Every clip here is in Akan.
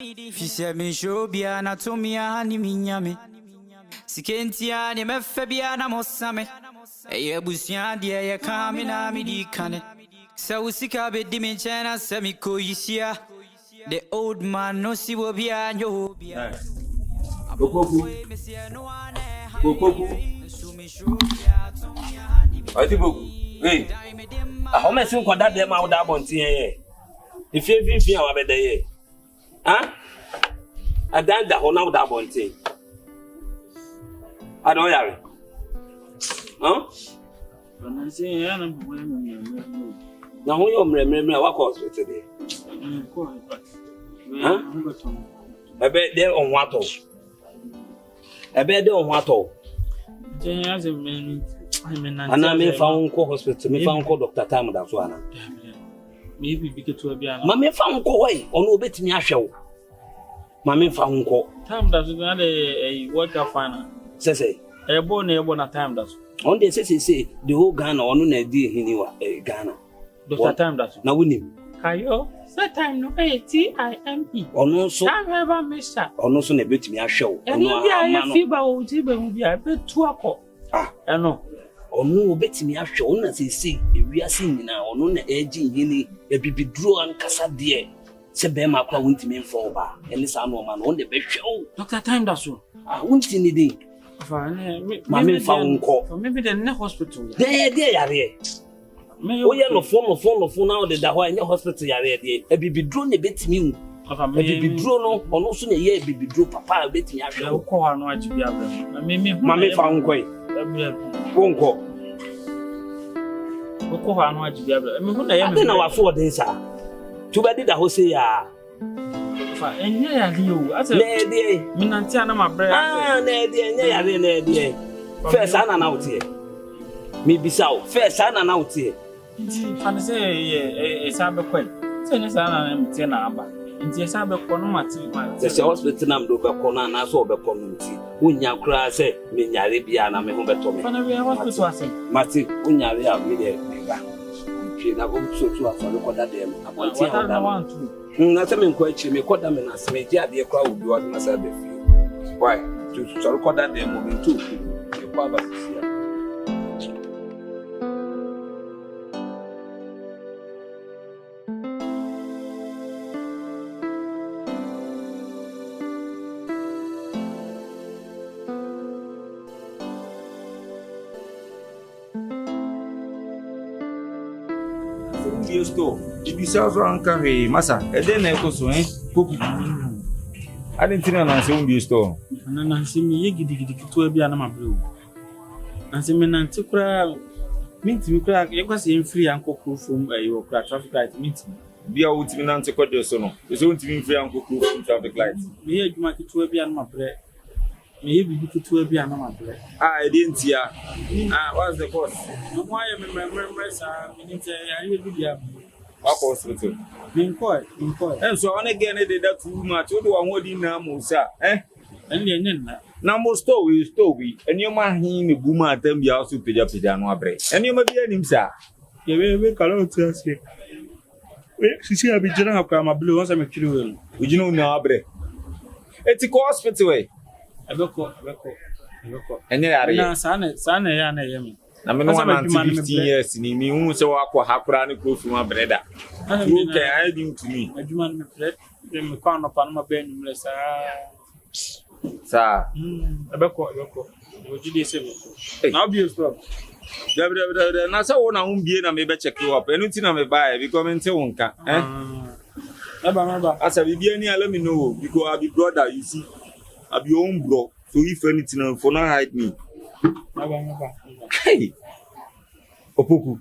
Fisia me shobia na tumia ni minyame. Sikentia ni mefebia na mosame. Eye busia dia ye kamina mi dikane. Sa usika be dimenchana semiko yisia. The old man no si wobia nyobia. Okoku. Ati boku. Hey. Ahome si nkwada de ma woda bontin ye. Ifi awon abede ye. Ah? Adanda ho na woda bontin. Ado yare. Huh? Na say ya na bo Na ho yo mremre wa ko hospital de. Huh? Ebe de on wato. Ebe de on wato. Je ya se men Ana me fa unko hospital, me fa unko doctor time da so ana. Me bi keto bia na. Ma me fa unko wai, ono obetimi ahwe wo. Ma me fa unko. Time da so na dey water fan. Sese. Ebo na time da so. On dey say the whole Ghana ono na di hini wa Ghana. Doctor time da so. Na wonim. Kayo, that time no TIME. Ono so. Time ever mesha. Ono so na betimi ahwe wo. Ono bia fiba wo ti be mu bia betu akọ. Ah, eno. Ono obetimi ahwe wo na say ewiase nyina ono na eji hini ebibiduro ankasa de. Se be ma kwa wontimi mfo ba. Eni sa no ma no on de be hwe wo. Doctor time da so. Ah, wontini din. Ma me fa unko. For maybe the next hospital. De yare. Oye no phone na de da ho any hospital yare de. Ebibiduro ne betimi hu. Ebibiduro no ono so na ye ebibiduro papa betimi ahwe wo. Ko ha no ajibi abram. Ma me fa unko yi. Unko. Ko ha no ajibi abram. Me hu na ye me na wa so den sa. Tu be da ho se ya. Fa enye ya liyo. Ase na de. Me nanti ana mabre. Ah, na de enye ya de na de. First ana na utie. Me bisao. First ana na utie. Nti fa ne say sa be kwel. Say ne sa ana na mtie na aba. Nti sa be ko no mati ma. Say hospital na mdo be ko na na so be ko no nti. Unya kura say me nyare bia na me ho beto me. Fa na we hospital ase. Mati unyare a me de ga. Twi na go so to afa ko da dem. Abonti ha da. Na se me nko achi me koda me na se me ji ade kwa obi o na sa be fi. Why? To so koda dem mo ntu. E kwa ba sia. Yesto, ibisa so anka he masa. Ede na ekoso Koku. Adentina na se umbi yesto. Na nse me ye gidigidi to bia na mabre. Na nse me nanti kura minti mi kura ye kwase mfiri ankokro from yo kura traffic light minti. Bia utimi na nte kodyo so no. Eso utimi mfiri ankokro from traffic light. Me ye adwuma to bia na mabre. Me ye bibi to bia na mabre. Ah, edentia. Ah, what's the cost? No why me remember sa minti ya ye bia. What hospital? Minkoi. And so on again they that too much. What do I want in now, Musa? And now most story. And your man he boomer at them, you also pay up to Jano break. And you may be an him, sir. You will call out to us. She see a bit general come a blue once I'm a true. Would you know now, break? It's a hospital way. I look. And then I son, Yana. I mean, 15 years in me, who so aqua haprani go from my brother. Who can I do to me? I do want me found upon my bed. Sir, I beko. What did you say? Now be a stop. Na sa wona umbie na me be check you up. Anything na me buy because me nte wonka. Eba. Asa bibia ni let me know because I be brother, you see. I be own bro. So if anything for not hide me. Hey. Opoku.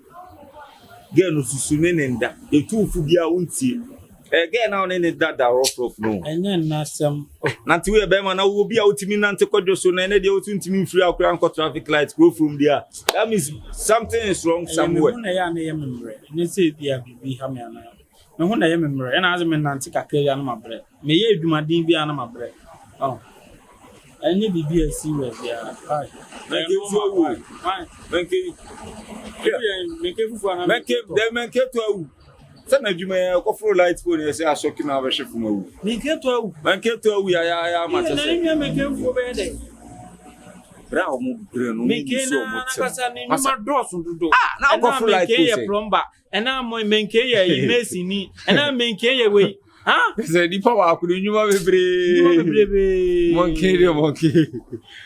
Get no susume nenda. E tufu bia unti. Get now ne that rough no. Enye na sem. Nanti we be ma na wo bia utimi nante kodwo so na ne de utimi free akura nko traffic light go from there. That means something is wrong somewhere. Me na ya na memre. Ne say bia bibi ha me ana. Me hu na ya memre. E na azu me nante kakra ya na mabre. Me ye adwumaden bia na mabre. Oh. Any BB serious there. Make you to Send a Juma, go for light phone, you say, I shock in our ship from you. Me get to Man, kept to we are much. make him for bed. Brown, Make him my doors to do. Now go for light plumber, and I'm my main care, Macy, and I'm main care away. Huh? Said the power could you have every monkey.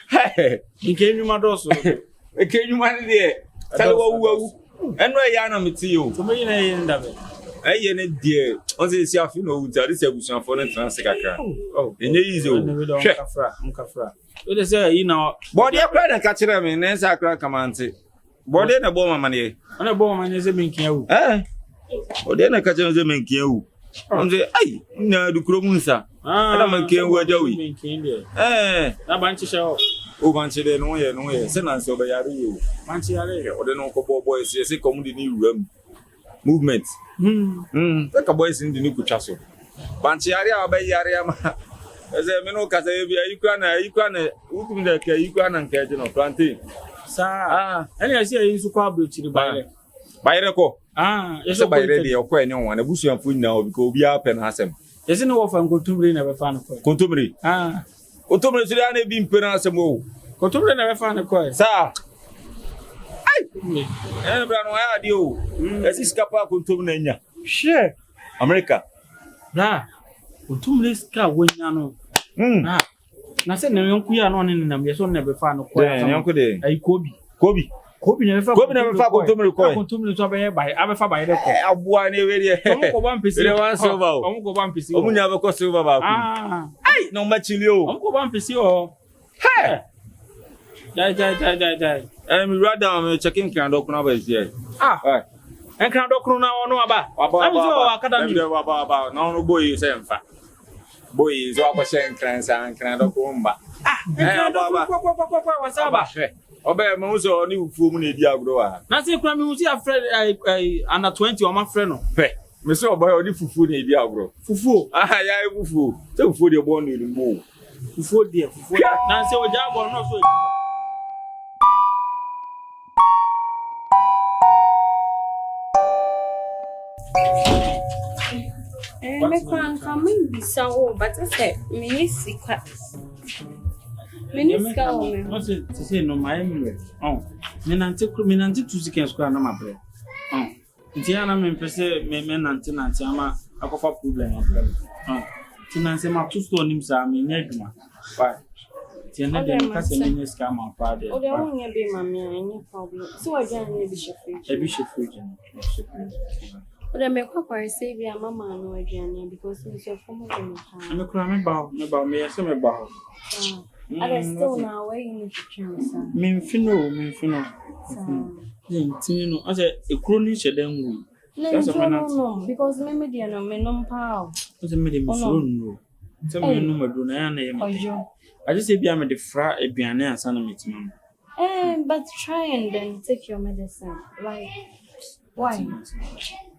Hey, he came to my doors. Okay, you want it there. Tell you and where Yana met you. To me, I end of it. Hey, dear. On this, you know, there is a bush for the transacca. Oh, in the easy. Mukafra. What is it, you know? Body a credit and catch them in Nancy command. Body and a bomb money. And a bomb is a minky. Eh? Or then a catch them in Kiu. On the ay, no, the Cromunsa. I don't care where Joey. Eh, a bunch of show. Oh, Banchi, no way, send us over you. Banchi, Or the no boys, yes, a community room. Movement. Like a boys in the new Picasso. Banchiaria, Bayaria. As a Meno Casabia, you can and catch no planting. Sir, and I see a use to cobble to the buyer. By the co. Yes, By ready or quite no one, a bush and food now because we are pen has him. There's no offer go to bring never found a coin. Contumely. Contumely should have been penasamo. Contumely never found a coin. Sir. And Brown, why are you? As is Capa Contumenia. Sure. America. Da. Contumely scar when you know. Nothing, no young queer on in them, yes, on never found a coin. Uncle Day. A Kobe. Kobe never found Contumely coin. Contumely to by Abafa by the one already. One piece. Uncle one piece. Oh, never cost silver about. Hey, no much you. Uncle one piece. Hey. Die. I'm rather checking can open up here. And can do now no about academy about no boy is in fact. Boy is over saying trans and can go back. What's up? Obey Mozo new full minute diagro. Nothing crime you see a friend under 20 or my friend. Mr. Boy, only fufu in diagro. Fufu. Yeah, fufu. So food your bond in the move. Fufu, dear. Nancy or Jab or not so. Me coming be so, but I said, Minisika. Minisika, what's it to say? No, my memory. Oh, Minanti to seek and square no my bread. Oh, Tiana men per se, men anti Nantiama, a cough problem. Oh, Tinansi, my 2 stone names are me, Nedma. Why? Tiana didn't cast a miniscam on Friday. Oh, there won't be mammy, any problem. So I can't be a bishop region. But I make up I say we are mamma no again because it's your former. I'm a crime about me, some about. I still now waiting to choose. Minfino. I said a chronic then no, because maybe no me no power. What's a medium? No, tell me no more. I just say, be a fra a piano and son of it. But try and then take your medicine. Like, why?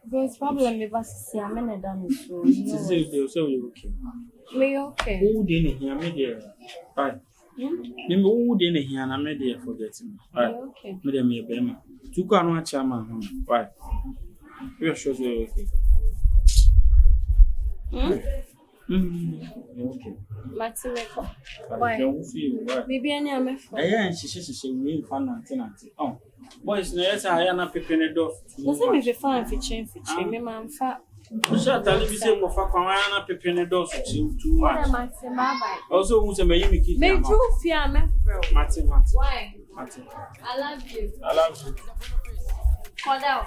There's problem with us. See, I'm in a done so. Me okay. Who didn't hear me there? Right. Remember who didn't hear and I made there forgetting. Right. Okay. Madam, me a bema. Two can watch a man. Right. We are sure you're okay. Okay. Maximeko. Why? Maybe any am for. And she will find auntie. Oh, boys, no, yes, I am not picking a door. Doesn't make a fine for change for change. Me, man, fat. Shut up, you say, for Fakana picking a door too much. Bye. Also, who's a baby kid? Make you fear me, Martin. Why? Martin. I love you. I love you. Call out.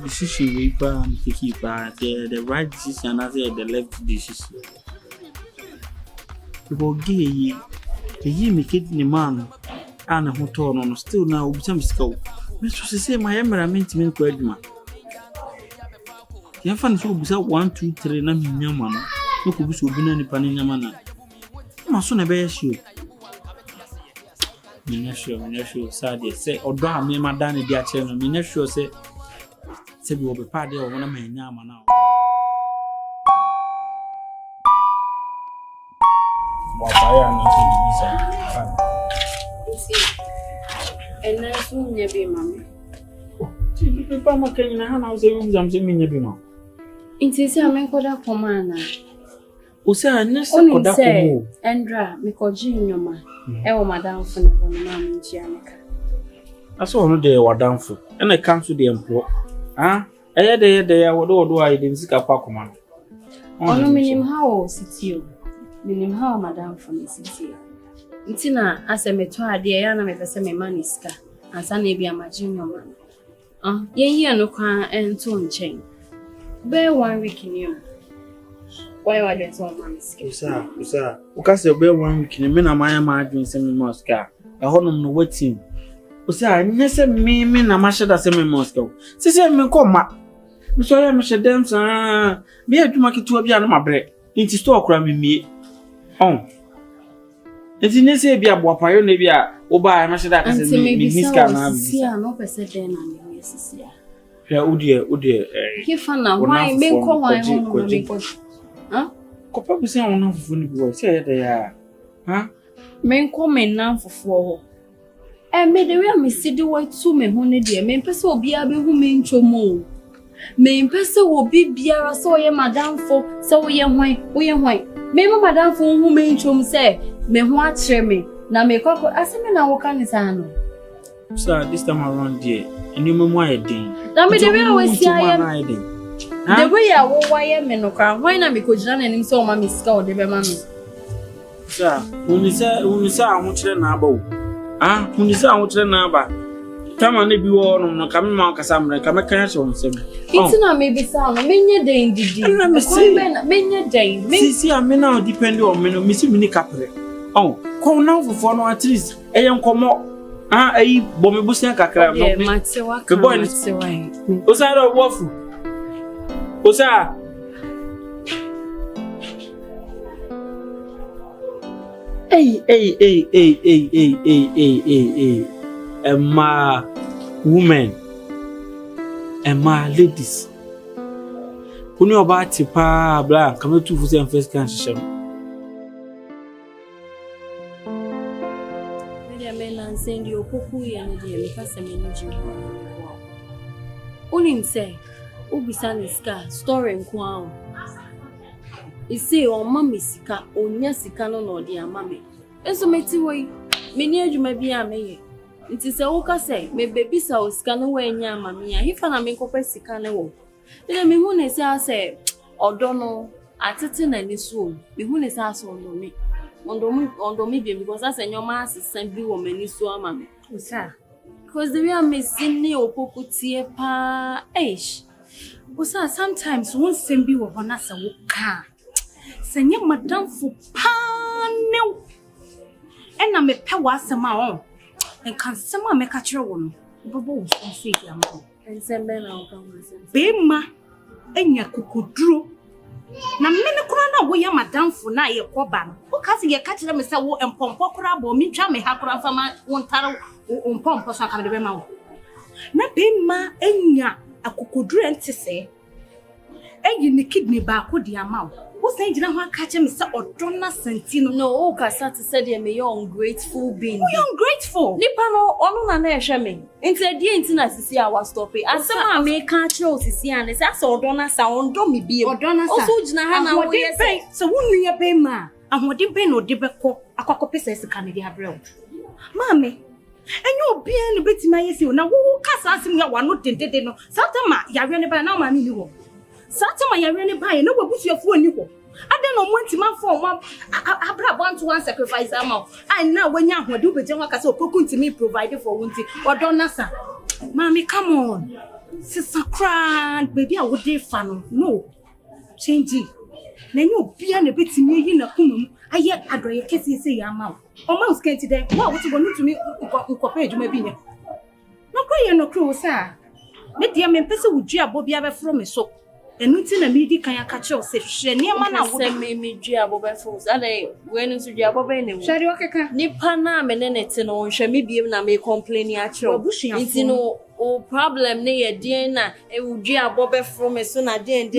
Decision we can keep the right decision as the left decision. People gay the make it the man and a hotel on still now some scope. Mr. Say my emerald me quadma. You find so beside 1, 2, 3 na minyamana. No could be so bin any panina. My son a bear shoe. Minesho, sad, say, or draw me, my Danny, dear channel, Minesho say. Say we will be party or one of my yama now. fire and also And that's who never mammy. People are making a house in something in your It is a man called a commander. Usa, Nessa, Andra, Mikoji in your man. Oh, madame, for the mammy, Giannica. I saw no day were down for, and I come to the employer. Ah, a day, I would do I didn't see a command. Oh, no, minim how sit you. Minim how, madame, from the city. Intina, as a metra, dear Anna, if I say my money scar, and Sunday be a junior man. Ah, ye no crown and tone chain. Bear 1 week in you. Why are you so money scar? Sir, because the bear 1 week in a minute, my margin semi Moscow. A honor no waiting. Usa, I never me, a masher that semi Moscow. Sister, me come, Mr. Mr. Dams, be a to make it to a piano, my bread. Into store cramming me. Oh. It's in this area, Wapayo, maybe a Oba, and I said that as a Miska. See, I know, Pesset, then I'm Mrs. Yeah, oh dear. Give fun now, why make call my own? Huh? Copper was saying one funny boy, say they are. Huh? Men come in now for 4. And made the real Miss City White to me, who need dear, men person will be able who mean to move. Men person will be beer, so ye madame for, so we are white. Maybe madame for who mean to say, me watch me. Now me cock as a man, I walk on his hand. Sir, this time around, dear, and you mean why a day? Now me the way I was here. The way I will wire me no car, why not because Jan and him saw mammy scout the mammy. Sir, when you say, I want to know. Ah, when you say, I want to know. Come on, if you are on coming out, Cassandra, come a cash on some. It's not maybe sound, many day indeed. I'm a many day. See, I may now depend on me, Missy Mini Capre. Oh, call now for 4 at least. A young come up. Ah, a bomb bushing cacra. The boy is away. Osada waffle. Osa. Hey. Emma women, Emma ladies. Who know about Tipa Blanc? Come to for first cancer. Send you Poku and the because I'm in the Unim say, Ubisan is car, story and crown. You say, oh, mammy, Sika, or Nyasicano, or dear mammy. And so, Matty way, many you may be a may. It is a oka say, may baby so scan away in your mammy, and if I make up a sicano. Then I mean, when I say, or don't know, at it in any soon, be when it's asked on me. On the medium because that's a your mass is sent be woman is so mammy. Sir, because the way I'm missing near Poku tear pa ish. Sometimes one send be one as a car. Send your madame for pan no. And I'm a power some own. And can someone make a true one? Bubbles and see them. And send men out. Bema and ya cuckoo. Na mene kura na wo ya madam fu na ye koba o ka se ye ka kire me se wo empompo kura bo mi twa me ha kura fama won tare empompo so aka de be ma wo na be ma enya akokoduru ntese eyi ne kidney ba ko di ama wo se gina ho aka kire me se odona santino no o ka sa te se de me you ungrateful being you ungrateful nipa no onu na na ehwe me nti die nti na sisi a wa stop e asema me ka kire o sisi an se asa odona sa ondo me bie odona sa o so gina ha na wo ye se so wonu ye be ma ahode be no de be ko akwakope se sika ne de abrel mame enyo obi an betima yesi na wo kasa asim ya wa no dendede no satama yawe ne ba na mame ni wo satama yawe ne ba ye na wabusuafu ani ho ade no monti man for one abra want to one sacrifice am and now when you ahode obeje ho kasa opoku ntimi provide for wonti odona sa mame come on sister cry baby I would dey fa no change na nyo bia na betimi yi na kumum aye adoye kesi se ya ma o ma uskenti dey wa wo to go ntumi nkopa ejuma bi ne no kroye no kro sa me dia me pese wudua bobia be fro me so enuti na mi di kan akache o se hwe ne ma na wo se me dua bobe fro sa dey we no so dua bobe ne wo hwari okeka ni pa na me ne te no hwe me biem na me complain a kire nti no o problem ne ye den na e wudwi abobe from so na den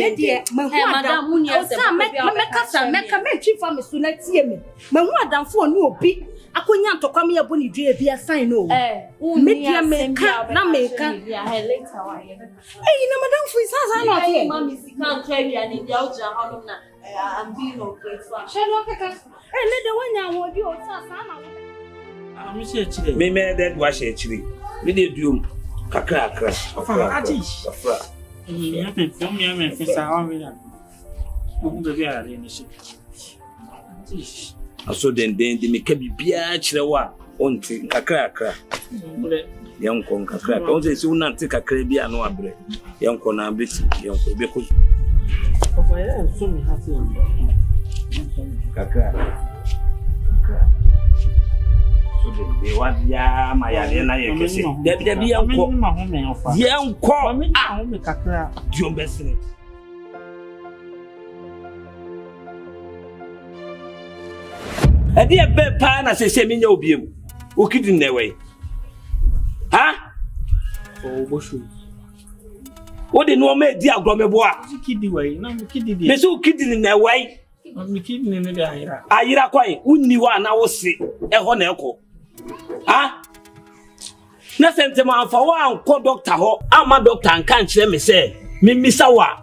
madam muni ase me chief am so na tie me hu adamfo oni obi akonya ntokwa me yebo ni dua bi assign no me dia me ka na me ka later wa ye na madam fu isa na tie mami sikan try ya ni dia uja hono na am being no grateful shelo kaka le de wanya wo di o sa na I'm say chile. Me that wash a chili. Me dey do kakra. Me fisa on me na. Bugu be bia re ni shi. Aso den me ka bibia kire wa onti kakra. Yanko kakra. On say una nti kakra bia no abre. Yanko na beti, yanko be ko. Ofa ya so me ha se. Kakra. They want ya my na ye kese. Debi yanko. Yanko. Me kakra. Diom besene. Edi ebe pa na se me nya obiem. Okidi na we. Ha? O boshu. O de no ma di agromebo a. Kidi we na me kidi di. Me so okidi na we. Me kidi ne de ayira. Ayira kwai unni wa na wo se ho na eko. Ha? Na sente ma fa wa anko doctor ho ama doctor anka nkire me se me misa wa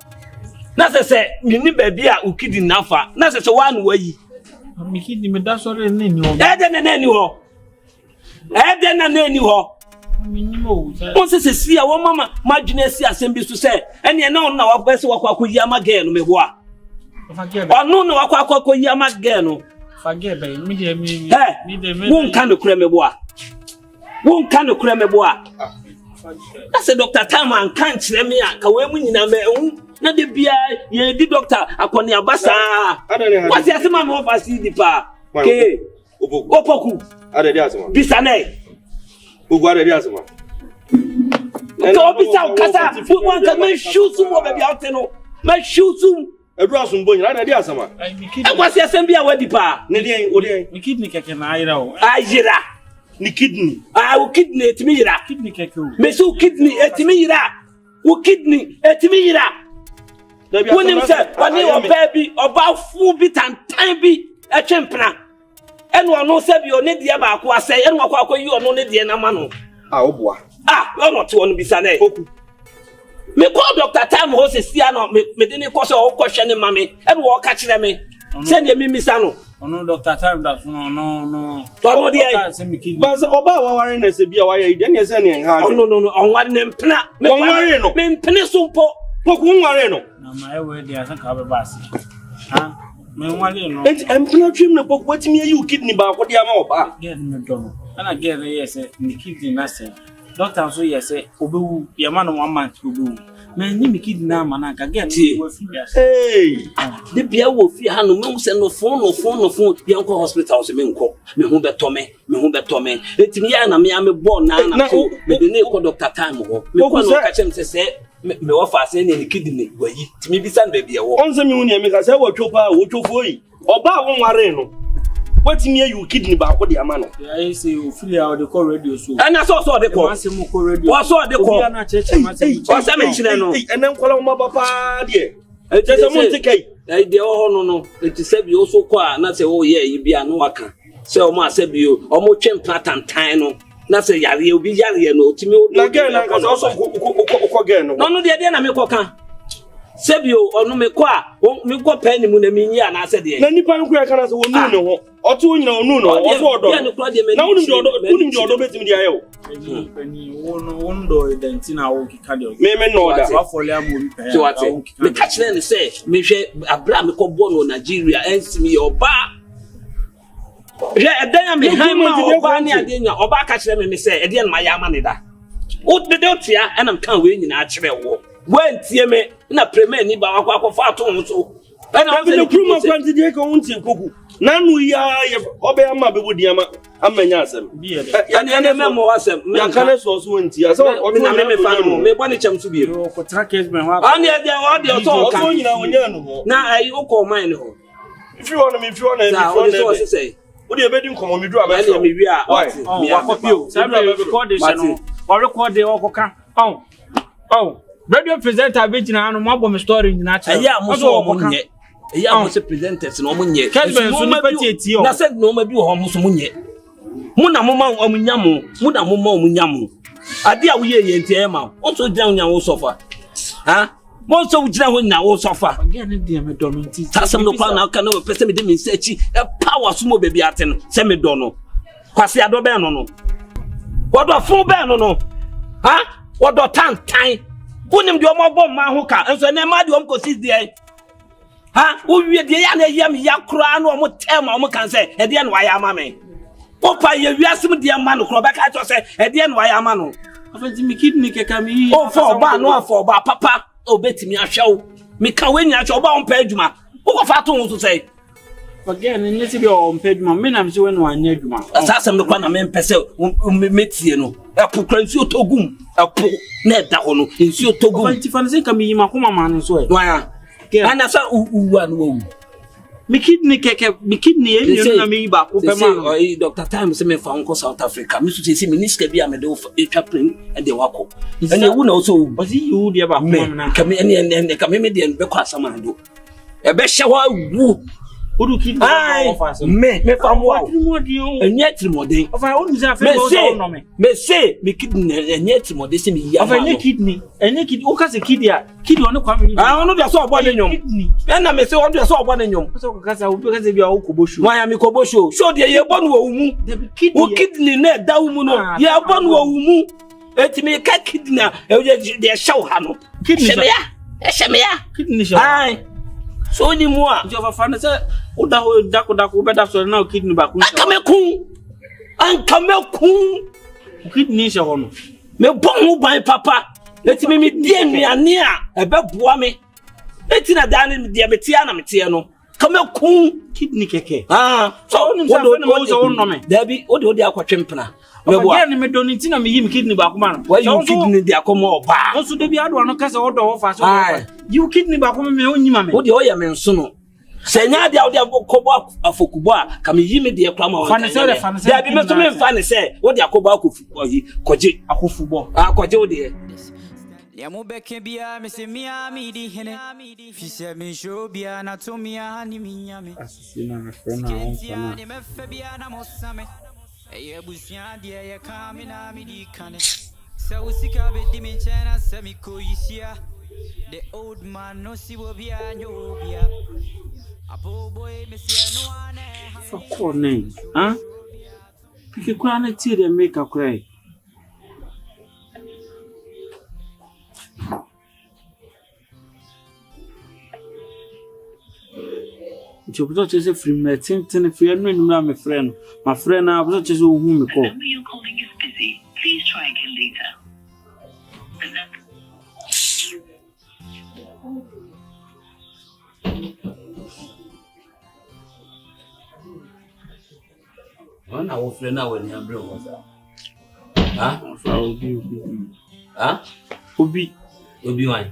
na se ni baabi a ukidi nafa na se wa no wayi me kidi me da sore ne ni ho ede ne ni ho ede na ne ni ho me ni mo o se si a wo mama madwene si asem bi so se ene na na wa pese wa kwa yi ama ge no me ho a onu na wa kwa yi ama ge no forget by me dey me won kan kura me bo a na se doctor time an kan kire me a ka we mu nyina me hu na de bia ye di doctor akoni abasa what you say ma offer see di pa ke opoku adede asema bisanai ogu adede asema ko bisa kasa won ka me shoot mo be bia oteno me shoot edu asumbo nyina adede asema e kwase asem bia wadi pa ne de odi me kidney keke na ayira o ayira ni kidney o kidney etimi yira kidney keke o me so kidney etimi yira o kidney etimi yira wonim se wani obabi obafu bi tantan bi etwempena eno ono se bi oni de ba akwa se eno akwa yi ono ne de na ma no oboa ono te ono bisa na oku me call doctor time ho se sia no me de ne ko se o ko hwe ne mame eno wo ka kire me se ne mi misa no ono doctor time da no to de bas oba wa ware na se bia wa ye de ne se ne ha no onware ne mpena me mpene so mpo poku nware no na my way dey asan ka be basi ha me nware no mpena twim na poku watimi ayi kidney ba ko dia ma oba get me don ana get yes ni kidney na se doctor so yes obewu ya ma no 1 month obewu me ni me kidney na ma na ka get wo fi ya de bia wo fi ha no me se no phone ya nko hospital se me nko me hu beto me etimi ya na me bo na so me de ne ko doctor time ho me ko no ka chem se me wo fa se ne kidney wayi timi bi san da bia wo onse me hu ne me ka se wo twopa wo twofo yi oba wo nware no watimi ayi kidney ba ko dia ma no I say o free out the call radio so ana so de ko se mo ko radio wo so de ko na cheche ma se o se me chire no enen kwala mo papa de se mo ntikai de o no eti se bi o so ko a na se o ye yi bia no waka se o ma se bi o mo twempla tantan no na se yare obi yare no timi o na ge na ka so ko ge no no de na me ko kan sebio onu me ko a me go pa ni mu na me nyi ana se de na nipa nko ya kana se wonu ne ho oto nyina onu no oso odo na wonu de odo betimi de ayo ni wonu do identina wo kika de me no da wa fole amu bi pa so what me catch ne say me hwe abra me ko bo no Nigeria ensimi oba je edanya me hanma oba ni adenya oba catch me say ede na ma ya ma ne da o de otia enam kan we nyina a kire wo wentie me na premier ni ba akwa fa ato so na we pruma kwanti de ka wontie koku na nu ya obe ama bebo di ama amanya asem ane memo wasem ya kana so so wontie asa o na me fa no me bani cham so bi ko tra case me wa ane de o de so ka nyina wonya no ho na ai o ko man no if you want na so say o de be di nkomo mi du ama me wi a wa copy o say me record this no or record the okoka radio presenter be jina no mo abom story nyina cha eya mo so mo nye eya mo se presenters no mo nye so ni pati o na said no ma bi ho mo so mo nye mo na mo ma omunyamo mo na mo ma omunyamo ade a wo ye ye ntie ma o so jina nya wo sofa ha mo so jina ho nya wo sofa again dey me do no nti tasem no kwa na ka no pese me de me search e power so mo baby aten se me do no kwase ado be no wodo fun be no ha wodo tantan unim de omo bom ma ho ka enso na ma de om ko sis de ha wo wie de ya na yam ya kura na omo tem omo kan se e de na wa ya ma me popa ye wiasem de ma no kro be ka cho se e de na wa ya ma no afenti mi kidney keka mi o for ba no for ba papa obetimi ahwew mi ka we nya cho ba on pa adwuma wo ko fa to ho so se again ni ti be on pa adwuma me na me se we no anya adwuma asasem no kwa na me pese metie no epo kransi otogum epo na da ho no nsi otogum afenti fa ne se ka mi yima ko mama ne so e wa ana sa uwa no wu mi kidney keke mi kidney e na me ba ko pe ma Dr. Time se me fa onko South Africa mi so se minister bi amede o etwa plan e de wako ene wu na o so o si yu de ba ko na ka me ene ka me de be kwa samando e be hye wa wu odu kidney me fa mo enye trimode ofa o nza fe go so no me say me kidney enye trimode se me ya ofa enye kidney o ka se kidney on kwa me onu de so obo ne nyom na me say onu de so obo ne nyom so ko ka sa obi ka se bia o koboshu wa ya me koboshu so de ye bonu wo mu o kidney na da wo mu no ye bonu wo mu etimi ka kidney e de show ha no kidney sheme ya kidney show ai so ni mu a jo fa fa se o da ho dako be da so na kidney ba kun ankamekun kidney show no me bon ho ban papa etimi mi die nuane a ebe boa me etina dan me die metia na metie no kamekun kidney keke so wo no me dabi o de akwatwempena me boa again me do nti na me yim kidney ba kuma no why you kidney de akomo oba so de bi ado no kasa wo do ho fa so you kidney ba kuma me onyima me wo de o ya me nso no senya dia wo de akobo afokubo a ka me yim de akwa ma wo dabi me so me fa ne se wo de akobo akofu koje akofubo koje wo de Yamu beke bia me se mi di hene fise me show bia na to mia ni minyame asina me frena on sana ni me fe bia na mosame eye busia dia ye kame na mi di kane se usika be di me chena se mi ko yisia the old man no si wo bia nyo bia apo boy me se no ane for name piki kwa na ti de make a cry Yo puto chese free me tin free no numa me friend my friend na puto chese o hu me ko you're calling is busy. Please try again later. Wana wo friend na we ni abre wo sa fa obi obi wan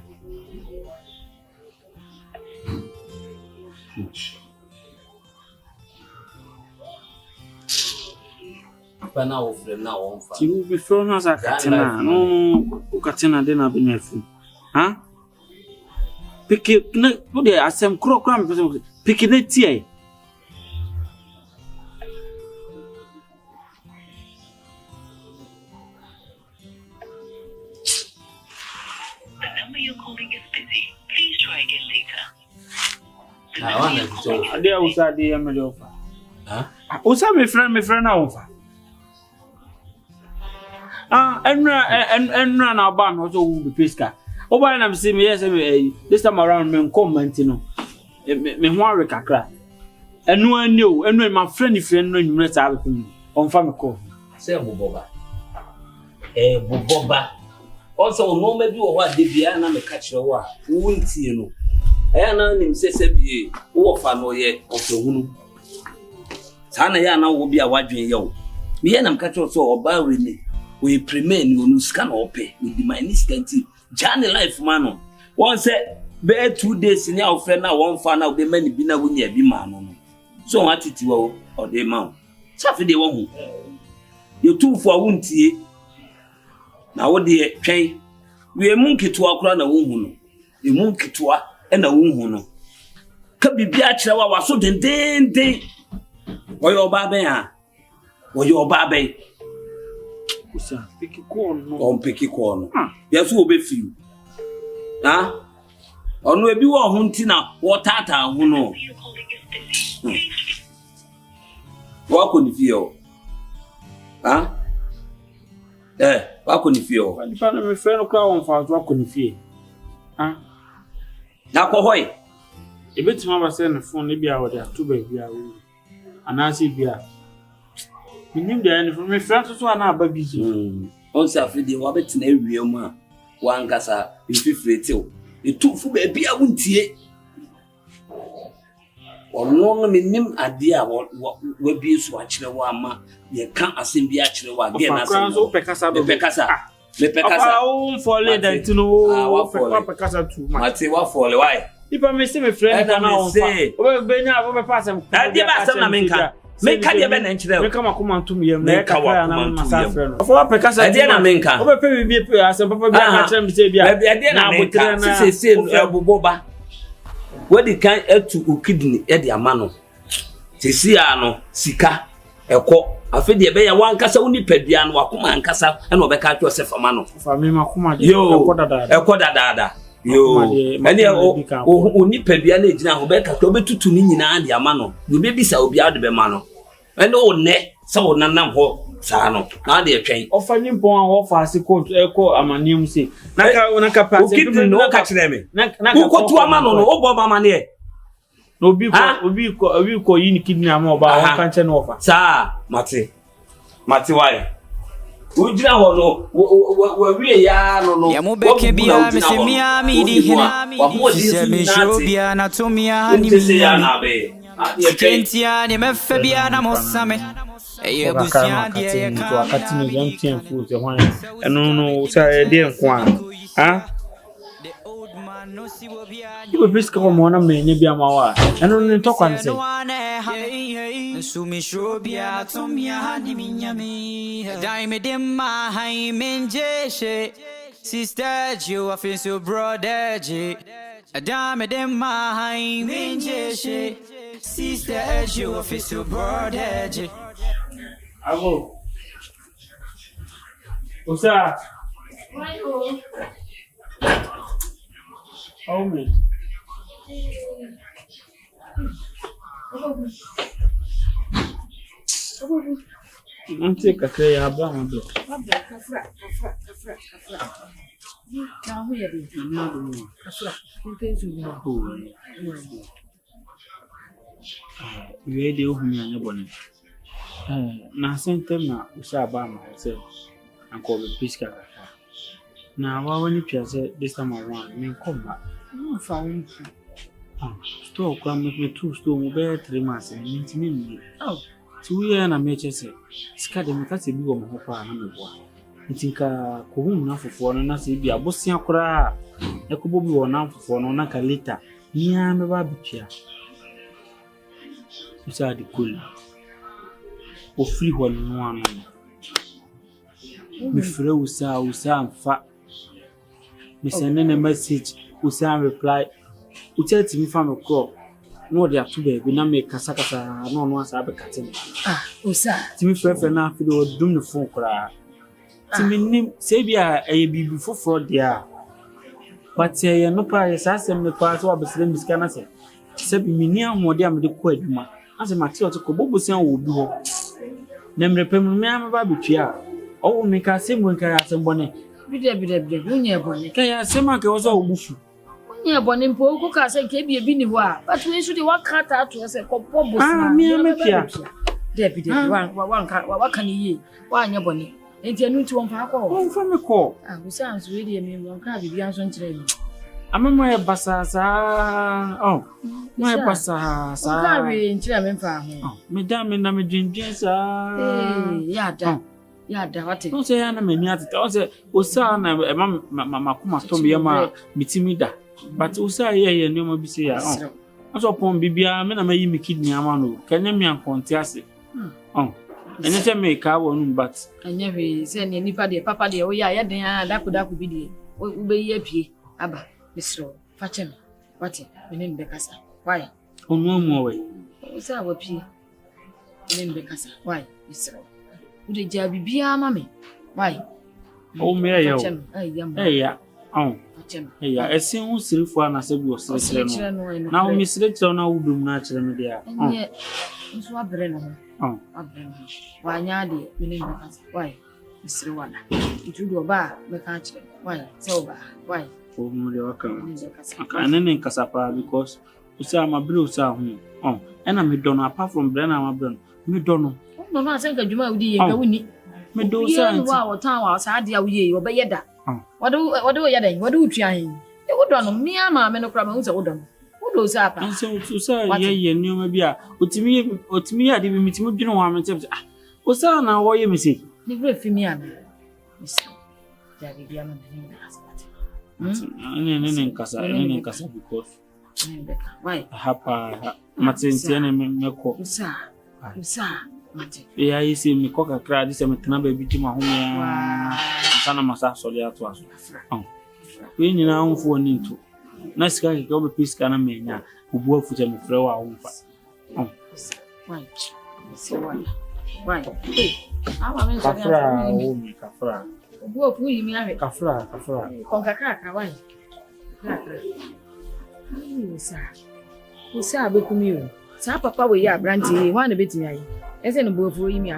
Pana wo friend na wo fa ti be friend na sa katina no o katina de na be na fi piki na wo de asem kro me person piki na tie You're calling is busy. Please try again later. I want to so ade usa de ya me de ofa usa me friend na ofa enra na ba no so wo be pesca o ba na me say me yes me this time around me comment no me ho awe kakra enu ani o enu my friend no nyumre ta be pim on fa me call say boboba boboba also no me bi wo wa de bia na me ka kire wo a wo ntie no na nim sese bie wo fa no ye ofehunu sana ya na wo bia wadwen ye wo me ye na me ka kire so oba rene we premain onu scan ope with the minus scanty journey life man one say be 2 days ni our friend na one fa na be mani bi na wunya bi ma no so what titiwa o de ma safi de wo hu ye tu fo wuntie na wo de twen we munketo akora na wo hu no e munketo e na wo hu no ka bibia kire wa waso dendenden oyo ba ben ha oyo ba ben usa piki ko no on piki ko no yeso obefi ha onu ebi wo ho ntina wo tata ho no wa ko ni fio ha wa ko ni fio wa nipa na me fe no ka won fa wa ko ni fie ha na ko hoy ebetima ba se no phone bia wo da to ba bia wo anasi bia minim da ni me fe so na aba biji on sa afide wa betina ewie mu a wa nkasa mfifirete etufu ba bia wuntie ono minim ade a wa bi so akire wa ama ye kan asem bi akire wa ge na asem so pekasa do pekasa o fole da tino o pekasa tu mate wa fole why ipa me se me friend na on fa o be nya o be pass am ade ba asem na menka de be na nkire me kama kuma ntum yem na ka kwa na masa friend o fa pekasa ade na menka o be pe bi pe asem papa bi na kire me se bia ade na menka se boboba wadi kan etu ukidni e de amano sesi a no sika ekọ afede be ya wankasa woni padua no wakoma ankasa e no be ka twa se fama no fa me makoma de ekọ dada yo ene oni padua na ejina ho be ka to betutu ni nyina de amano no be bisa obi ade be ma no ene o ne se wo nanam ho saa no na de etwen ofa ni mpon a wo fa se court ekọ amanium se naka pass ukidni no ka kire me ko to amano no obo mama ne obi ko yin kidney am oba won kan che no ofa saa mate why ujira ho no wa wie ya no ya mo beke bia me se mia mi di hina se me show bia na to mia ni mi na be kentia ni me fe bia na mo same eye busia de ye ka akati no jam tien fu se hwan eno no sa e de nko a ibo biska ko mo na me nya bia ma wa eno ne to kwan se sumi shobia tomia ni minyami dai me dem ma hai menjeshe sister you I feel so brother je dai me dem ma hai menjeshe sister you I feel so brother je abo usa oh me Nanti kakek ya abang ada. Kafra. Kamu ya bi. Ini ada ni. Kafra. Kita juga. Iwe de ohun anya bone. Na sentem na usaba ma se anko be piska kaka. Na wa wani piase this time around me komba. No fa wonfu. Store kwa me tu store mo be 3 months ni ntimi mi. Oh. Tuye na meche se sika de mekase bi wo mo ho pa na meboa ntinka ko hu na fofo no na se bi abosia kora e ko bobi wo na fofo no na ka leta ni a me ba bitia usa di kul o free ho no anu mi frɛ usa mfa mi send a message usa reply uti mi fa me call no dia to be na me kasa no asa be katin usa timi frɛ na afi do dum ne phone kora timi nim se bia e bibi foforo dia but ye no pa ye sasem ne pa so abesere miska na se bi mini ahode am de ko adwuma ase mate o to ko bobosia wo bi ho na mrepem me am ba betwa o me ka se mo nka asem bone bide unye bone ka ya se ma ka wo so obufu unye bone mpo ko ka se ke bi ni ho a but we should wakata to se ko bobosia me pia bide wa kan yi wa nye bone enti anu ti won fa ko won fa me ko usa anso we de me won ka bibia anso nkire ni amemo e basasa mo e basasa ka we nkire me fa ho me da me na me dwendwen sa ya da wate no se ya na me ni atete o se usa na ma kuma to me ma mitimi da but usa ye ni mo bi se ya aso pon bibia me na mayi me kidney ama no kanya me ankonte ase And you tell me car one but and every send any party, papa, dear, we are then that could be the Ube Yepi, Abba, Mr. Fachem, what in Becassa? Why? On one more way. What's our P? In Becassa? Why, Mr. Would it jabby be our mammy? Why? Oh, Mary, yeah. Oh, yeah, I see who still for an assembly now, Miss Little now will be natural media. And yet, it's what Brennan. Oh, why, Yadi, meaning why, Mr. Wanda? It would do a bar, the country. Why, so why? Oh, and then in Casapa because you say I'm a blue sound. Oh, and I'm a donor apart from Brennan, my brother. Me don't know. No, I think you might be a winnie. Me do say, wow, town was hard, ye, or Bayada. What do you then? What do you try? You would run me, mamma, and a crab who's old. What does happen? And so to say, ye, and you may be a to me, I didn't meet you know, I'm what's that now? What you may say? Never for me, Miss Daddy, in Casa because why? Hapa, Martin, and Mako, sir. Yeah, you see me cock a crowd, this and a baby to my home. Sana masa solia to us. Oh, we need our own for into. Nice guy, go be peace can menya, who bore for them throw our own. Oh, why? Why? Kafra. What will you mean? Kafra. Concacraca, why? Sir, who said, Book me. Sir, Papa, we are brandy, one a bit me. As in a book for me.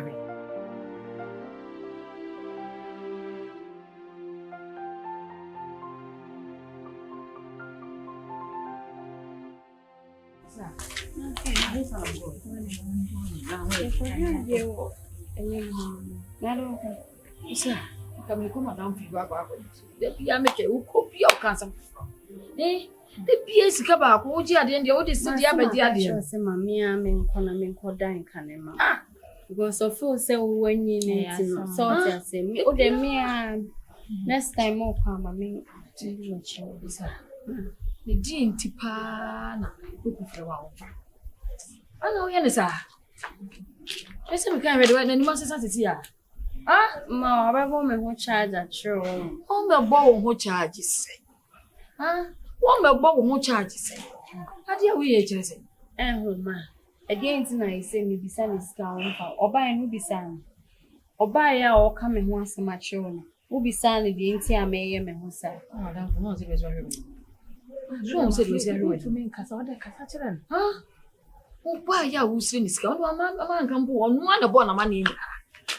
The PS Kaba, who did the oldest city, I say, Mammy, I'm in Conamin Canema. Because of course, when you need to sort of say, me, oh, the mere next time more come, I mean, the Jean Tipana, who could throw out. I know, Yanisa. I said, we can't read any more society here. Ah, ma, I woman who charge at true. On the ball who charges. Ah, one ball who charges. How do we just say? Eh, ma. Again, tonight, say me be son is gone or buy and be son. Or buy or come and once a much own. Who be son the entire mayor and who said, oh, I don't know, it was very good. Don't say it was very good to me, Cassandra. Huh? Oh, why ya who sing is gone? A man can go on one upon a money.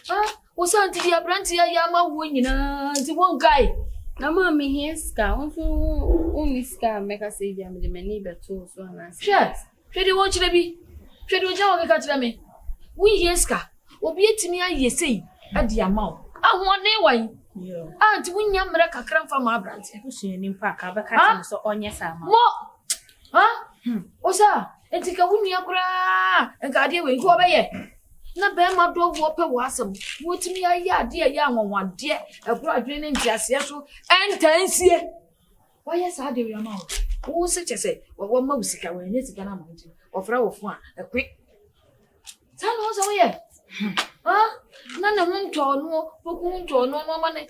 Ah, was Auntie Branty Yama winning the one guy? Now, mammy, here's Scout, only Scar make us say, the many but two so nice. Sure, Freddy won't you be? Freddy will tell me. We hear Scar, will be to me, I say, at the amount. I want their way. Aunt William Raka cram from my branch. Who's in Park, I'll be so on yes, I'm more. Huh? What's that? And take a winning and guardian will go away. Na be ma do wo pe wasem wotimi aya de ya nwanwa de ekura dwene ntiase so entansie why sa de wi ma wo se chese wo ma usika wo nye sika na ma nti ofra wo fu a ekwe ta no so ye na nto no poku nto no ma ne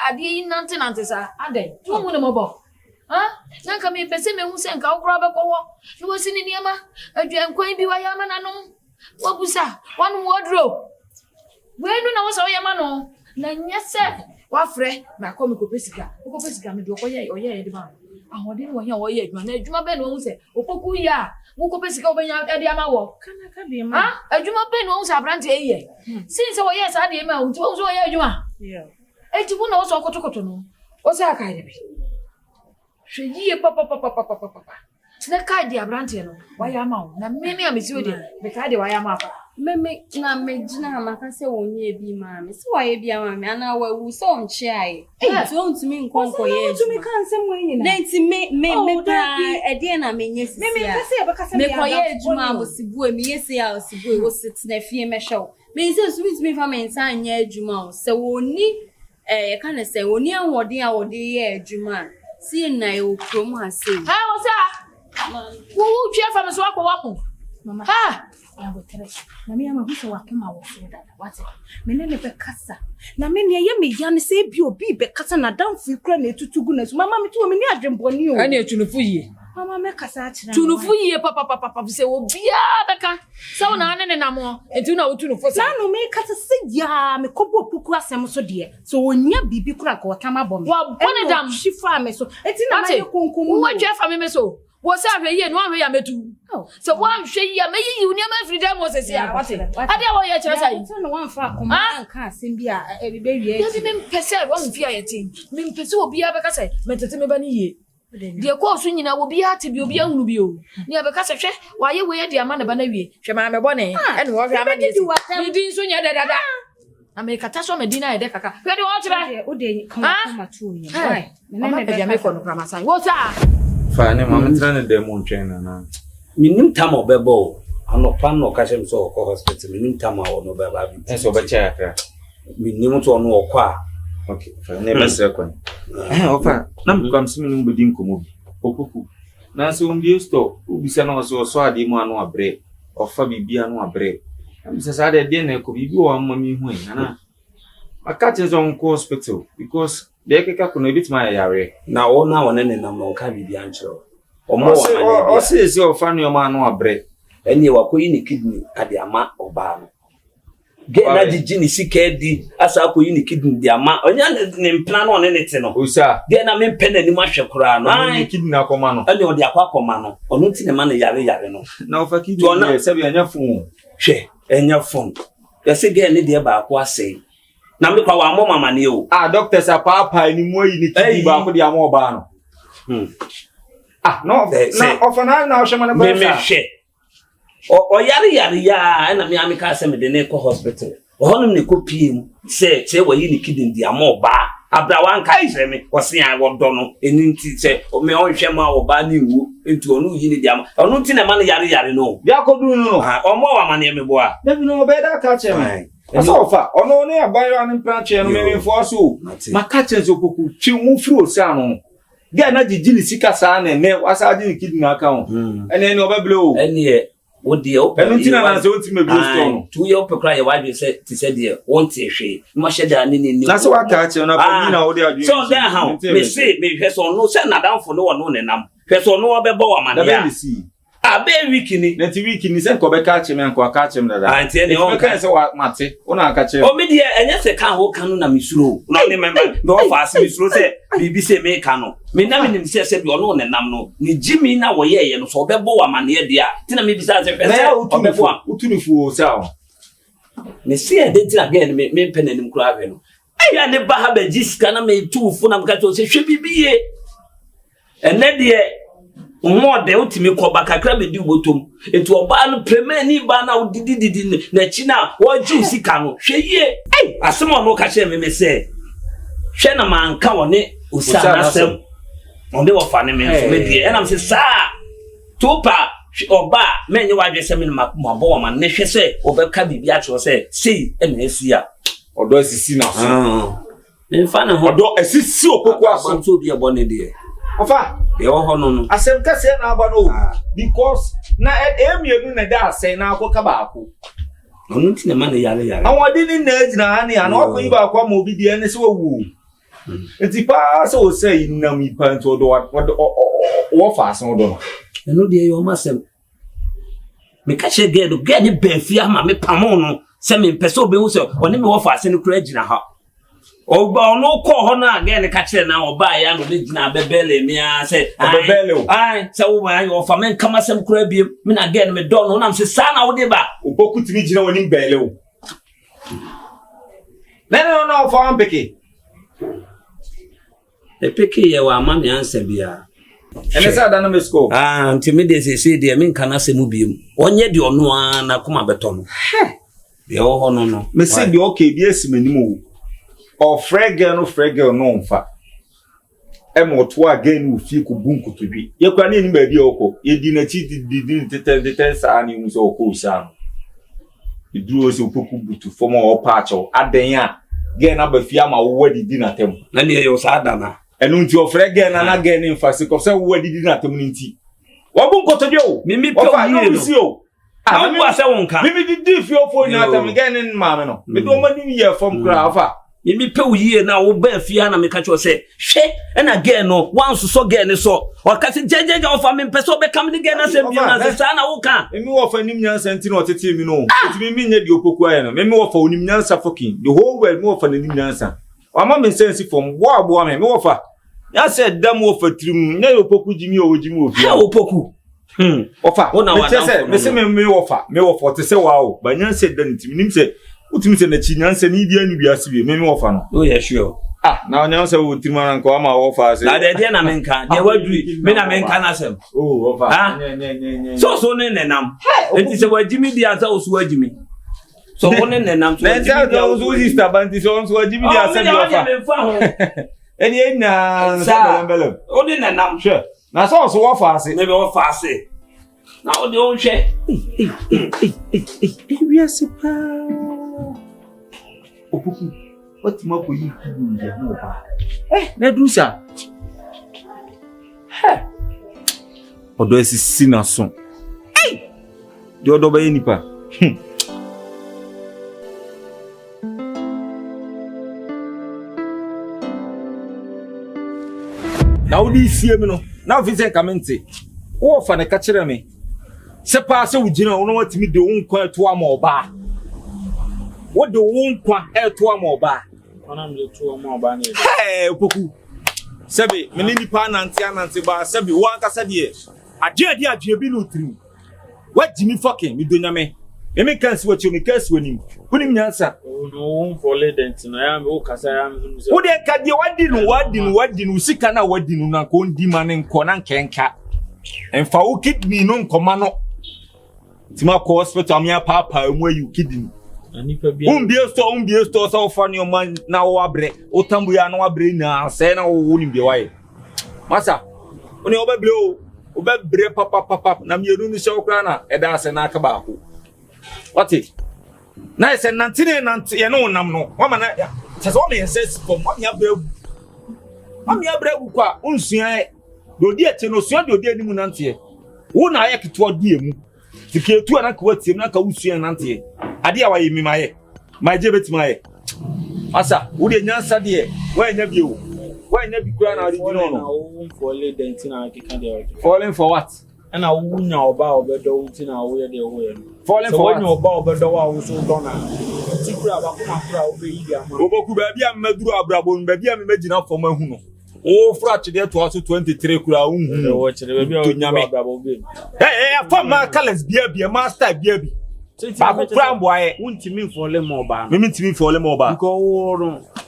ade yi nante sa ade tu mu ne mo bo na ka me pese me hu se nka okura be ko wo no wo sini niema adwan kwan bi wa ya ma na no Wabusa, one wardrobe. Where do know so yamano? Nanyase, wafre, my comic pesica, me do or ye, the man. I wouldn't want your yet, man. Juma Ben won't say, Opokuya, Mukopesica, at the Amawo. Can I be ma? A Juma Ben won't have brandy a year. Since our yes, I did mount, also a Juma. Yeah. And you won't also go to Cotonou. What's that kind of be? Should ye papa. Na kai dia branche no waya ma na meme amesi de be kai dia waya ma meme na megina maka se wonye bi ma me se waya bi ama me ana wa wu so nche ai ti on tumi nkonko ye tumi kan se mo yin na nti me pa e de na menye sisi meme ka se be ka se me koye ejuma mo sibu e me yesi a sibu e wo sitina fie me hwe me se sweet me fa me nsa anya ejuma o se woni ka na se woni anwode a wode ye ejuma si na e okrom ha se ha o sa who cheer from so wako mama ha ya botere na me ama huso wakoma wo so dada wate me ne be kasa na me ne ye me ya ne se bi obi be kasa na danfu kura na etutugu na so mama me to me ni adwemboni o ani etunufu yi mama me kasa akira tunufu yi papa se obia beka se wona ne na mo etu na wotunufu sa na no me kasa se ya me kobo puku asem so de so onya bibi kura ka otama bom wa bone dam shifa me so eti na ma ye konkom wo twa fa me so wo sa hwe ye no ahwe ya metu so wo ahwe ya me yi uni ma freedom Moses ya wate ade wo ye kire sai so no wan fa akoma anka asem bi a e be wie ye me pese wo mfia ye tin me pese obi a beka sai metete me ba ni ye de ko so nyina obi a te bi obi a hunu bi o ni a beka sai hwe wa ye we de ama na ba na wie hwe ma me bone e no wo hwe ama de ni din so nya dada America so medina e de kaka hwe de wo kire o de kama tu ni why me be me ko no kra masan wo sa Fine, mama trying to demonstrate na. Minim tam obebo. Anopa no ka shem so ko hospital minim tam a no beba bi. Enso be check ya. Minim to no okwa. Okay, fine. Ne be second. Ofa, na mkwam simi no bedi nkomo bi. Opoku. Na so mbie store, ubisa na so ade mu anu abre. Ofa bibia anu abre. Ambisa sa de na ko bibi o amma mi hu na. Aka che zo nko hospital because de keka kuno bit ma yare na ona wona ne nam no ka bibi anchero omo wa o se ofa no ma no abre eni wa koyi ni kidney ade ama oba no ge na jiji ni sikedi asa koyi ni kidney de ama onya ne mpna no ne te no osa ge na me mpena ni mahwe kura no ni kidney akoma no eni ode akoma no onu ti ne ma ne yare no na ofa kidney se bi anya fun hwe enya fun ya se ge ne de ba akwa sei na me kwa wa mama ne o doctor sa papa ni moyi ni kidi ba ko di amo ba no no na ofana na o shema na ba me hwe o yare ya na me amika se me de ne ko hospital o honum ne ko piem se wa yi ni kidi di amo ba abra wan kai se me o se an wo do no eni nti se me o hwe ma o ba ni wu nti onu yi ni di amo onu nti na ma ne yare no bia ko du no o mo wa ma ne me bo a baby no be da ka che me Asofa, ono ne abayo an planche no me forso. Maka chenzo poku chi mu fru osa no. Ga na jiji ni sika sa na ne asaje ni kidney account. Ene ne obeble o. Ene wo de o. Enu tina na se o ti me bi store no. Tu ye o pekra ye wa se ti se de won ti hwe. Mo hye da ni ni. Na se wa ka che na ko ni na wo de adwe. So then how? Me say me hwe so no se na danfo no no ne nam. Hwe so no obebo wa man ya. Abe wikini na ti wikini se ko be ka che me nko aka che me dada anti ene o ka se wa mate ona aka che o me die enye se ka ho kanu na misuro no ne member be o fa ase misuro se bibi se me ka no me na me nim se bi ono ne nam no ni jimi na wo ye no so obebo wa mane ye dia ti na me bi sa se fe se obebo wa utunifu o sa o ne se e de ti na ge me penanim kura ave no aya ne ba ha ba jiska na me tufu na mka to se hwe bibi ye ene die Umode utimi ko bakakra be di botom etu oba no premani ba na udidididi na china wo ju sika no hweye asemo no ka che me se hwe na manka woni usa na sem onde wo fa ne me so me die enam se sa topa oba menye wa dwe se me ma bo ma ne hwe se obeka bibia cho se sei ena esia odo asisi na so me fa na ho odo asisi opoku aso so bi e bone die ofa e wo ho no asem ka se na aba no because na emienu na da ase na akoka ba ako onu nti na ma na yare awon di ni na ejina ha ni ana okun iba akwa ma obi die ne se wu enti pa so o say na mi pa nto do wo fa asen do no enu die yo ma sem me ka che ge do ge ni be fia ma me pamo no se me pese obi hu se oni me wo fa asen kura ejina ha Oba ono ko ho na again ka kire na oba ya no legina bebele mi a se bebele o se wo ba yo fa men kama sem kura biem mi na again me don no na se sa na wo de ba opoku timi gina woni bele o no fa am peke e peke ye wa ma mi ansa bia ene sa da na me school ntimi de se de mi nka na se mu biem onye de ono a na kuma beto no de ho no me se de okay bi esimanim o or fragile no mfa emoto again ufi ku bunku todwi ye kwa ni ba bi okọ ye di na chi di tete sa ni mu so okọ sa iduro se opoku butu form or patch aden a ge na ba fi ama wo di na tem na ne yo sa adana enu nti o fragile na ge ni mfa se ko se wo di na tem ni nti wo bunku todwi o mimi pe o no si o Ah, me was a wonka. Me did your phone out of again in mamma. Me don't want you from Crafa. Me pay ye now, will bear Fiana, me catch you say, she, and again, no, once so again, so, or cutting JJ of a man, Peso becoming again as a son, I will come. Me more for Nimian Sentino to tell me no. It's me mean that you poquana, me more for Nimian Suffoking, the whole world more for the Nimiansa. I'm not sensitive from war woman, more for. I said, damn more for trim, no poku Jimmy or Jimmy. How poku? Offer. Oh, now I said, me offer to say wow, but Nan said, then to me, say, what you say, the Chinan and Indian be as we, me offer. Oh, yeah, sure. Ah, now Nancy would Timan and Koma offer. Now, the Diana Menka, they were doing, men are men can oh, offer. So, then, it is a word Jimmy the other was Jimmy. So, one and I'm let's tell those who is stubborn, this one's what Jimmy has said. And yet, now, only an I'm sure. Now, so what fast, never what fast. Now, the old share. We are super. What more will you do? Eh, let do so. Hey, or do I see sinner song? Hey, the other by any part. Now, this year, no. Now, visit community. Oh, for the catcher me. Sepass with you know what me do unquire to a more bar. What do unquire to a more bar? I'm the 2 more bar. Hey, Poku. Sebi, Melini Pan and Tiananti bar, Sebi, one Cassadia. A dear Jabinu 3. What Jimmy fucking me do me? Me can't see what you make us when you put him answer. Oh, no, for ladies, and I am Okasam. What they can do? What didn't see? Can I what didn't not go demanding Conan Kenka? And for kid me non commando. Tima course for Tamia Papa, and where you kidding? And if be a store so funny your man now, abre, O Tambuano Abrina, Sena wouldn't be away. Massa, when you blow, Obe papa, Namuruni Shokrana, and that's an Akabaku. What it? Nice and Nantine, no, woman, says only says for Mammy Abreu. Mammy Abreu, Unsia, do dear Tenosia, do dear Munantie. One I act toward dear. To kill 2 and a quarter, not a Usia and Nantie. Adia, why you my debit, my Massa, would you answer dear? Why never you? Why never grand out for late dancing? Falling for what? And I wouldn't know about the dogs in our way. Falling for no about the door was so gone. Oboku baby, I'm Medura Brabon, baby, I'm imagine up for my huno. Oh, fracture there to us 23 crown. Watch the baby of Yami. Hey, for my colors, be a master, baby. Babu Brown boy, won't you mean for Lemoba? Mean to me for Lemoba. Go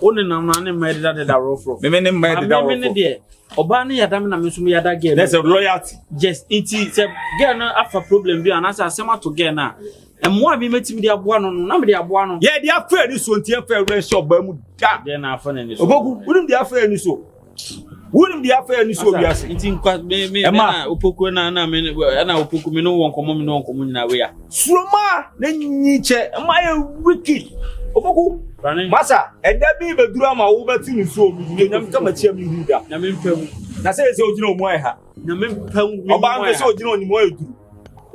only no made that the rough. Women made the dear. Obani Adamina Musumi Ada game. There's a loyalty. Yes, it's a girl after problem be an answer summer to get now. And more be met me the one, nobody have one. Yeah, the affair is one tear fair shop, Bermuda. Then I found any. Wouldn't the affair any so? Wouldn't the affair any so? Yes, it's in quite me, Emma, Upukuna, and I Upukumino won't come on Comuna. Suma, then Nietzsche, am I wicked? Oboku, Massa, and that be the drama over to so you come at you. Namin, I say, so you know, Moya. Namin, Obama, so you know, Moya.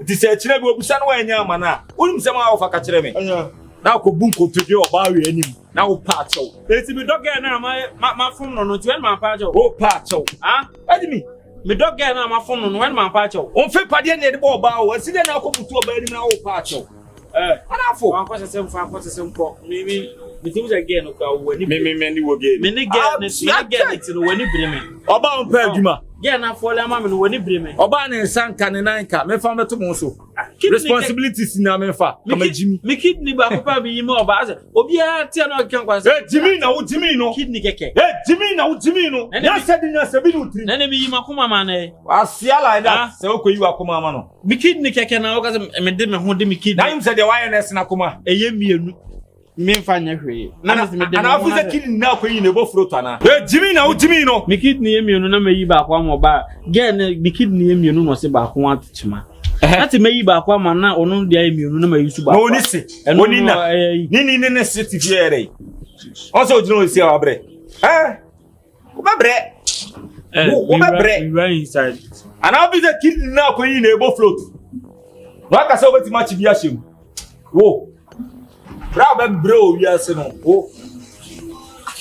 It is a Chilean somewhere in Yamana. Wouldn't some of a catcher me. Now, Kubunko to your barrier any. Now, Pacho. Let's be dog now, my phone on 12 my Pacho. Oh, Pacho. Ah, what do you mean? Me dog now, my phone on 1 my Pacho. On fait pas bien the ball bow, and sit down now, come to a baby now, Pacho. For one question, 5 maybe the things again, when you many will get many get it when you bring me. About Perjuma. Yeah, now for the mamma when you bring me. Oban and San Cananka, me found to Moso. Responsibilities in Amefa. Me kidney Papa be more about it. Obia Tiano can was Jimmy now, Jimmy no kidney cake. Jimmy now, Jimmy no. And I said in a 7 enemy Makuma man. I see like that. So you are Kumamano. Me kidney cake and I got a medicine who did me kid. I said the wireless Nakuma. A year me find every. And I was a kid now for you never float on. Jimmy now, Jimmy no. Me kidney me no me back one more bar. Get the kidney me no was about 1 chima. That's me back one man now on the immune no me used to buy. No, listen. And Nini city here. Also, you know, see our bread. Eh? What bread? What bread? Right inside. And I'll be the kid now for you never float. No aka say obeti match bi ahyem. Wo. Bra ba bro wi ase no. Wo.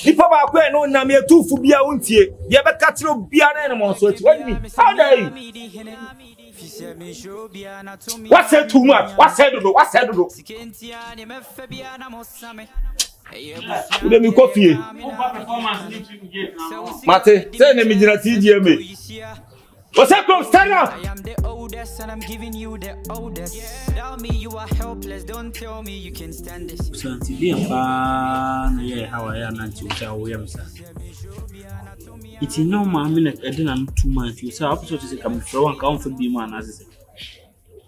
Nipa ba kwa no na me tufu bia wontie. Ye be ka tiro bia na mo so ati. What do you mean? How dare you? What said too much? What said do? What said do? Let me coffee. Mate, say na me jina TGM. What's up, come stand up? I am the oldest and I'm giving you the oldest. Tell me you are helpless, don't tell me you can stand this. Santi bi ampa na ye how I am nanti ucha wo yam sa. Iti no ma me na edina no 2 months you say opposite to say come from one count for bi man as say.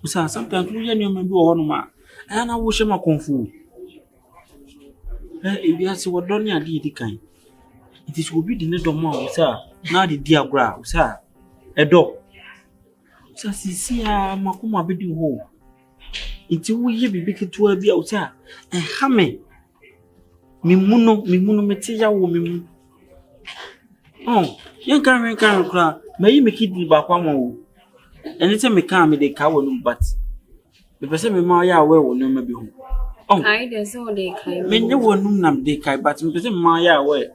Usa sometimes we yan me bi wo no ma. Ana wo hye ma konfu. E bi ase wo don ya di kan. It is go be the need of man usa na di diagra usa edo. Usa sisi a makoma be di ho. Iti wo ye bibi ketua bi a usa ha me. Mimuno meti ya wo mimu. Oh, yen kan kra, me kidi ba kwa mo. Anytime me kan me dey ka wo no but. Me pese me ma ya we wo no ma bi ho. Oh. Kai dey so dey kai. Me ne wo num nam dey kai but me pese me ma ya we.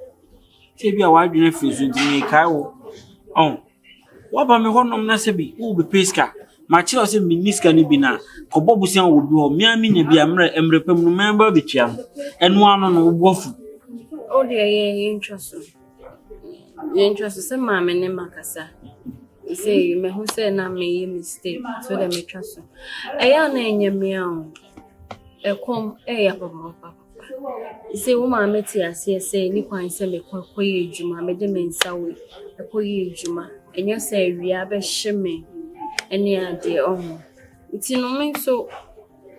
Se bi a wa dwene fizu ndi me kai wo. Oh. Wa ba me honom na se bi, wo be peska. Ma chi o se miniska ni bi na. Ko bobusian wo bi ho. Me ami nya bi amre pam no member bi twam. Enu ano no wo bofu. Oh dey ye interest. Interest say mama ne makasa. Say me who say na me mistake so that me trust. Eya na enyame a ekom eya papa. Say wo mama ti ase say ni kwan say me koye adwuma me de me nsa we. Koye adwuma. Enya say wia be hye me. Ene ade Nti no me so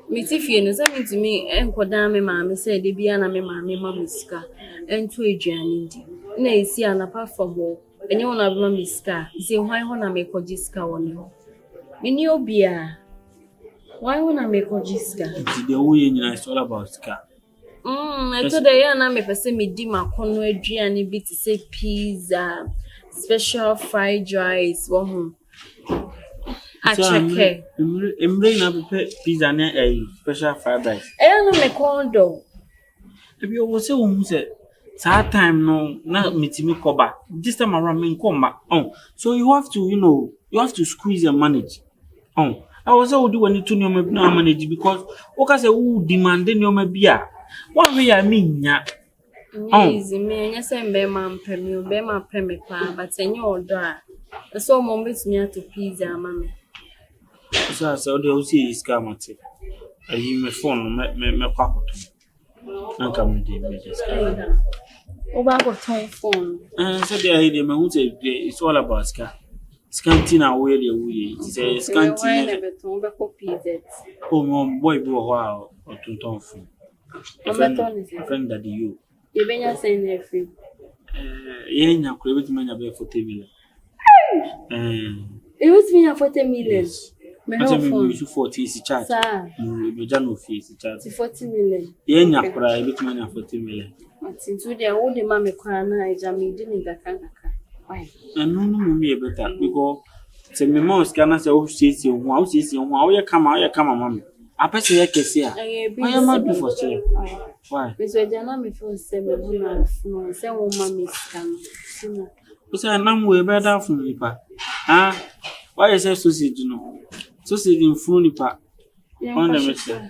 me ti fie no say me ti me enkoda me mama say de bia na me mama ma misika ento aduane ndi. Na esi anapa from wo enye wona bema miska isi hwan ho na mekoji ska woni ho meni obia hwan ho na mekoji ska the way nyina is all about ska eto de ya na me pese me di makono aduane bi ti say pizza special fried rice wo ho acheke emre na be pizza na special fried rice no me kondo ebi o se wo hu se that time no na mitimi koba this time around me nkoma so you have to squeeze and manage I was say we do when to no manage because oka say who demand no bia one way I mean nya easy me nya say be man premi pa but enye odo a so mo betumi to pizza mama so dey see is kamate ayi me phone me kwakoto anka me dey me just Oba go turn phone. So there dey me hu say it's all about ska. Scantina we dey we. Say scantina. We beton be copy that. Oh my boy bi wo ha o tunton phone. Friend that you. You benya say na free. Ye nya kure beti manya be 40 million. It was me 40 million. Me no phone. You 40 is charge. Sir. Me jano fee is charge. 40 million. Ye nya kure beti manya 40 million. Since we there, all the mama cry na ejami didn't get why? No me better because say me mom scanner say o see ho you come mama. I pese ye kese a. Why am I do for sure? Why? Because we jana me feel say me bu na no say wo mama scan. Because na we better fun nipa. Why you say sausage no? Sausage in fun nipa. On the message.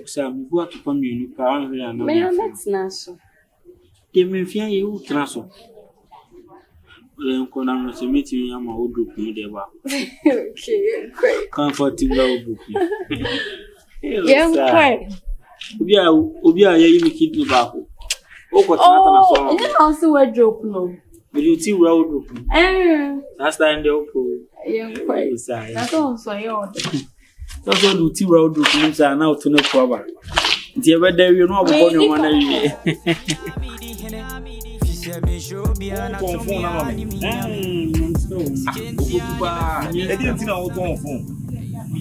So we go to come you nipa on here na. Me let na so. Ke me fia ye u tena so. Nko na no se meti ya ma odu ku de ba. Okay, great. Comfortable odu. Yeah, great. Obi a ye mi kidney ba ko. O ko tena so. You also wardrobe no. Will you see where odu? Last time they open. Yeah, great. That's also your. So do ti where odu ku say na to no cover. Nti e be there you know about your man na wie.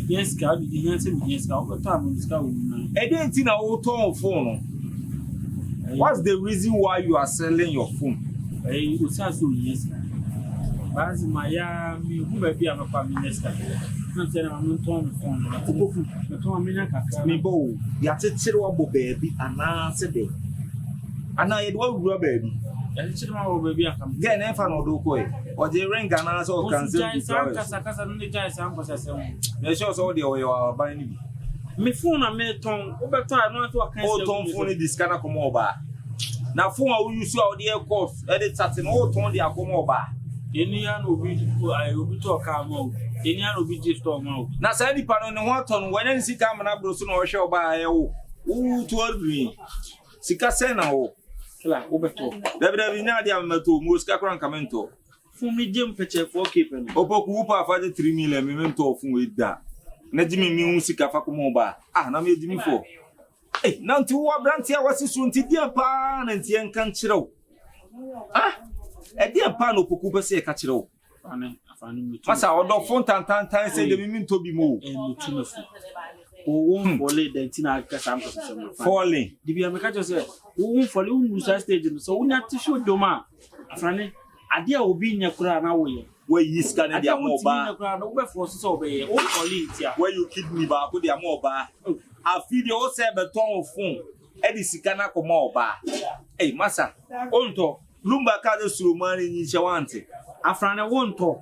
Yes, God, yes, what's the reason why you are selling your phone? Yes, na sɛ na me tɔn me phone Obofu. me tɔn me nya kakra Me bo ya tetere wa bo baabi ana se de. Ana ye do awura baabi. ɛne kyerɛ ma wɔ baabi aka me Ge na fa no do ko e. O de ring ana so o kan se Ɔsi bi gyae saa kasa no ne gyae saa nkɔsɛsɛ mu Me sure so de o ye wa ban ni bi. me phone na me tɔn wobɛtɔ a no ato aka O ton phone di scanner ko mo ba. Na phone a wo use a o de e course e de chat no o ton de akomo ba. ɛni ya na obi tɔ kaa ma o ɛni ya na obi gye store ma o Na sa nipa no ne ho aton wo nya sika amana bro so na o hwe o ba ye wo. Wo to adui. Sika se na wo. kila wobɛtɔ David nya dia meto mo sika kran kamento. phone me gye mpɛkyɛ 4k pɛ no Opoku upa fa de 3 million me mento fun we da. Na jimi mi hu sika fa ko mo ba. Ah na me jimi fo. Eh, na nti wo abranti a wasi so nti dia pa na nti en kan kirew. Ah, e dia pa no opoku be se ka kirew. afane me tu Masa odo fon tantan se de mi minto bi mo. me tu me fu o won fole da ntina aka sam ko sɛ mo fa Falling. di bia me ka kyerɛ sɛ wo won fole wo nusa stage no so wo nya te show doma afane ade a obi nya kura na wo ye Where you scan ade dia a mo wo ti nya ba. kura na wo be force sɛ obeye wo fole ntia Where you kidney ba ko dia mo ba. Afi de o se beton fun. E di sika na ko mo ba. Eh, masa. onto Lumba ka de Sulomani ni chawante. afane wonto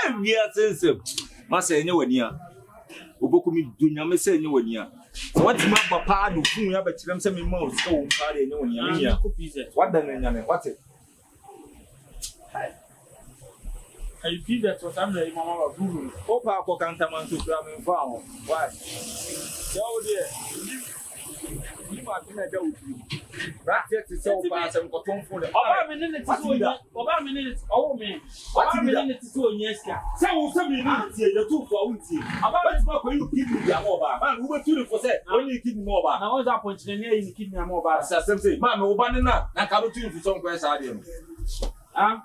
Ewia sense. Masa enye wani a. Oboku mi dunya me se enye wani a. So what ma papa do fun ya be kirem se me ma o sika wo mpa de enye wani a. Me ya. What the nya me? What it? I feel that what I'm like mama wa buru Opa ko kanta man to kra me fa ho. Why? Yo there. You ma kina da uti. Bracket ti se opa asem ko ton fun de. oba me ne ti so nya oba me ne ti owo me oba me ne ti so nya ska Se wo se me ni tie je tu fo uti. Aba be ma ko you kidney dia mo ba. Man wo be tu ni fo se only kidney mo ba. na won za point ne ne yi kidney am oba Asem se ma me wo ba ni na ka do tu ni fo so nko esa de no. ah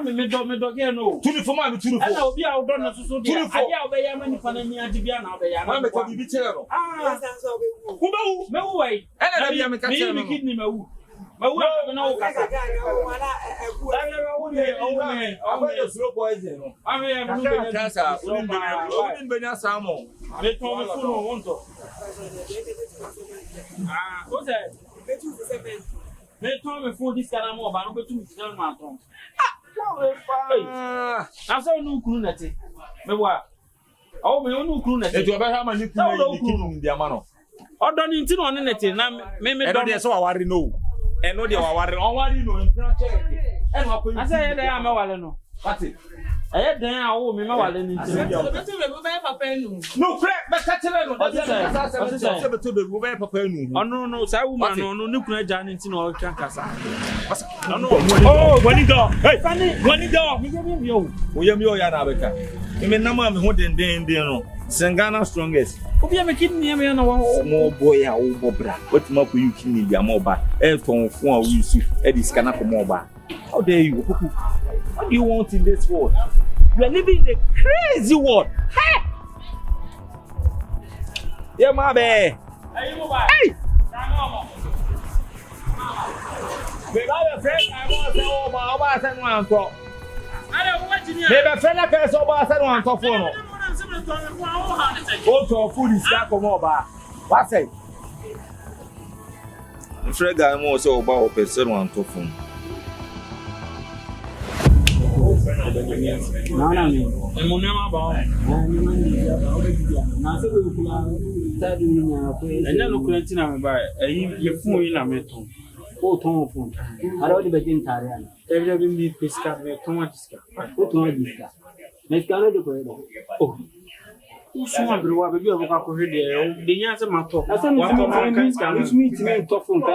me do ke no Tu ni fo ma me tu ni ana fo. obi a wo do na so dia ade a obeya ma ni fa na ni ade bia na obeya Ma na me ka bibi chere no. ah Wo be wu. me wo wai Ena da bia me ka chere me no. kidney me wu na wo kasa Aba de slow poison no. ame ya me Ka no cancer. Oni benya samo. me to me fu no wonto ah o se me to me fu dis kana mo ba no betu mi tinan ma ton Ah. asa no kuru nete me wa o me no kuru nete Etu aba ha ma ni kunu ni kunu ndi ama no. odo ni nti no ne nete na me do Eno de so waware no. Eno de waware. Onware no mpira chere. Eno akoyi. asa ye da ya me wale no Ati. aye dan a wo me wale ni nti No crack be ka chere no. Ọsịsa. Se beto be be papa enu. ono no sa woman no ne kunu aja ni nti no o kan kasa Oh, wani go. Hey. Wani go. mi je bi yo Oya mi oya na beka. Me na ma me ho den no. Sengana strongest. obi a me kidney me na wo Small boy a wo bobra. What ma ko you kidney dia mo ba. E ton fun a wo Yusuf. E di scanner ko mo ba. How dare you? What do you want in this world? You are living in a crazy world. Hey! Yeah, my bae. ayi mo ba Hey! na mo Me ba be friend I want say oba say no anto. ale wo wati ni Me be friend na ka say oba say no anto fo no. O to food is ka ko mo ba. What say? Friend guy mo say oba o pe say no anto fo. na mi e mo ne ma ba na se we kula ta du ni na ko enya no kula nti na me ba ayi ye fun yi na me ton o ton fun ara odi be jin tare ana every day mi pesca me ton wa pesca o ton wa pesca me ska no de ko e oh usuma bro wa be bi o ka ko hede e de nya se ma to asa mi mi to fun ka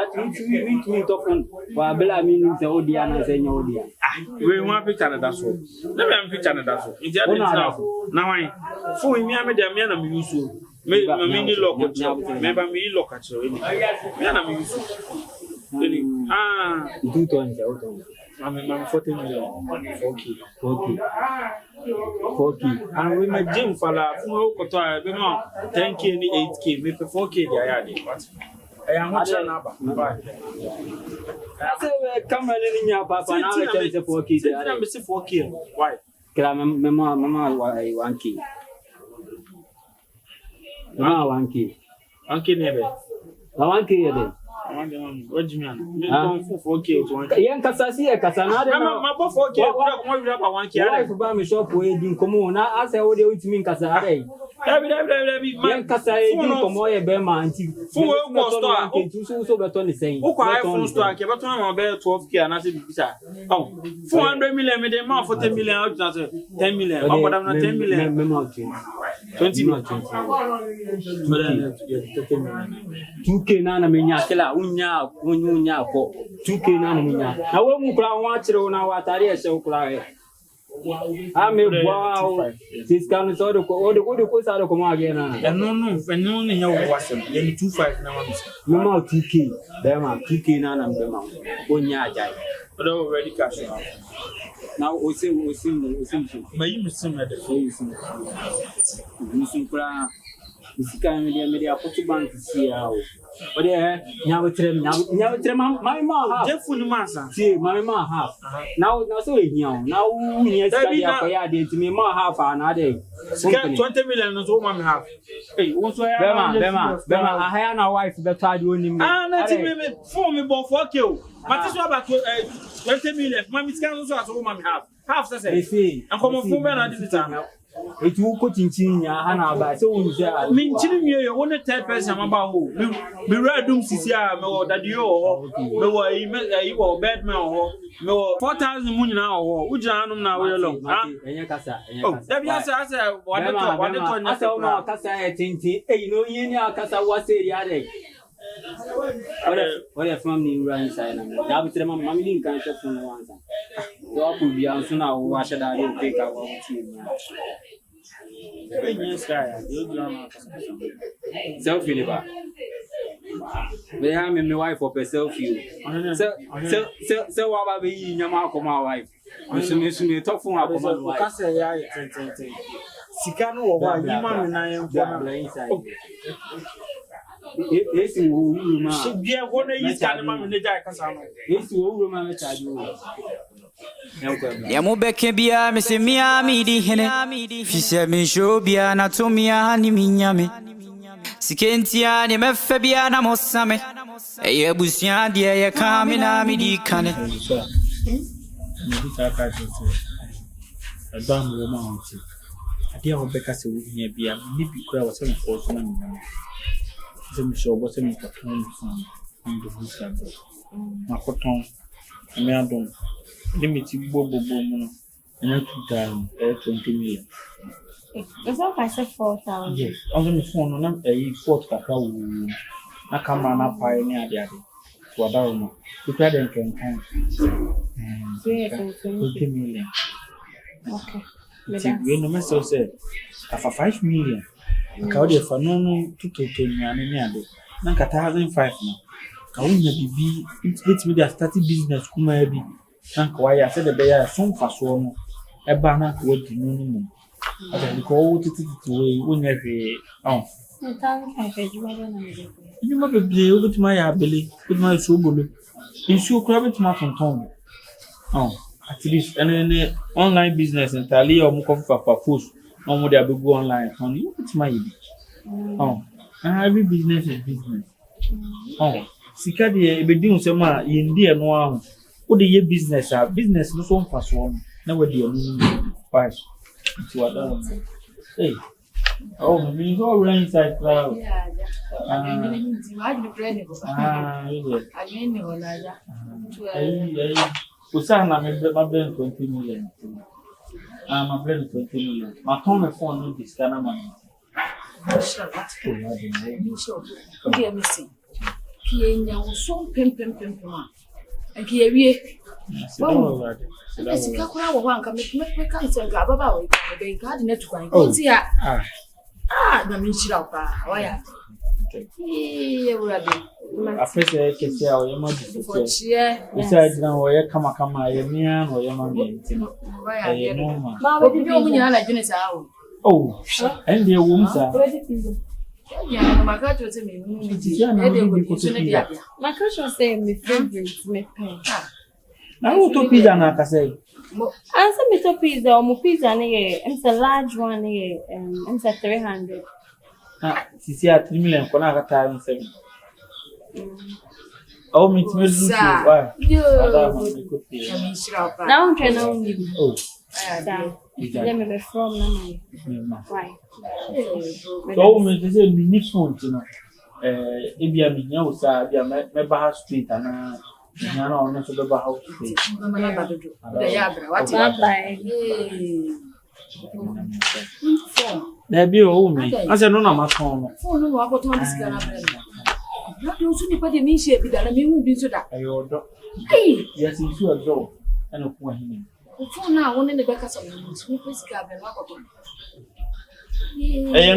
mi to fun wa bela mi ni se odi ana se nya odi we wa picture na daso na be am picture na daso nti ade na wan fun mi am de am na mi yusu me ni lock me ba mi lock a chero ni me na mi yusu ni do to nje o to I'm 40 million. Okay. And we my gym fala fun o ko to be mo 10k ni 8k me 4k dia ya de what I am not sure na ba I say we come ni nya papa na we tell say 4k dia na me say 4k why Kila mama 1K. Mama 1K. 1K nebe. 1K yede. What do you mean? Me 4K to 1K. Yen kasa si e kasa na de na. Ma 4K, we drop 1K. Wife ba me shop we din komo na ase wo de utimi kasa are. Dabi. Yen kasa e din komo ye be ma anti. Fu we go store. So beto ni sen. Wo kwa iPhone store ke beto na ma be 12K na se bibisa. Oh, 400 million me dey ma 40 million out na 10 million. Ma bodam na 10 million. Me ma 20 million. 2K na me nya kila unya ko 2K na me nya. Na we mu kura ho akire na wa tare e se kura e. Me wow. Siskanu so de ko sa de ko ma ge na. No ni nya wo wasem. Ye ni 25 na ma misa. Me ma 2K. Be ma 2K na me ma. Onya ajai. Odo already cash out. Now osim. Ma yi musim na de. Musim kura. Isika media apoto bank sia o. Ode nyawetre ma ha. Jefu ni masa. See ma ha. Now so ehia. Now nia sika ya ko ya de timi ma ha fa na de. 20 million no so ma me half. Hey, won so ya Bema ahaya na wife be twa de onim. Na ti me phone me bo 4K o. Mati so about 20 million. Ma mi sika so so ma me half. Half say. And come phone be na di time. It will put in Chinya Hana by so mean Chimney, one third person about who be red doom Cisia, that you or bad man or 4,000 moon now or Ujanum now alone. Oh, that yes, I said, what I think, you know, Yenia Casa was a yard. What if family runs inside? That was the mammy can shop from one side. So could be answer now, what should I take our team? Selfie never. They have my wife for selfie. So what about your my wife? I talk for my wife. Sikano or one, I am inside. Yes, you should be a one you stand in the jack. Yes, you Yamubeke bia mesemia midi hene Fise misho bia na tumia ni minyame Sikentia ni mefe bia na mosame Eye busia dia ye kame na midi kane Adamu wo ma onti ade a wobeka se wo hia bia ni bi kura wo se mfo so na minyame Se misho bo se mikaton fun ndo busia bo makoton me adom limit bobo no and 20 million. It's not I said 4,000. Yes, on the phone on a fort cacao. Na camera na pioneer the other. To a down. To try them can 20 million. Okay. We no master said after 5 million. A cowdy for no 2 million. Nanka 1,500 now. Kawunya bibi it's with their starting business kuma bi. Nanka why I said the bear some fast one. A banner would be no. I can go to the way when every you might be able to my ability with my soul. You should grab it my tongue. Oh, at least and then online business entirely or more for food. No more there will go online. Honey, it's my idea. Oh, and every business is business. Oh, Sikadi be doing some in dear no. What the business are business no so fast one. Now what do you why? Hey, oh, me go right inside cloud. Usana me my brain 20 million. My brain 20 million. My phone no this kind of money. Okay, me see. Kienya wo so pem. And kiye Sika kura wo wanka me kan se ga baba wo ka be ga de netu kwan ko ti ya na mi chira pa wa ya ye wura be afese kesi a o yema di se isa jina wo ye kama ye mia no ye ma mi nti ye no ma ba bi o nyina na jine sa o oh and ye wo msa ya na makacho se me mu mi ti e de ko ti ne dia Makacho say my favorite me pen. Na uto pizza na kasai. Answer me to pizza or pizza it's a large one it's a 300. Sisi at 3 million kona ka time 7. Oh, me to lose why? Now I'm trying to leave. Oh. Let me be from why? So me to say me phone you know. Ebia me nya usa bia me ba street ana nya na ono so be ba house street. Bye. There o me. Ase no na ma phone no. Phone no wa boto this kana brand. Na do so ni pa de me share bi da na me hu bi so da. Ayo do. Yes, you sure do. Ana ko hin. Phone na won ne be ka so no so ni pesi ka brand wa boto.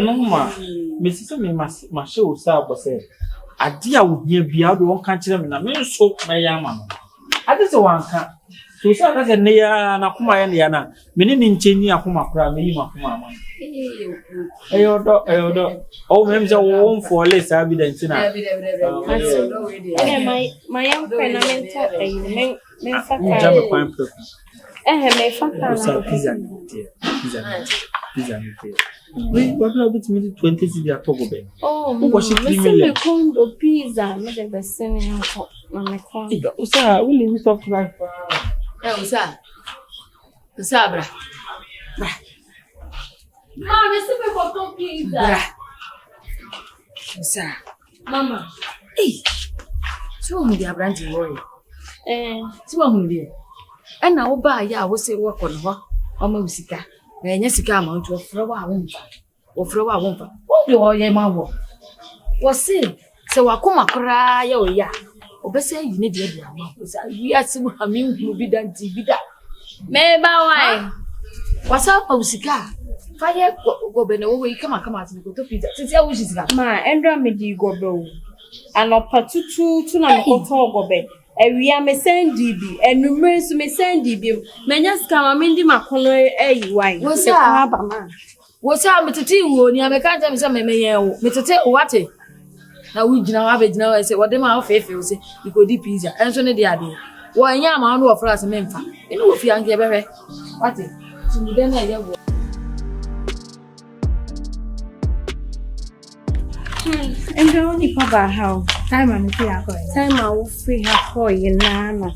No ma. Me sise me ma show sa bo say. Ade a wo hia bia do won ka kire me na me so me ya ma no. Ade se wanka. So sa ka se ne ya na kuma ya ne ya na. Me ni ncheni akuma kra me yi ma kuma ma. Ayo do. Oh, me mja won for less evidence na. My young friend I meant me fuck. Jam point pro. Me fuck. Pizza. We what about me 20 cedi atogo be. Oh, me condo pizza, me the best in na me condo. Usa, we live soft life. Usa bra. Mama, me sempre botou pizza. Usa. Mama. So hu dia branch boy. So hu dia. Na wo ba ya wo se wo kono ho. O ma usika. Na enya sika ma nto ofre wa wonfa. Wo bi wo ye ma wo. Wo se wa koma kra ya o ya. Obese yi ne dia dia ma. Usa wi asimu ha mi hu bi da nti bi da. Me ba wai. Wasa pa usika. Fire go be no we kama ati go to pizza. Titi a wo sika. Ma endra me di go be o. Anopa tutu na me ko to go be. Ewia me sendi bi enumere so me sendi bi menya ska ma me ndi makono eyi wai se kwa ba ma wo sa metete wo ni ameka nja me se me ye wo metete o wate na wo gina wa be gina wa se wo de ma ofefe wo se ikodi pizza enso ne de ade wo anya ma no ofra se me mfa ene wo fi ange bebe wate tumi de na ye wo Endra oni pa ba how time am fi akọ time a wo free ha ko ye na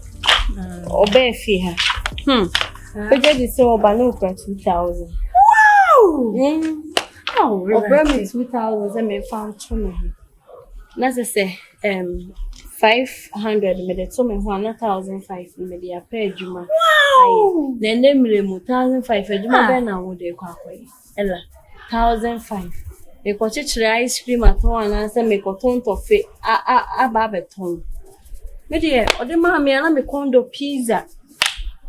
obe fi ha oje di se oba no kwa 2000 wow oh oba me 2000 se me found to me na se 500 me de to me ho na 1500 me de apa adwuma wow nene mire mu 1500 adwuma be na wo de kwa akoye ela 1500 me ko chichire ice cream aton na se me ko ton to fe aba beton me de ode ma me na me condo pizza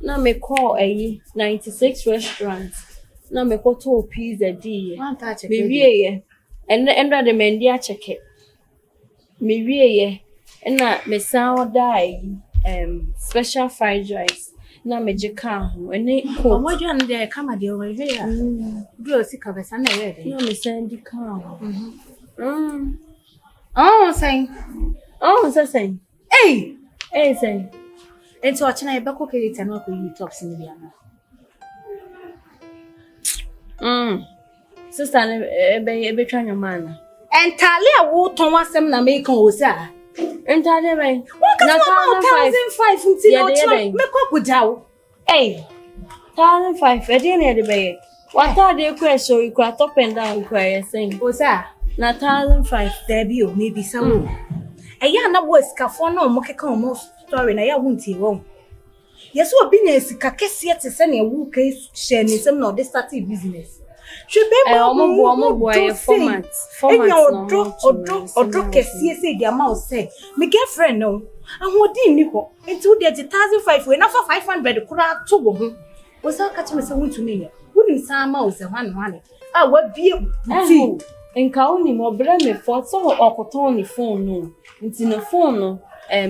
na me call 96 restaurants na me ko to pizza di me wie ye endra de mendi a cheke me wie ye na me sound die special fried rice na me je kan ho ene ko mo jwa nde kama de o he ya do sika be sa na ye de na me send kan say say ento achina e bako ke lita no ko yi tops ni bia na sister ebe twa nyoma entale a wo ton wasem na me kan o sa entale be na 1500 nti no chira me kwaku jawo 1500 ede na ede be wata de question you kwa top and down kwa saying o sa na 1500 there be o maybe some eya na wo sikafo na mo keka o story na ya wunti wo yeso obi na sika kese te se na ewu ka share ni sem na o de start business shebe mo format odo kese se di ama o say my girlfriend no ahodi ni ho enti wo de 1500 we na for 500 kura to wo ho wo sa ka che me se wuntu ni ya wuni sa ma o se hwane wa bie ti nka oni mo bre me for so okoton ni phone no nti no phone no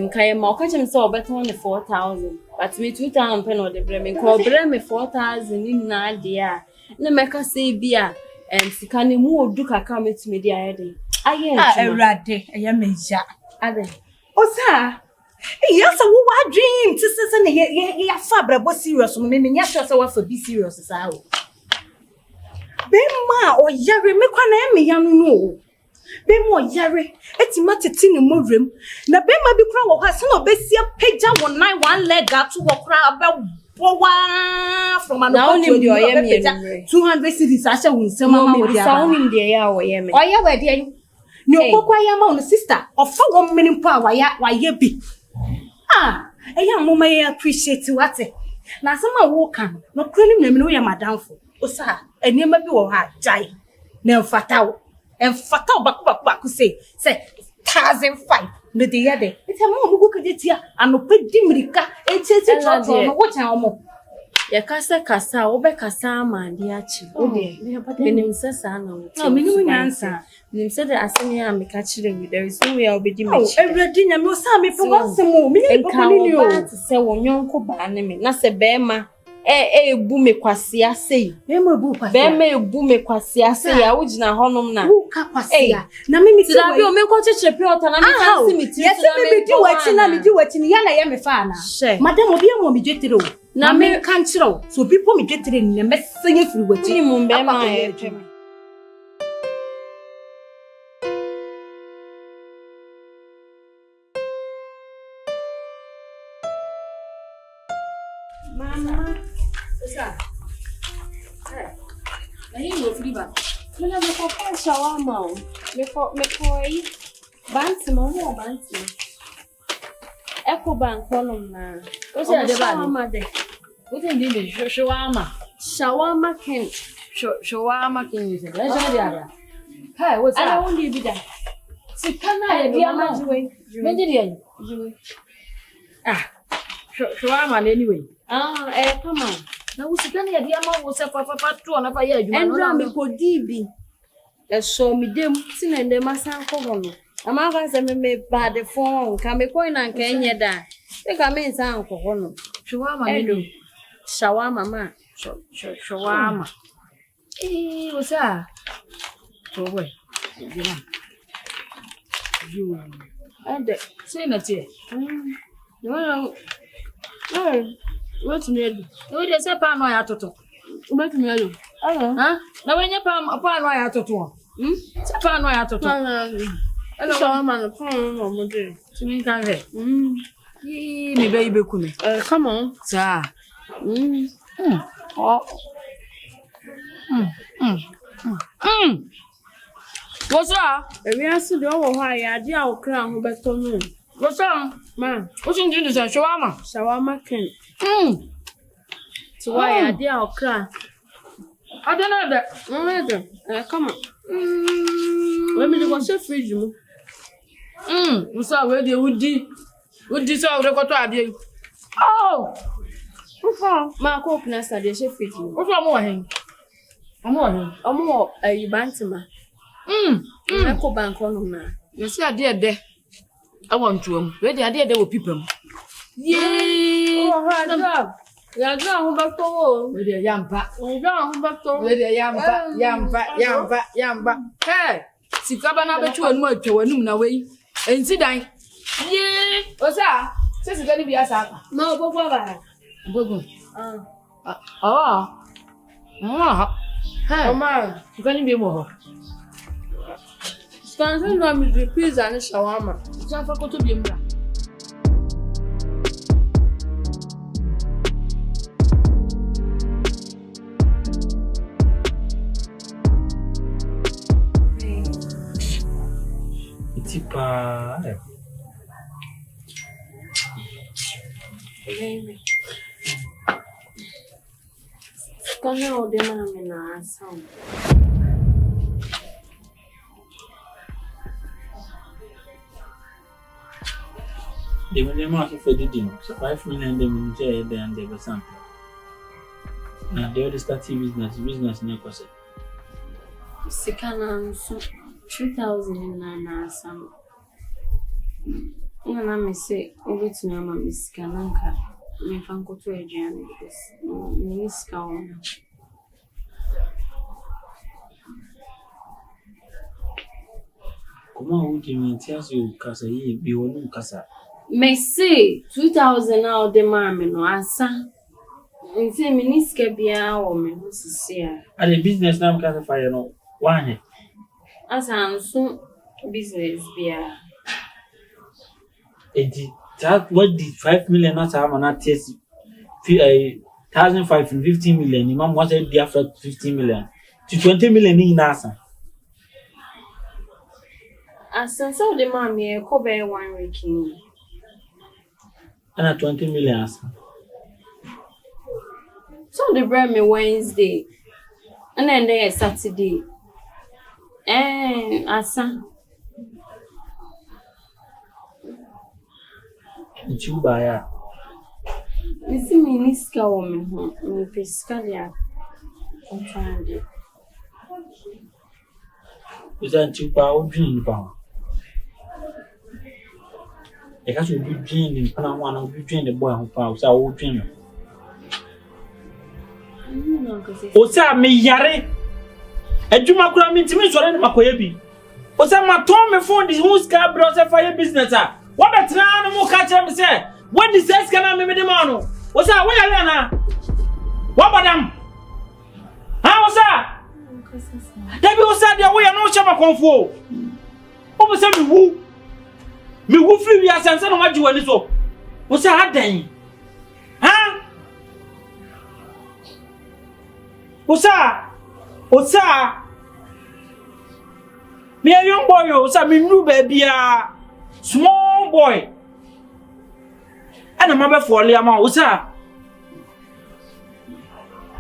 kai ma o ka che me se obeton ni 4000 but me 2000 pen o de bre me ko bre me 4000 ni na de a na me ka se bia sika ne mu odu kaka metumi de ayede aye ewrade eye meja ade o sa Yes, what dream? Sisters and ya fabric was serious. Meaning, yes, I was for be serious as I. Bema or Yari, make one young no. Bemo Yari, it's matting in Mudrim. Na Bema be crown or has no Bessia page up 191 leg out to walk about from an only 200 cities. I shall win some of the sound in the hour. Why, yeah, dear. No, I am on sister of 4 minute power. Why, ye be. Ah, a young woman may appreciate what it. Now, some are walking, no cleaning them no my downfall. O, sir, and never be or hard die. No fatal and fatal back who say 1,005. No, the other. It's a more who could it here and no pet dimrica and says it what our more. Ya kasa obe kasa ma ndi achi ode benim sesa na no me no nyansa benim se de asemi a me ka chire wi there is no way I obedi me everyday nya me o sa me pe wansemo me ni papa ni o se wonyonko ba ne me na se be ma ebu me kwase ase be ebu me kwase ase ya wugina honom na wo ka kwase na me ti na bi o me ko chechire pe ota na me fancy me ti me di wachi na ya na ya me fa na madam obi am me dwetire o na me kan chiro so people me dwetire ni me senye firi wachi ni mu be ma e pem mama Sasa. Aí meu filho, olha me colocar shawarma, me coi, banti mamo banti. Eco banco na. Você é de shawarma de. Você entende shawarma? Shawarma ken. Shawarma ken isso. É já de área. Hey, what's up? I only be there. Se kana ya dia ma juwe. Mendi dia. Juwe. Ah. Shawarma anyway. Ah, come on. Na usikane ya dia ma wo se papa to na fa ya adwuma no na me kodi bi e so mi dem ti na ndem asan ko no ama ka se me ba de phone ka me ko na nka enye da e ka me nsan ko no shawarma me shawarma ma shawarma usa to boy you ande se na tie no What me do? We dey say pan no ya toto. What me do? Ah? Na we nya pan no ya toto. Say pan no ya toto. Hello. So man, pan no mo dey. Timi kan he. Me be ibe ku me. Come on. Sir. Oh. What's up? We are still over why ya dia o kra ho beto no. What's up? Man, what's in this shawarma? Shawarma ken. So why are they all cry? I don't know that. Come on. Let me go to fridge. What's up? Where they would this all record to have Oh, my cook nest at the fridge. What's more? I'm more a bantima. I go bank on now. You see, I did there. I want to. Where the idea they will people. Yay! Oh, hard. Ya go back to with the yampa. Go back to with the yampa. Hey, si kabana be chu anu atwa wanum na we. Ensi dan. Yay! Osa, se si gani bi asa. No, bogo ba. Bogo. Hey, mama, you gani bi mo ho. Stanza na mi pizza ni shawarma. Sa fa ko to bi mra. Tipo, Kana odema na mena sound. The minimum of editing, so 5 million they will share and they will sample. Now they already start business no cost. Sikana so 3,000 na some. Na me say obetumi ama misikana nka me fanko to aduane ni sika won. Como o que me tinha se o casa aí bi wonu kasa Me say 2000 out the mammy no answer. And say Miniska be our me who's here. And the business now can fire no one. As I'm so business be that what did 5 million not have an test 1,515 million. Your mom was there for 15 million to 20 million in NASA. As since all the mammy, cover 1 week. And at 20 million. So they brought me Wednesday. And then there's Saturday. Asa. It's you buy her. You see me niska woman home. Me pescaria. I'm trying to. Is that you buy or dream power? I can't be dreaming. I want to be dreaming the boy who powers our old dream. Osa me yare. Ejuma kura mi ntimi sore na makoye bi. Osa ma ton me phone this who ska browser fire business ah. What betra no mo ka chere me say, what the says kana me de ma no. Osa wo yare na. What badam? Ha osa? Debi osa dia wo ya no chama konfo. O be say me wu. Me wu free wi asanse no maji wani so. Osa adan. Ha? Osa, me a young boy, Osa, me new baby, small boy. And a mother for Liama, Osa.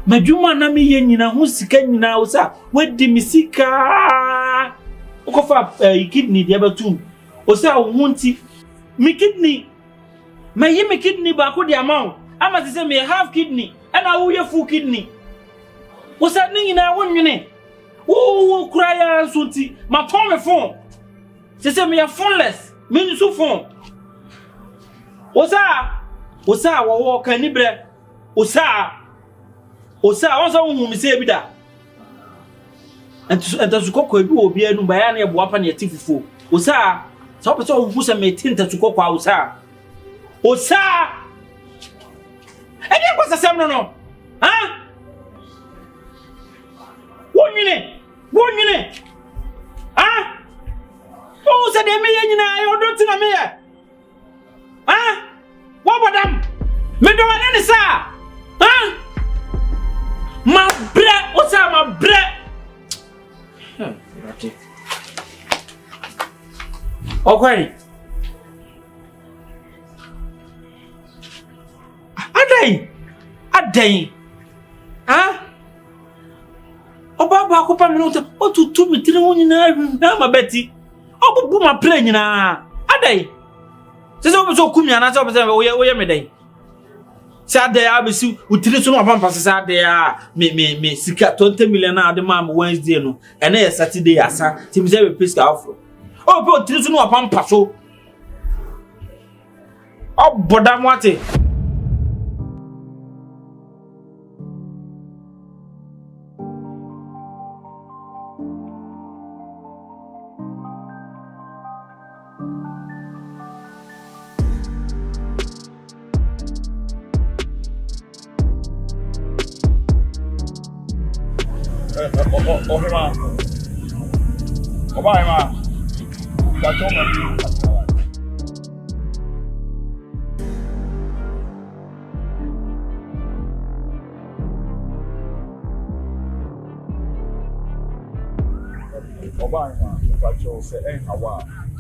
Majuma Nami Yenina, who's sickening now, Osa. Where the Missika Okofa kidney, the other two. Osa, won't me kidney. My yemi kidney back with the amount. I must say, me half kidney, and I will your full kidney. What's happening in our 1 minute? Oh, cry, Sunti, my phone. She said, me a phoneless, means so phone. What's that? Walk any bread? Osa, also, whom we say, Bida. And to cook will be a new biannual weapon at Tifu. Osa, so who's a made tint to cook Osa. And it was a seminar, huh? 1 minute. Ah? Oh, said they me and I don't think me. Ah? What about them? Me don't want any sir. Ah? My bread, what's up, my bread? Okay. Aday. Ah? Oba ko pa minuto o tutu mi tire woni na ma beti obubu ma play nyina adai se so so kumi ana se obese wo ye me dai se adai abesi utire so no pampa se adai a me sika 20 million na ade ma Wednesday no ene ye Saturday asa tim se be pesca afro o be utire so no pampa so o boda mwate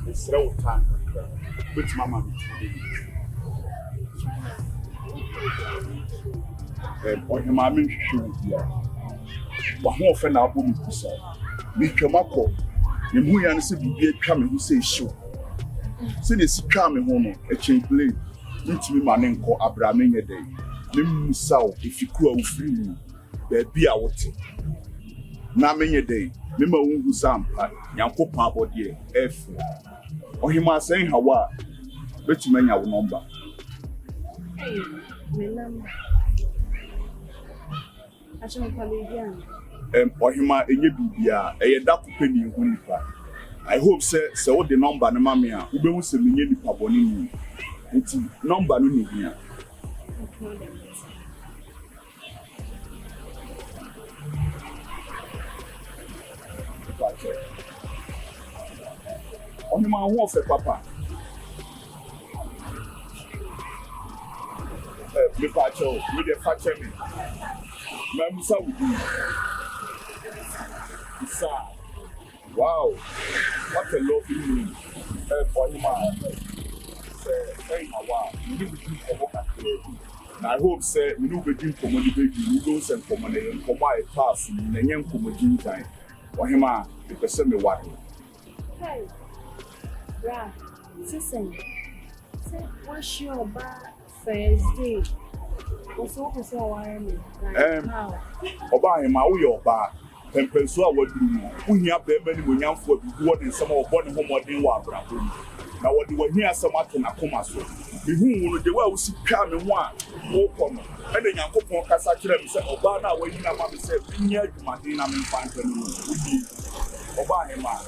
It's real time. With Mama. On him, I mean, here. But more for now, boom, sir. Make your mako. The Muyan said, be a coming who says, sure. Say this coming home, a chain blade. Meet me, my name called Abraham in a day. Lim South, if you could free me, there be our tea. Now, many a day. Remember who Zampa, Yanko Papa, dear, F. Or he must say, how are bet you many our number. I shall call you again. Or he might in your BBA, a dark penny in Winnipa. I hope say what the number no mama ya ube hu se menye nipa boni ni nti number no ni hia Oni ma hu ofe papa me pacho me dey fache me Mamsa Wudi. Wow, what a lovely name. For him, wow. You need to do for I hope, sir, you know, begin for money, baby. You don't send for money and for my class in the young comedy time. For him, the person me what. Hey, Ra, listen. Say, what's your bad first day? What's what was your wiring? Oba him, how your bad. Pempenso a waduru wo hia bema ni monyamfo bi wo de nsem obo ne homodin wa abrabo na wo de wo hia asem ato na koma so bi hu wo de wa wo sika me ho a wo kono e de Nyankopon kasa kire me se oba na wa hina ma me se nya adwumaden na me mfanta no wudi oba hema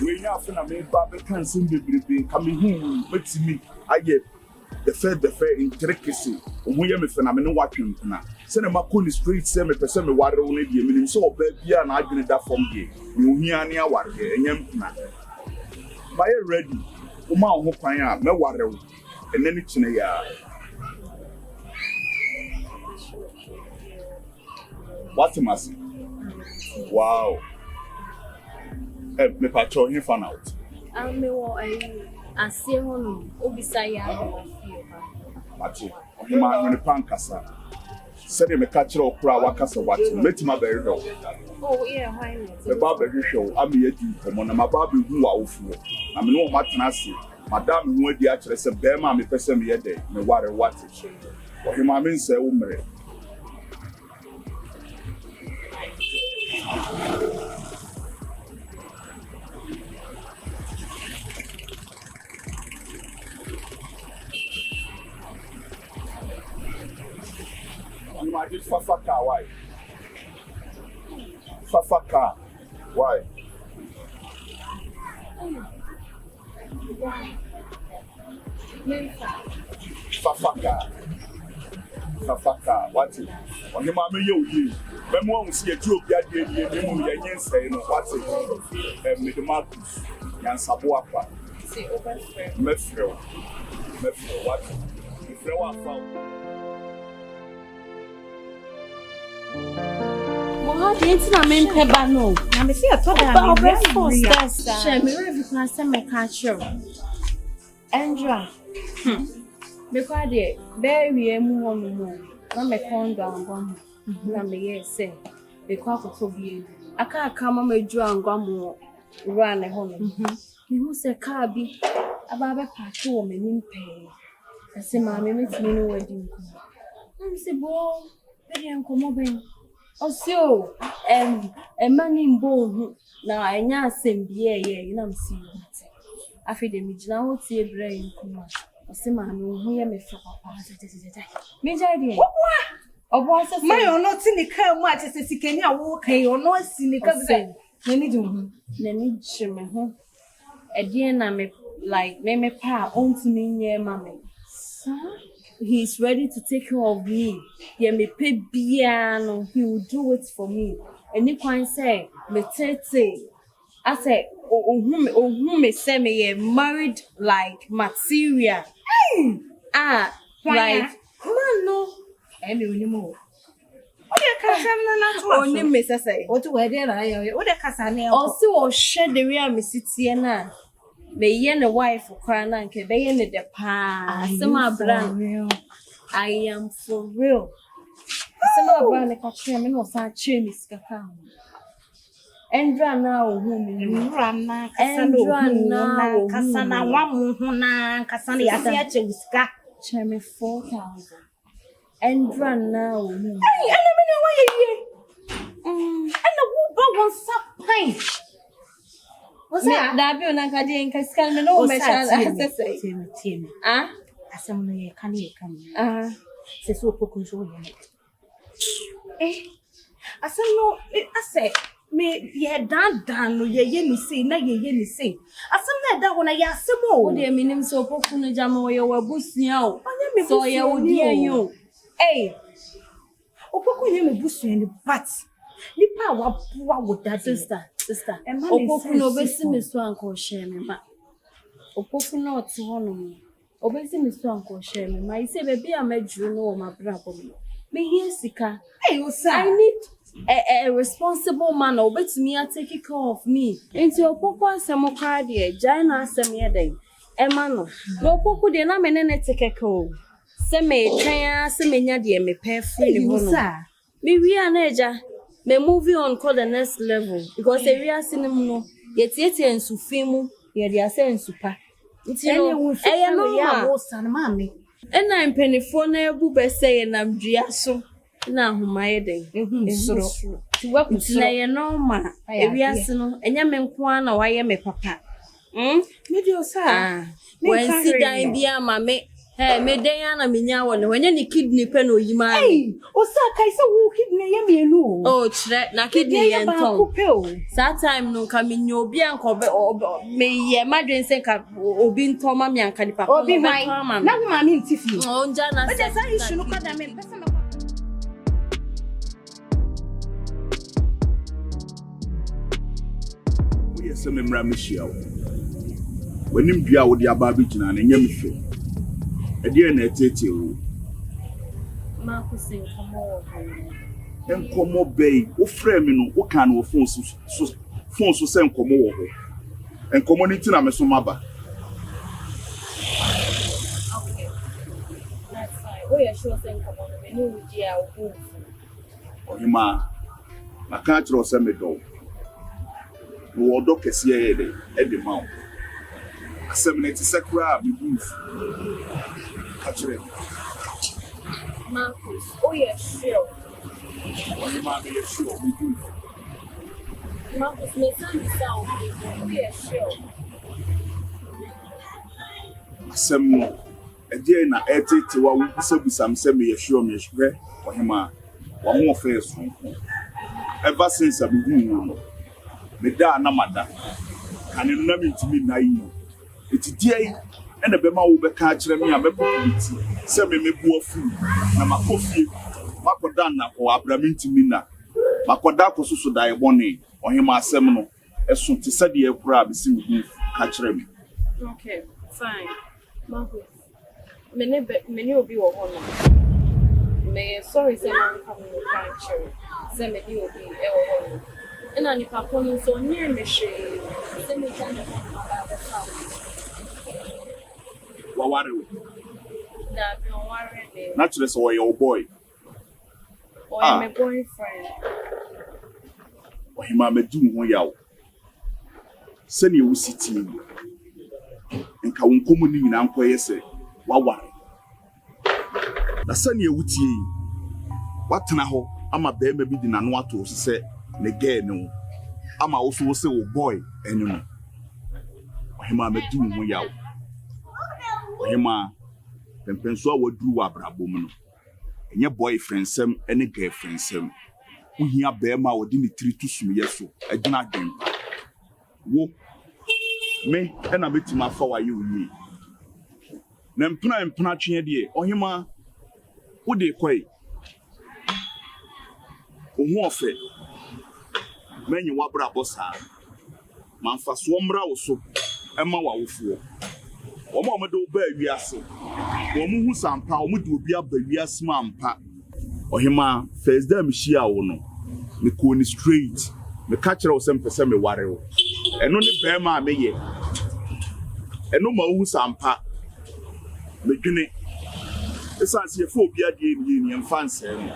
we nya afa na me ba be kan sim bebrebe ka me hu metimi aye the fair intricacy wo ye me fe na me no watwem na se na makoni street se me pese me ware wo ne die minim so oba bia na adwene da from die me ohia ne aware enyam na ba ye ready wo ma ho kwan a me ware wo ene ne kine ya what must wow me patrol him fan out me wo asie ho no obisa ya Mati, ohima hene pankasa. Sede me ka kire okura wakasa wati metima be redo. Oh yeah, why not? Me ba be hwehwe am ye di komo na ma ba be hu wa ofuo. Na me no matena ase. Madam hu adi a kire se be ma me pese me ye de me ware wati. Ohima me nse wo mere. I did Fafaka, why? Fafaka, why? Fafaka, what? On your mamma, you, when one see a joke, that you didn't say, no, what's it? Made the Marcus, Yan Sabuapa, Mefro, what? If you are found. What didn't I mean, Peba? No, I'm a fear told about breakfast. Share me every class and my catcher. Andra, because they bury a more. I'm a condo and gum. I'm a yes, say, because of you. I can't come on my draw and gum run a home. You must say, Carby, about a patch woman in pay. I say, Mammy, makes me no wedding. I'm say, boy, very uncommon. Also, a man in bone now I now send ye, you know, see. I feel the midnight would see a brain come on. Or see, man, who hear me for Major idea. Or was a my or not cynical much as a can walk or no cynical say. Many do. Let me shimmer home. A dear name like Meme Pa owns me near mammy. He is ready to take care of me. He may pay piano. He will do it for me. And you can say, me tete. I say, whom say me married like material. Like man no. Anymore. Only Mrs. Say, what do I dare? What a casane also or shed the real Missy na. Be yen a wife for crying and be yen the pan. Some brand. I am for real. Some brand a catcher and was a chemis cacao. Andra now, woman, Rana, Andra, Cassana, one, Cassani, I see a chiska. Chemi 4,000. Andra now, woman. I don't know why you're here. And the woman wants some pine. What's that? That be on a guardian cascal, no, my child, I say, Tim. Ah, as some can you come? Says so control. Eh, I said, no, I say, me ye dan no ye ni say na ye ni say asem na da wona ye asem o de minim so opoku no jama ye wabusua o so ye odi enyo opoku ye me busua ni but nipa wa boa wo da sister opoku no besi me so anko share me ma opoku no ote hono obesi me so anko share me ma ise be bia maduru no o mabra bom me here sika I need a responsible man obetumi take care of me enti opoku asem kwa de jana asem ye den ema no opoku de na me ne take care o se me twan se me nya de me pay free ni hono me wi anaja me moving on to the next level because we are seeing no yetieti ensufimu ye de ase ensupa nti no no ya wo san mame ena mpenifo na ebu bese ye namdua so na ahomaye den nsoro tiwa kutina ye no ma we are no enya me nko na waye me papa me dio sa when sit down bia mame me den ya na menya wo ne wenye ni kidney pe no yima o sa kai se wo kidney ye me enu oh chire na kidney ye nton that time no ka menya obi anko me ye madwen se ka obi nton ma me anka ni papa obi mai na ho ma me ntifi oh nja na se sa issue no kwada me pese me we yes me mra me hia wo wanim dua wo de aba bi gina na nyam hwe ede na etete wo ma ko se enkomo bay wo frɛ me no wo kan wo phone so se enkomo wo ho enkomo ni tina me so maba okay that's fine we are sure se enkomo no me no dia wo ohima maka tro se me do wo do kese ye de e ma wo asem ti sakra bi boof kachre Marcus oh yes sure ohima be sure bi boof Marcus me sound oh yes sure asem no eje na etete wa wo bisabisam se me sure ohima wa mo face ever since I begin me da na mada kan na me ntimi na yi etidie ena be ma wo be ka kire me a be politi se me mebu afu na makofie makoda na ko abrami ntimi na makoda ko susu da e bone ohima asem no eso te sade e kura be si me ka kire me okay fine Marcus me obi wo ho no me sorry say I'm coming to country say me obi e wo ho and ani papa no so near me she say me can about the house wa ware that no worry me naturally so your boy or my boyfriend ohima me du ho yawo se ne wo siti nka won komu ni nyina nkoye se wa ware na se ne wutie watena ho ama beema bi di nano ato se ne gay no ama wo so se wo boy enu no ohima me du ho yawo ohima pempenso a waduru wa brabom no enye boyfriend sem ene girlfriend sem uhia beema a wodi ne tiri tusumye so agina adwen wo me ena betima fa wa yi na mpena twe de ohima wo de koi ohu ofe menyi wa brabo sa manfa so mra wo so ema wa wofuo omo omo do ba wiase omo hu sampa omo de obi aba wiase mampa ohima first day me hia wo no me ko ni straight me ka kire wo sem pese me ware wo eno ne bema me ye eno ma hu sampa me dwene esa se fo obi ade ni mfanse no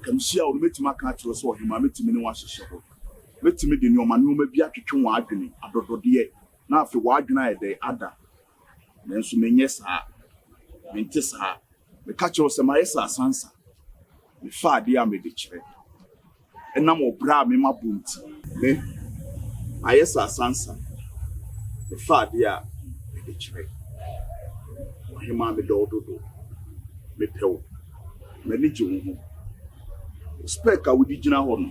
kam hia wo metima ka kire so ohima metimi ne wa hyehye ho metimi de ni o ma ne o ma bi atwetwe wo adwene adodode na afi wa adwena ede ada nanso menye saa mente saa me ka kire se ma yesa sansa me fa ade a me de kire enam obra me mabunti me ayesa sansa me fa ade a me de kire ohima me dododo me pew me ni jiwo ho speka wodi gina ho no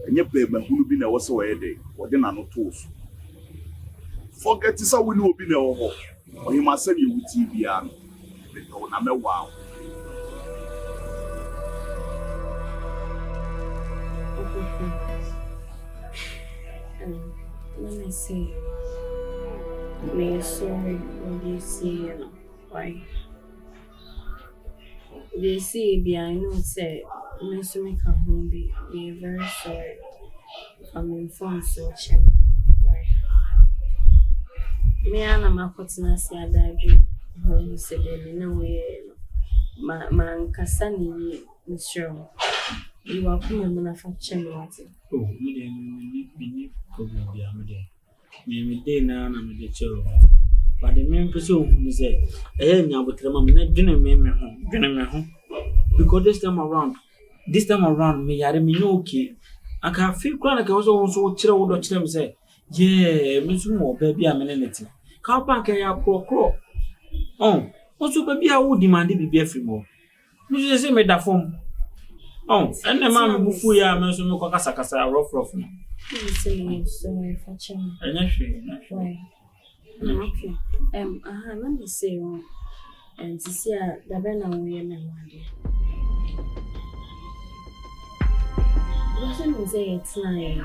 enye bema hunu bi na wose we dey wode na no tools forget is we no bi na wo ohima se ye wuti bia no be to na mewa let me see. Me sorry for this year. Why? They see be I know say me so make a home be very sorry. I'm informed so check. Why? Me ana makotina si adaju home say be na we man kasa ni nsho. You are coming when I fetch me what. Oh, me problem be am there. Me dey na me dey chill. But the main person who say, "Eh, nya botrema me na dwene me ho." Because this time around me yare me no okay. I can feel cry like I was so chira wo do chira me say, "Yeah, me so mo ba bia me ne neti." Ka pa ka ya kro. Oh, so ba bia wo demand bi afri mo. Me say me da form. Oh, and the man bufu ya me so me ko kasa rough no. Sorry for checking. Why? Okay. Let me say one. And to see the banner we na wande. What you say it's nine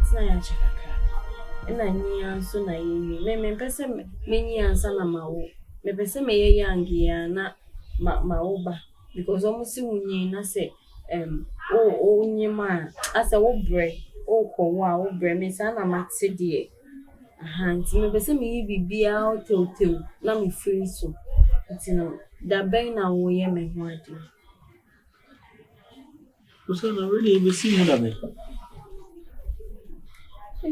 chakaka. And I near so na yi. Me pese me ni ansa na mawo. Me pese me ye yangi ya na maoba because almost unyi na say o nyema asa wo bre o ko wa wo bre me sa na mate de nti me be se me bibia o tew na me free so nti no da ben na wo ye me ho ade so na really be see me da me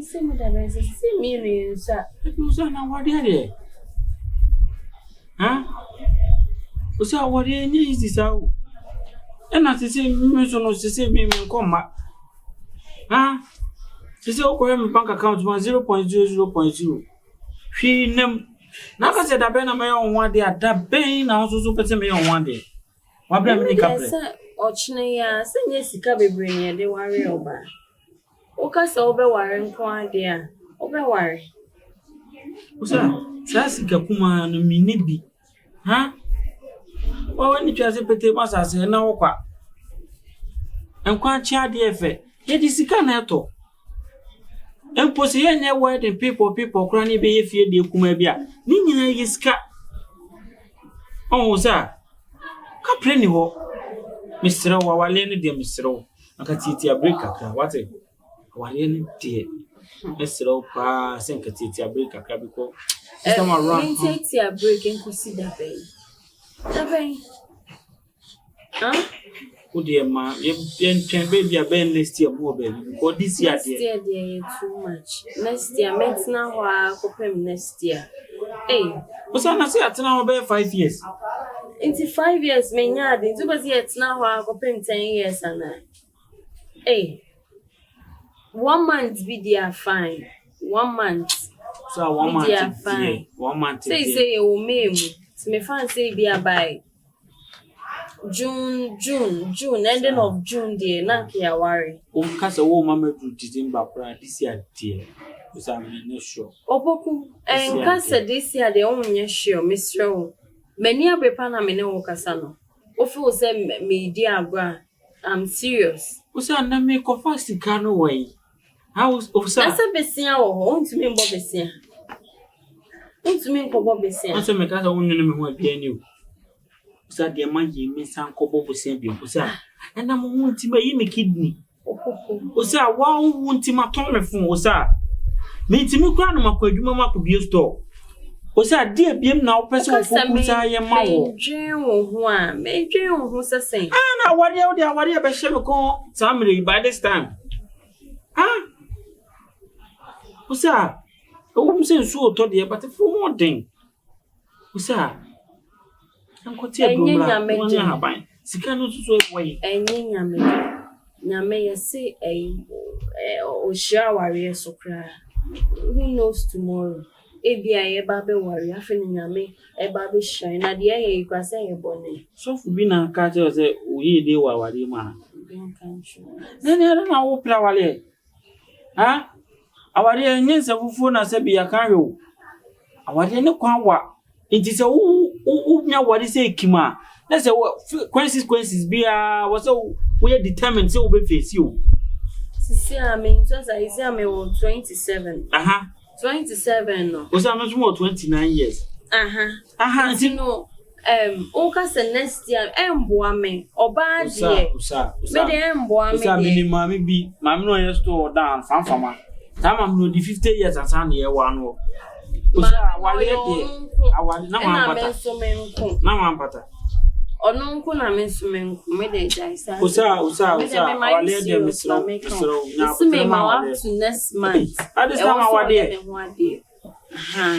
see me da me see me re so na what dey o sa what dey ni is this how and I say me so no say me come She o ko me bank account ma 0.00.0 hwi nem na ka se da ben na me on one day da ben na so pete me on one day wa bra me ka pre o chine ya se nye sika bebre ne de ware oba o ka se obe ware nko ade a obe ware o sa sika kuma no mi ne bi wa wani twase pete ma sa se na wo kwa enkwa chi ade efe ye di sika na eto emposi ye nye wedding people kra ni be ye fie de kuma bia ni nyina ye sika sa ka pre ni ho misra wa wale ni de misra aka titi abrika kra wate wale ni de misra pa sen ka titi abrika kra biko system around titi abrika enkosi da ben o de ma ye ntwen be bia ben list year mo be because this year there too much next year maintenant wa ko pem next year o sa na say atena ho be 5 years into 5 years me nya de to be yet na wa ko pem 10 years ana 1 month be there fine 1 month so 1 month be fine 1 month say o memu me fan say be by June, ending of June there, na kia worry. Kasa wo mama do December pra this year there. Because I'm not sure. Opoku, kasa this year they only sure, Mr. Many a prepana me no kasa no. Ofu say me dear bra, I'm serious. Usa na me ko fast kano way. How usa? Asa besia wo, untumi mbo besia. Untumi ko bo besia. Asa me kasa wonu me ho abia ni. Usa de man yi me san ko bo besia bi usa. Na mo hunti ma yi me kidney. Usa wa hunti ma ton me fun usa. Me ntimi kwa no makwadwuma makobie store. Usa de biem na opese wo fokusa ye ma wo. Me dwen wo ho sesen. Na wari o de awari e be hye ko samre by this time. Usa o mse nsu o to de but for more thing. Usa ankote adumra wona haban. Sika no susu e boy. Nyame yesi o shawari sokra. Who knows tomorrow? Ebia ye babe worry afeni nyame e babe shine na de ye kwase ye bone. So fu bi na ka je say oyi de wawari ma. Nani ara na wo pra wale. Ha? Awade nyense fufu na se bia kan yo. Awade ne kwan wa. Nti se wo nya wade se ekima. Na se consequences bia wo se we determined se wo be face you. Sisi ame sasa isi ame 27. Aha. 27 no. Wo se ame so 29 years. Aha. Nti no Oka se next year emboa me oba de me de emboa me de minimum me bi mam no yes to down fanfama ta mam no di 50 years asan ye wa no osa wale de awale na wan pata ono nko na me so me nko me de jaisa osa wale de misro na me ma up to next month this time awade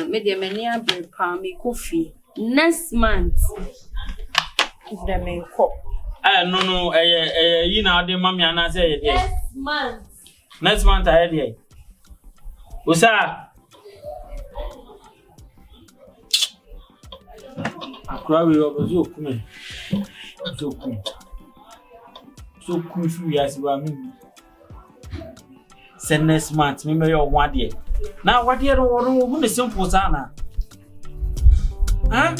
me de me ni abre pa me coffee next month if the main cop no you know the mommy and say next month I had here usa akra we obozo kume so cool fu ya si wa mi say next month me your one day now what year no who the simple sana huh?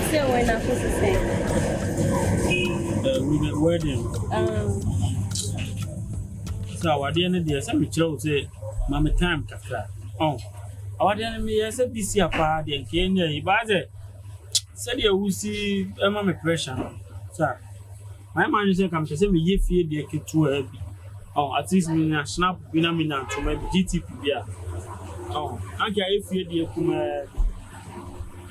So when I was saying we wedding so our day na dey say me tell say mama time kakra our day na me say this year pa dey Kenya ibaze say dey wusi mama pressure sir. My man say come say me ye fie de ketu abi. At least me na snap bi na me na to my GTP bia. Anka ye fie de kuma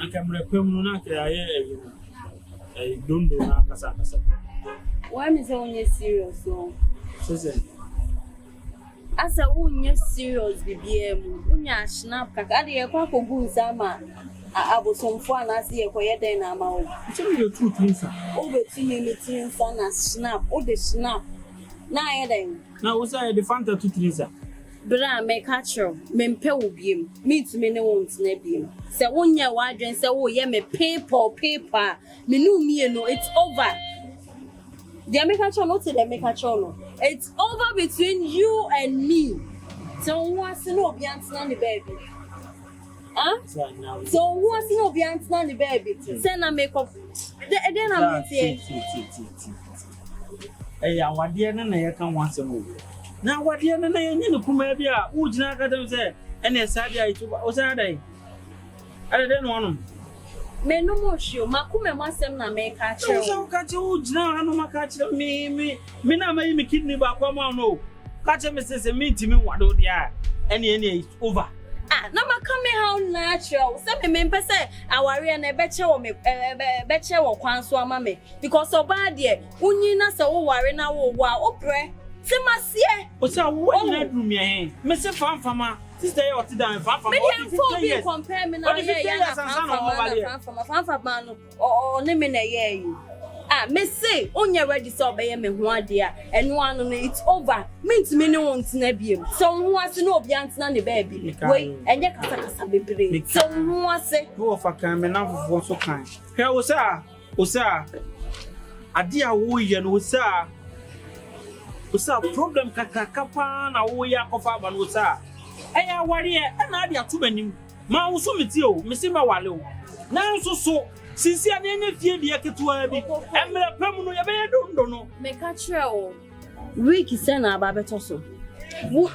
anka mre pem no na ka ye dondo na kasa. Why me say onye serious so? Say asa onye serious BBM unya snap kaka de ye kwa kogu nsama abosomfo anase ye koye den na ma wo. Tell me the truth inside. Obeti me meeting sana snap o de snap na ye den na wo say the fanta to trinsa bra me catch me mpe wo biem meet me ne wont na biem se wonya wa adwen se wo ye me paper me no mie no it's over the make catch no to the make catch no it's over between you and me so what's no obi antna ne baby so what's no obi antna ne baby say na make up then I'm here awade na ye kan wansem o na awade na ye nyine kuma bia wo gina ka dem say ene sadia itu o say adai ade no ono me no mo shio makume masem na me ka che o ka che wo gina no maka che me na mai me kidney ba kwa ma no ka che me say me ntimi wado dia ene is over na makame how natural say me pese aware na beche wo me beche wo kwanso ama me because oba de unyi na se wo ware na wo wa opre se masie o say wo nyina drum ye me se fanfama sister ye oti dan fanfama me dey for be compare me na ye na fanfama no o ne me na ye yi me say onye ready so obeye me ho ade a eno anu no it's over mint me ne wont na biem so ho ase na obi antena ne baby wei enye kasa bebre so ho ase wo fa kan me na fofo so kan he wo sa ade a wo ye no sa problem kakakapa na wo ya kofa ba no sa eya ware e na ade atobanim ma wo so meti o me se ma wale o na so sisi ani enye fie de ketua bi emre pam no ye be dondo no me ka kire o week se na aba beto so wo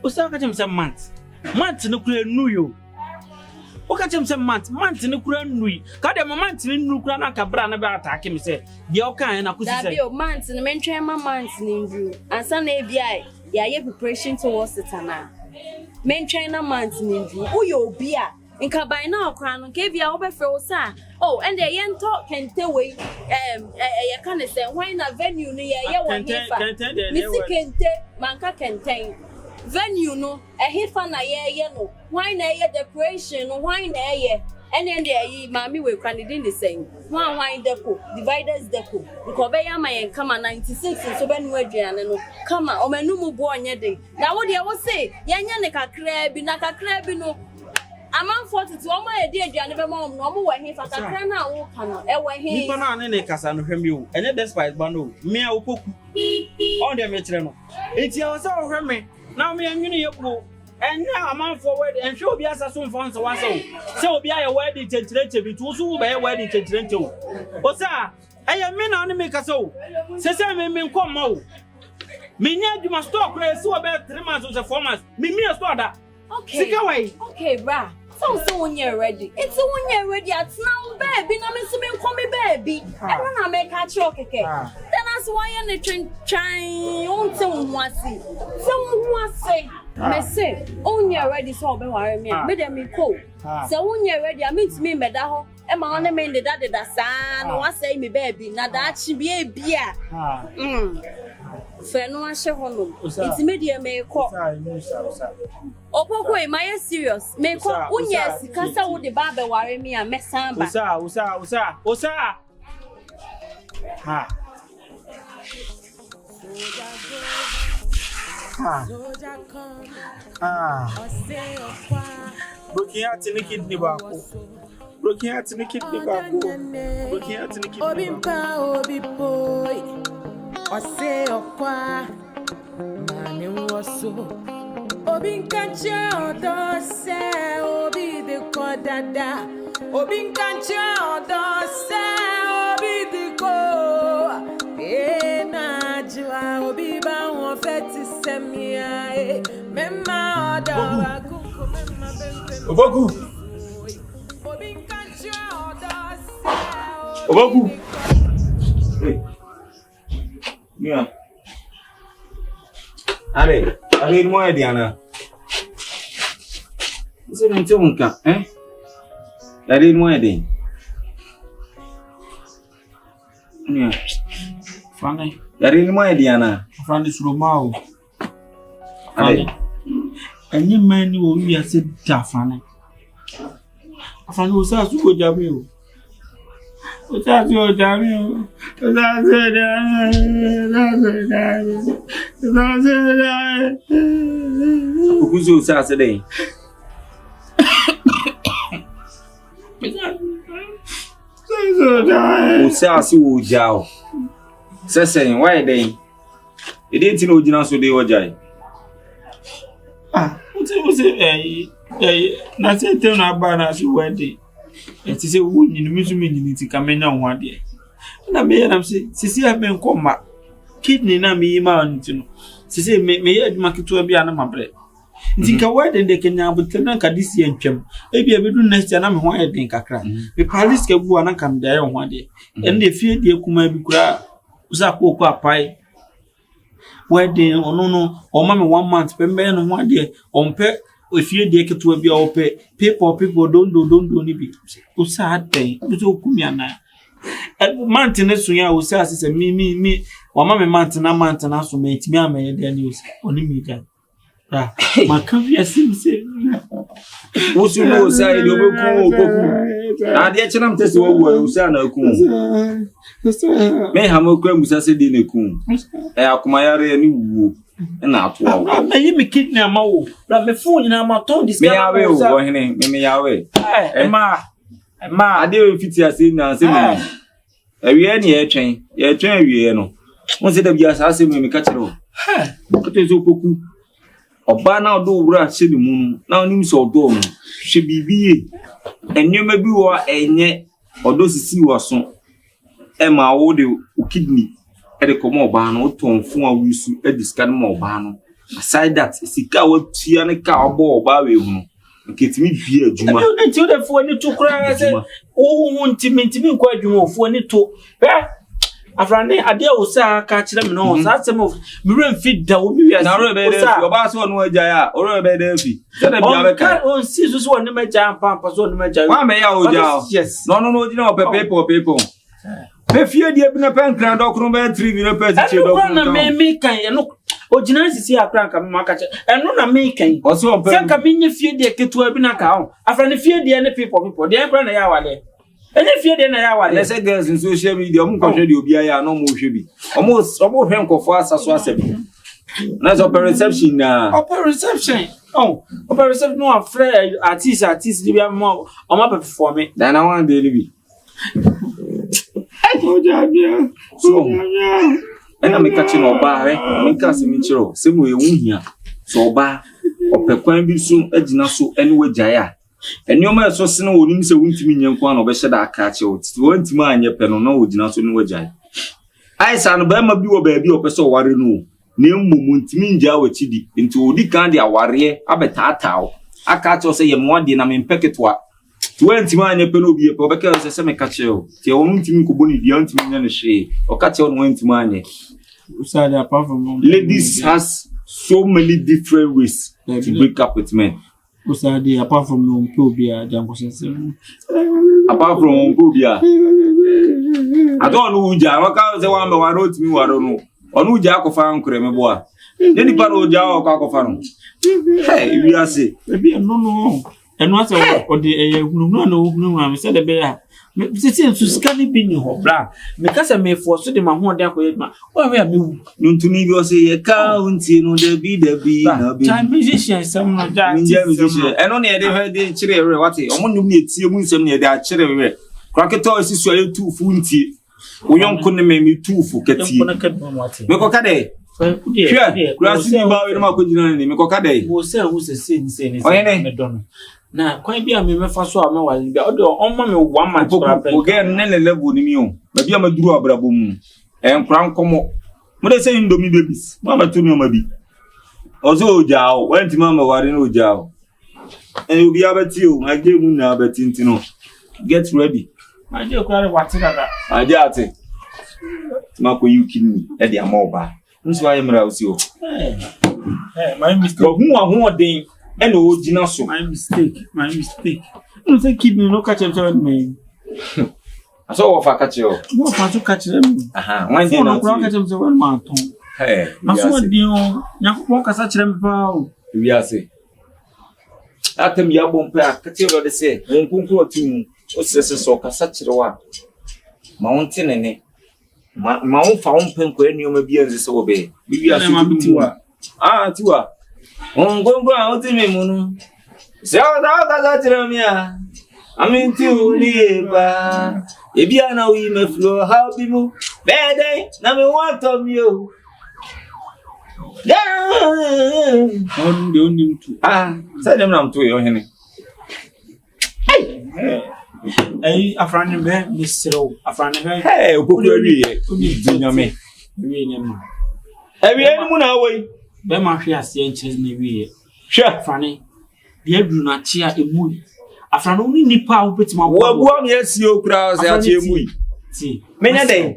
o sa ka tem se month no kura nu yo o ka tem se month no kura nu yi ka de month ni nu kura na ka bra na be attack me se de o kan na kusi se da bi o month no men twen ma month ni ndu ansa na e bia ya ye preparation towards it na men twen na month ni ndu o ye obi a nka by now kran nke bia wo be fre wo sa and the yen talk kente we ye kan say when na venue no ye wo hefa misi kente manka kenten venue no hit fan na ye no why na ye decoration no why na ye and then the mommy we candidate the same why deco dividers deco because be ya my come 96 so be no aduane no come o manu mu bo onye dey na wo de wo say yenya ne kakra bi na kakra bi no amam 42 o ma ye dey aduane be ma no mo wa he fa kakra na wo ka no e wa he nipa na ne kasa no hwem yo enye despite bando me a opoku on dem etre no enti a wo say wo hwem na me anwene yepo and now amam forward and show be asa so mfa so wasa o say obi aye wedding chenchire bi tu so be wedding chenchire o o sa eye me na ne me kasa o se me nkom ma o me nya aduma store kra se obe 3 months or 4 months me store da okay sika wai okay bra so when you're ready it's when you're ready at now baby na me so me nkom me baby e na me ka che okeke then as why you try on te wo ase so wo ase me say when you're ready so be worry me me dem me ko so when you're ready I mean to me meda ho e ma on me da sa no wa say me baby na da chi bia bia fe no ahye ho no it's me dia me ko opoko e my serious me ko unya sika sa wo de ba be ware me a mesamba usa ha broken heart in the kidney back broken heart in the kidney back broken heart in the kidney back obi boy ose okwa mani woso obi nkanche odo se obi de kodada obi nkanche odo se obi de ko na jwa obi ba won feti semia mema odo agunko mema bembe Obogu obi nkanche odo se Obogu hey yeah ale mo e diana se no te unka ale mo e din yeah fane ale mo e diana fane suromao ale any man wo wi ase da fane afane wo sa su ko jabe o Oja ti o jami o. Oja se da. Okuzo sa se dey. O sa si o jao. Sesen why dey? E dey tin o jina so dey ojai. O se na se te na ba na so wedding. Eti se wo nyinu misumi nyini ti kamenya ho ade na me yam se sisi a me nkoma kidney na me yima ntino sisi me ye aduma keto bia na mabre nti ka wedding de kenya abutena ka disi entwem e bia bedu next na me ho eden kakra me palace ka bu ana kam da ye ho ade en de fie de kuma bi kura usa ko apai wedding ono no o ma me 1 month pembe no ho ade ompe ofie de keto bia ope people don't ni bi usa ade uso kumiana month ne sunya usa asese mi wa ma me month na so me timi ama ye de ni usa oni mi ga makavia simse usu no usa ile oboku na de chenam tese wo usa na ku me ha mo kwa musa se de na ku akoma yare ni wuo na atwa na yi me kidney amawo na me phone na ma ton discover me yawe o hene me yawe ma ade o fiti ase na se me ewie ni ye twen ewie no won se da bia sa se me ka kire o ko te so koku oba na odo wura se ni mu na onim so odo no hwe bibie enwema bi wo enye odo sisi wo so ma wo de kidney ede komo oba no ton fun awusu ediska no oba no aside that sika wa tua ne ka obo oba we hu nketimi bia adwuma e ti o de fo ni to kura se wo ntimi ko adwuma fo ni to afrande ade o sa ka kire me no sa sem me ren fit da wo mi wi na ro be de oba so no aja ya o ro be de fi se de bia be ka on si so so ni me ja pampa so ni me ja wa me ya o ja no jina o pepe me fie die bi na pen kran do kro be 3 bi na pe ti che do na me kan ye no Ojina sisi akra nka me maka che. Eno na me kan. Oso on pe. Se nka me nye fie de ketua bi na ka ho. Afra ne fie de ne people. De nkra na ya wale. Ene fie de na ya wale. Let's say girls in social media omo ko hwe de obi aya no mo hwe bi. Omo hwe nkofo asaso asebi. Na so per reception na. Open reception. Open reception no afre artist bi am o ma perform. Dan na wan de bi. So ena me ka chi no ba he me ka se mi chiro se mo ewu hia so ba opekwan bi so agina so ene wagyae enioma eso se no wonim se wuntimi nyanko an obehye da aka che o ti wontimi anye pe no na wogina so ne wagyae ai sa no ba ma bi wo ba bi opese o ware no na emmum ntimi ngya wachidi nti odi kan de aware abetaataw aka che o se ye mo de na me mpeketwa ti wontimi anye pe no bi e pe obeka se me ka che o ti wontimi ko boni dia ntimi nya ne hwe o ka che o no wontimi anye. Apart from ladies has so many different ways to break up with men. Apart from Pobia, apart from Pobia, I don't know who Java the one who wrote me. I don't know. On who Jaco found Cremeboa. Then the Paro Jao Cacofano. Hey, we are say, maybe no. And what's or the no, said the bear. Sisi susukani bi ni ho bra me kasa me force de ma ho de akoyema wa we me wu ntumi bi o se ye ka unti no de bi na bi time musician some no ja musician eno ne de he de kire we wate omo num ne tie mu nsem ne de a kire we kraketo isi so ye tufu unti uyonko ne me tufu kati me ko kade hwe krasi ni ba we ma ko jina ni me ko kade wo se me dono na kwan bi a me mefa so a me wale bi o de on ma me one match o ge ne level ni mi o ba bi a ma duru abrabo mu enkran komo mo de say indomie babies mama to mi o ma bi ozo ojao wenti mama ware no ojao en obi abati o ma ge mu na abati ntino get ready ma je kware wate dada ma je ate ma ko you kidney e de amoba nso aye mra osi o my mistake hu odin and original so. My mistake. You say kidney no catch him me. I saw what I catch you. No, I to catch them. One day no catch him one man. Hey, I saw Dion. Yakupo kasa chirem pa. We are say. Atem ya bompe akati lo de say. Nkunku otu o sese so kasa chirewa. Mountain ene. Ma on fa on penko eni o ma bi anze so be. Bi ya so tiwa. Tiwa. Ongongo aotime munu. Se o da ka tiremia. Aminti ulieba. Ebia na wi me flow how be mu. Bede na me want of you. On the only two. Say them na mtu yo hene. Hey, afrani be misro. Afrani be. Hey, opoku ewie. Uni nyame. Ewie nyama. Ewie ni mu na woi. Be ma hwe ase enches na wie hwe afane de aduru na chia emu afane oni nipa wo betima wo bu am yesi okura se achi emu ti menya dey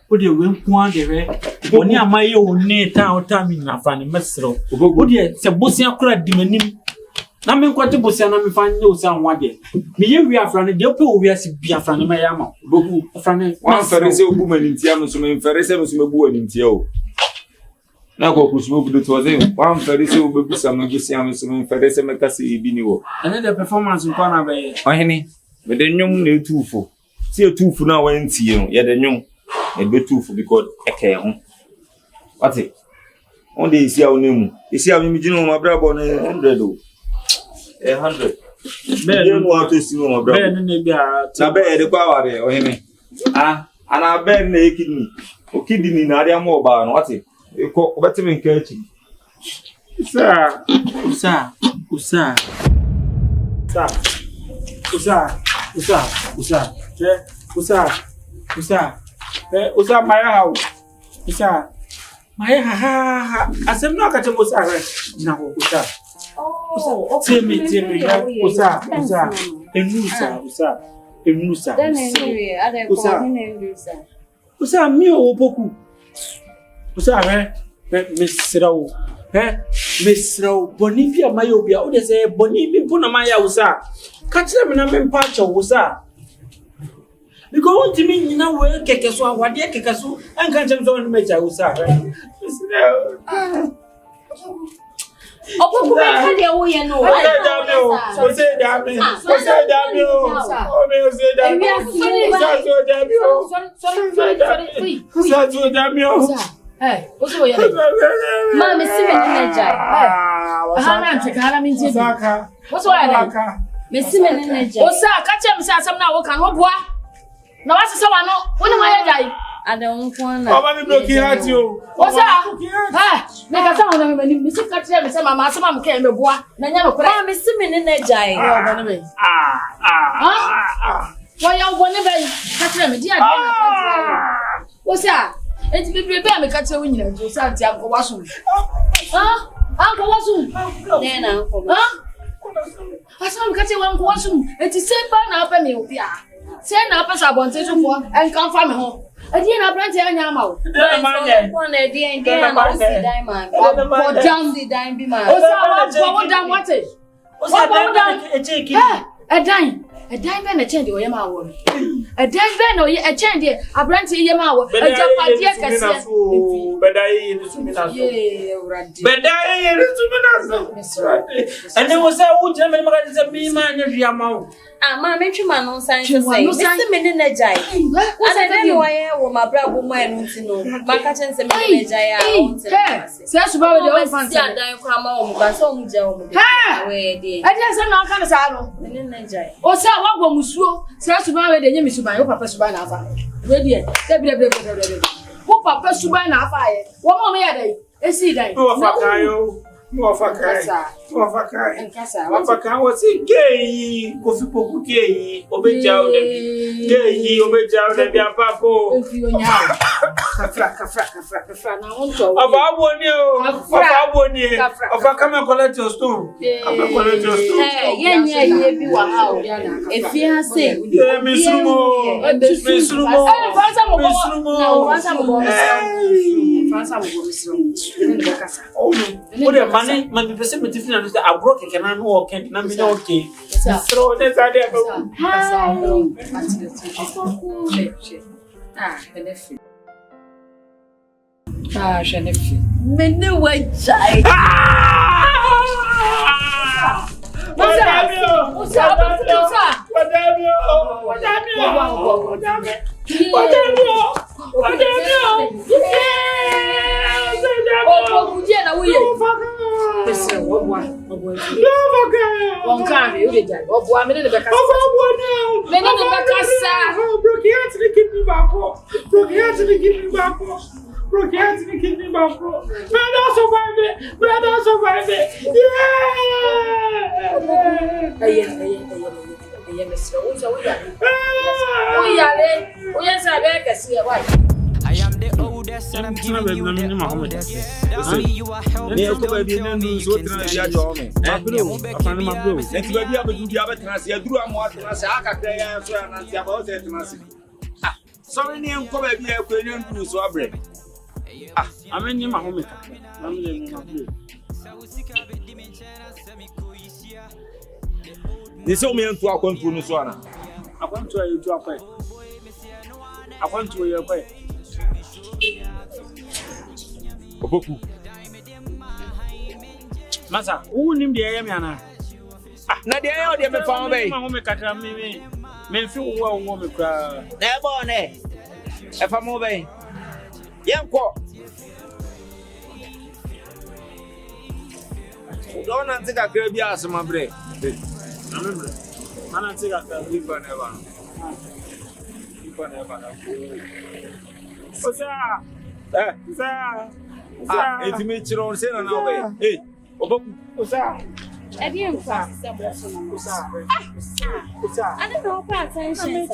o de we nko ade we oni amaye oni ta otami na afane mesro o de se bosia kura dimanim na me nkwate bosia na me fa nye osia ho ade me ye wi afane de pe o wi ase bi afane ma ya ma boku afane wan fere se obu manintia no so me fere se no so me bu anintia o na ko kusumo budu to ze wan fere se obebu samagu se am so me fere se meka se ibi ni wo ene the performance nko na be ohene me de nwum na etufo se etufo na wan tie no ye de nwum e be tufo because eke ho wate on de isi a onemu isi a mi gino ma brabo na 100 o 100 be no ato si no ma brabo be ne bia na be de kwa ware ohene ana be na ekidni o kidni na ari am oba no wate ko obetime nkachi usa maya ha maya ha asem no akache usa re na ko usa temi usa usa mi o boku usa re mesrao bonibia mayobia o de say bonibi puna maya usa kachira me na me mpacha usa Because what do you mean you know where Kekaso, what dear Kekaso, and can't jump on the major who's out. Oh, come here, we know. What's that, Damio? What's that, Damio? Oh, me, say Damio. Hey, what's the way? Mamma, see me in the jar. What's why? Miss me in the jar. What's that? Catch him, some now. Can what? Now, what's someone? When am I die? I don't want to. I'm looking at you. What's that? Hey, make a sound of me. Mr. Catch him, some mamma came to bois. Nanya, Miss me in the jar. Why you want to be? Catch him, dear. What's that? It's be prepared me catch a winner to Santi Uncle Wasum. Huh? Uncle Wasum. Then Uncle. Huh? I saw him catching Uncle Wasum. It is same by now, Penny. Send up as I wanted to for and come from home. I didn't apprentice any amount. One idea and get a diamond. Or down the dime be my. What down what is? What's that? A dime. A dime and a change or Yama. A dime or a change, a branch in Yama. A Japan, but I and there was a wood gentleman is a me man of Yama. Mamma, man on science. Miss me in the jar. I don't know why I want my brother man to know. My catching some in the jar. Says about the old fancy and I come home, but some job. I just am not kind of saddle in the jar. Or so what will Musso says about the Yemi Subai, Papa Subana. Ready, who Papa Subana fire? What more may I? Is he like? Wafaka was a gay, Kofipo gay, Obeja, gay, Obeja, and Yapaco. About 1 year, about 1 year, of a camera collector stone. If you are saying, Miss Rumo, Miss Rumo, money, my perception is that I broke a cannon walk and I'm okay. Throw this idea. Ah, Shanifi. Many white child. What's up? I am the oldest and I'm giving you the oldest. Only you are helping me. Don't tell me you can stand Sorry, name come baby, I couldn't do so break. I'm in my home. This old man to our country, Nuswana. I want to you to a way. I want to your way. Massa, who named the Ayamiana? Not the idea of found me. Men feel well, woman cry. Never, if I'm moving. Young quack. Don't think I could be asked my break. Remember, I think I can live forever. What's that? It's me, Chiron, say no way. Hey, what's that? I didn't pass. I don't know what attention.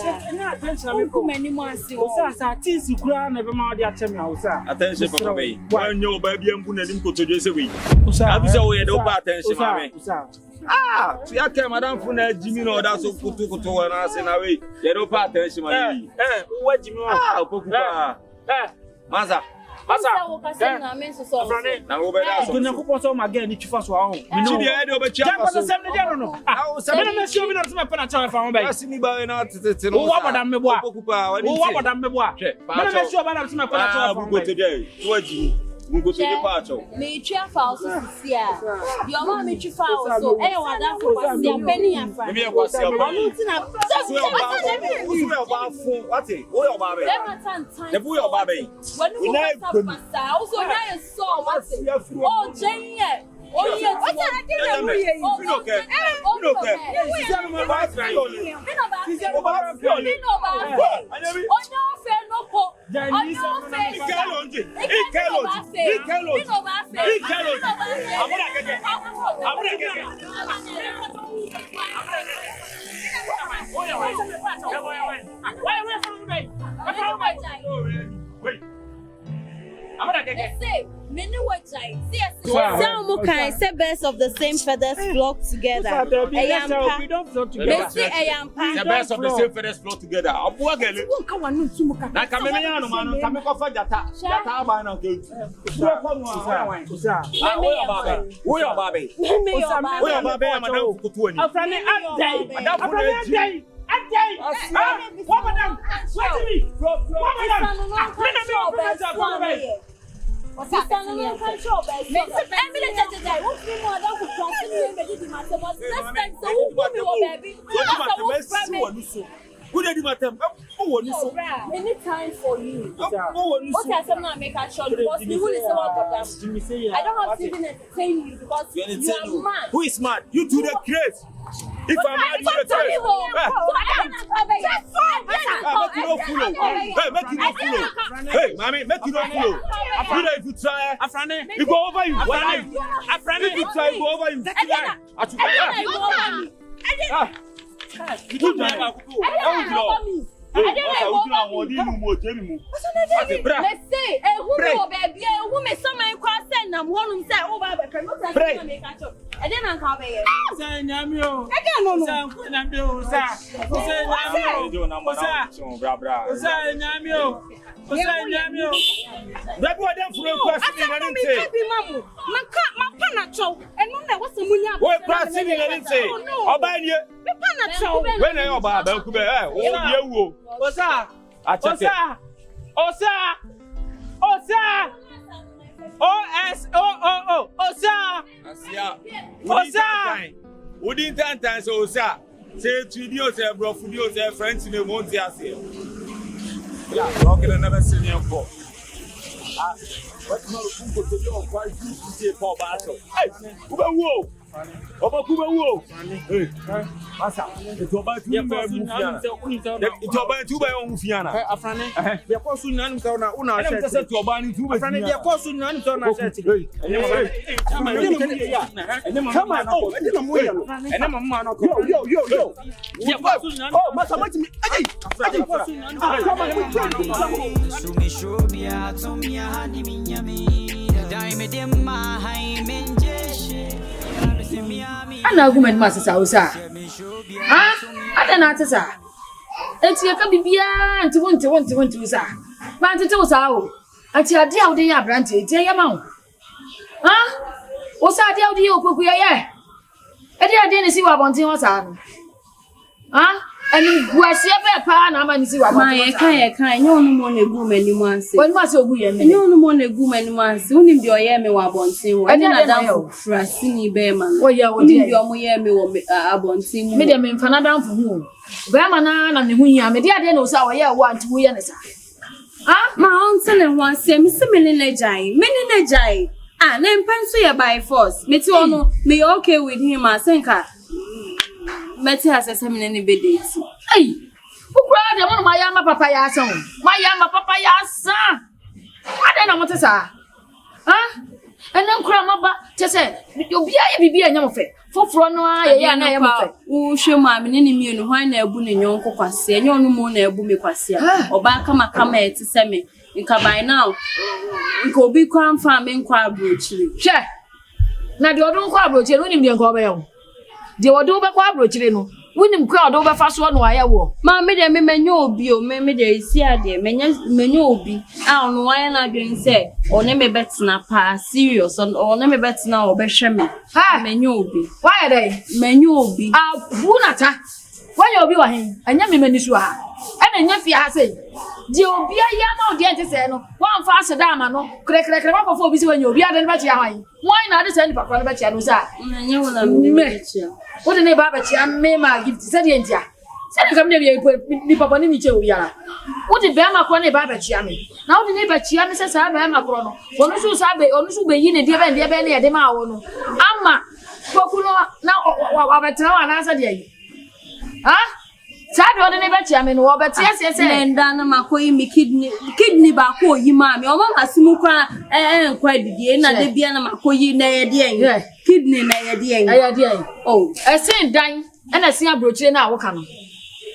I'm many more. Things you cry never mind. Attention, Papa. Why no baby? I'm going to go to this week. I'm so we don't pay attention, mommy. See, I came, Madame Funa, Jimmy, no, that's so put to and I say, away. They don't pay attention, mommy. What do you mean? Maza. Basa. Na wo be da so. To Nyankopon so ma ga ni twifa so ahụ. Chi dia e de obechi afa so. Jam no no. Ah, me na me si obi na so me pa na cha fa mo bai. Asi ni ba na tete no. Wo wa bodam me bo a. Wo wa bodam me bo a. Me na me si obi na so me pa na cha fa mo bai. To aji. Ngo to de pa cho. Me twa fa so sia. Your mama me twa fa so. Eh wa da for sia penny afa. Me e kwa sia ba. Onu ti na. So yo ba. Usu me ba fun. What e? Wo yo ba be. Ne bu yo ba be. When you pasta, also na e so what e. Oh jenye. Oh yes. What I did we here. You okay? You okay? You say me ba try. Me no ba. Onyo fe no ko. Some can say birds of the same feathers flock together. We don't flock together. The best of the same feathers flock together. Abuwa gele. Na kameme ya no mano, kame ko fa jata. Jata ba na ke. Wo yo babe. Wo yo babe ya madam kutu ani. Afrani adai. Afrani adai. What madam? Wait to me. What madam? Many times for you. Okay, I'm not make a shot because you will listen about them. I don't have to even entertain you because you are mad. Who is mad? You do the craze. If I'm mad, you do the craze. Make you no fool. Hey, make you no fool. Hey, mommy, make you no fool. If you try, you go over you. If you try, go over you. You do that. Wouldn't time so sir. Say video say bro video say friends in the month here. Yeah, rocking another senior for. But no go to your quite to say for battle. Hey, whoa. Oba kuba wo. Hey. Asa. Ito ba tu ba mufiana. Ito ba tu ba mufiana. Afrane. Ya ko su nanu ka na una shirt. Ene mtase tu ba ni tu ba. Afrane ya ko su nanu ka na shirt. Ene mama no. Ene mama no. Yo. Ya ko su nanu. Oh, masa mati mi. Aje ko su nanu. So me shobia to me hani minyami. Dai me dem ma hai menjeshe. Ana argument ma sasa usa. Ah, ada na tsa. Enti ya ka bibia nti wonti usa. Ma nti usa o. Ati ade a ode ya brante enti ya ma o. Ah? Usa ade a ode ya opoku ya ye. Ade ne si wa bontin wo sa no. Ah? Eni guase be pa na ma ni si wa bontin. Ma ye kan nye onu mo na egu mani mu anse. Woni ma se ogu ye me. Nye onu mo na egu mani mu anse. Unim bi oye me wa bontin wo. Ade na dan frasi ni be ma. Unim bi omo ye me wo abontin mu. Me de me mfa na dan fu hu. Be ma na ne hu hia me de ade na o sa wo ye wo anti wo ye ne sa. Ah? Ma on tele ho anse me se me ne jai. Ah, na mpanso ye by force. Me ti ono me okay with him asenka. Meti asese me ne be date. Hey. Ukura de mo ma ya ma papa ya san. Ma ya ma papa ya san. Ade na mo te sa. Ah? Ene nkura ma ba te se obi aye bibia nya mo fe. Foforo no aye ya na ye mo fe. Wo hwe ma me ne mienu hwan na ebu ne nyonko kwase. Enye onu mo na ebu me kwase. Oba kama eti se me. Nka by now. Nka obi kwa mfa me nkwa abrochiri. Hwe. Na de odun kwa abrochiri no nim de nka oba ye wo. De wodu be kwa abrochiri no. Winning crowd over fast one wire war. Mamma, there may no be, or maybe there is here, dear, menu be. I don't know why I'm doing say, or name bet snapper, serious, or name bet now, or beshami. Ha, menu be. Why are they? Menu be. Ah, Bunata. Why you be him? And Yammy Menisua. And then Yafi has said, Dio be a yam out the say no. One faster dama no. Crack for busy when you be at the battery. Why not send for the battery? What a neighbor, I may my gift, said the India. Said come near the Papa Nimicho. What did Bama Crony Baba Chiami? Now the neighbor Chiami says I am a chrono. One who sabe, on who be in a dear and dear Benny at the Mao. Amma, Pocuno, now our town answer the huh? Sad or the neighbor Chiami, Robert, yes, and Dana Makoi, me kidney bako, ye mammy, or Mamma Smuka, and quite the end, and the Biana Makoi, nay, dear, kidney, nay, dear. Oh, I say dying, and I see a brooch now, Wakano.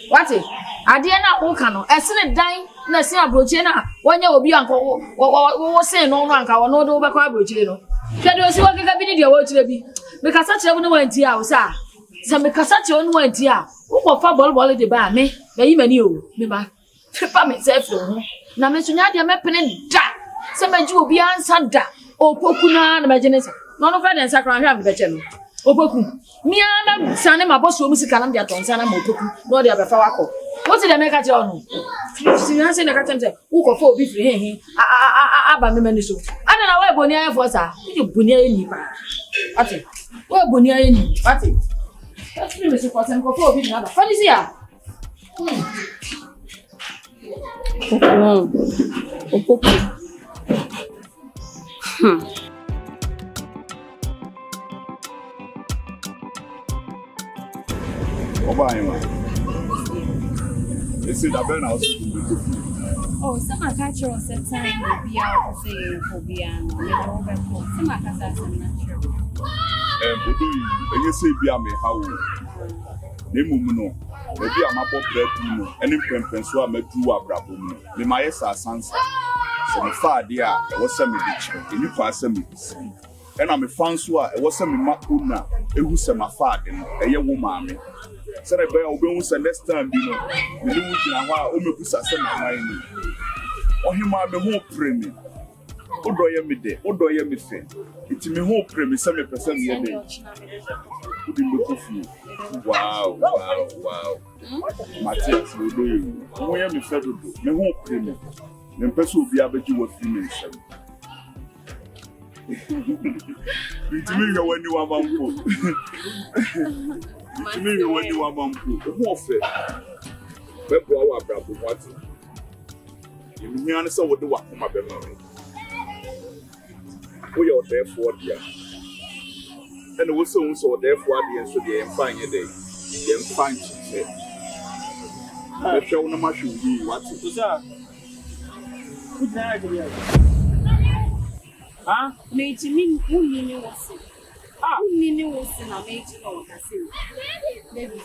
What it? I dare not Wakano, I see a dying, and I see a brooch now. One year will be uncle, what was saying, no rank, I will not over Cabruchino. Can you see what I can be your watch to be? Because such a one went here, sir. Some because such a one went here. Who will football ball at the bar, me? They even you, me, ma. Trip on myself, now, Miss Nadia Mappin, da. Some of you will be answered, da. Oh, Pokuna, imagination. None of them sacred have the channel. Oh, Poku. Me, I'm son, my boss, music, and I'm the Atonsana Motoku, no, the other Fawako. What's the American? See, I say, I can't say, who go for beef, he, Abba Meniso. I don't know where Bonia was, you Bunia in you. What it? Where Bunia in you? What it? That's me, Mr. Cotton, go for being another. What is here? Oh, some are catcher or set time will be out to say for Biano. Some are cats are natural. And you say, be a me how Nemuno, maybe I'm a pop bread, and in Pempenso, I met two abrabum. The Maesa Sansa. Some far dear, there was some ditch, and you pass some. And I'm a fansua, it was some Makuna, it was some fad, a young woman. Said I bear obeying next time, you know, the new while Omepusa sent my name. Or him, I'm a whole premium. What do I mean? What do I mean? It's me whole premium, 7% a day. Wow. Matthias, we do you. We am a federal, me whole premium. The person will be able to work females. It's me when you are mamma. It's me when you are mamma. What for? But our brother, what? You mean, I saw what the work of my baby. We are there for dear. And we soon saw there for dear, so they am fine a day. They am fine, she said. I shall not much you. What is that? Good night, ah, mate, me, who was it? Ah, who was in a mate or Cassie?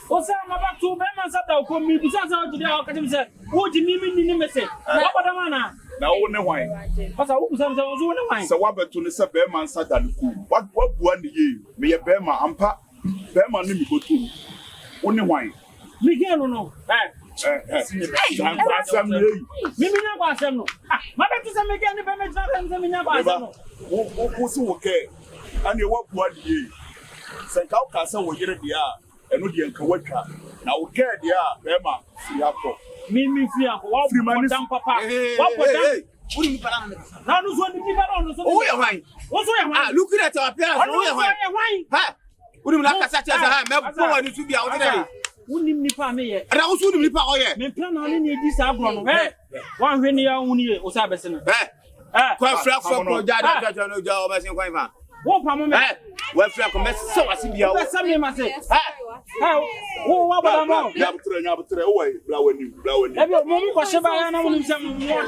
What's up about 2 members at the community? Besides, how to the academy said, what do you mean in the message? What about the man? Now, only wine. But I was on wine. So, what about to the Bearman sat at the cool? What one year? May a Bearman and Pat Bearman name go to only wine. Miguel, no. Mimi na kwa asem mabe tu se mege ni be me twa kan se minya kwa asem wo so wo ke ani wo bua die se ka o ka se wo yire dia eno die nka watwa na wo ke dia be ma fi akọ mimi fi akọ wa bu dam papa wa bu dam uri mi para na no so ni para no so o ye hwan o so ye hwan look at our appearance o ye hwan ha uri mi la ka sa tia sa ha me bo wa ni tu bia o te unim nipa me ye ara wo so unim nipa o ye me plan na ni edi sa agro no wan hwe ni ya huni ye o sa bese no kwa fra pro ja no ja o bese kwan fa wo pa mo me wa fra ko me so wase bia o bese me ma se wo wa ba ma ya butre o wai bla wani e bi mo ko se ba ya na mo ni se mo ni ana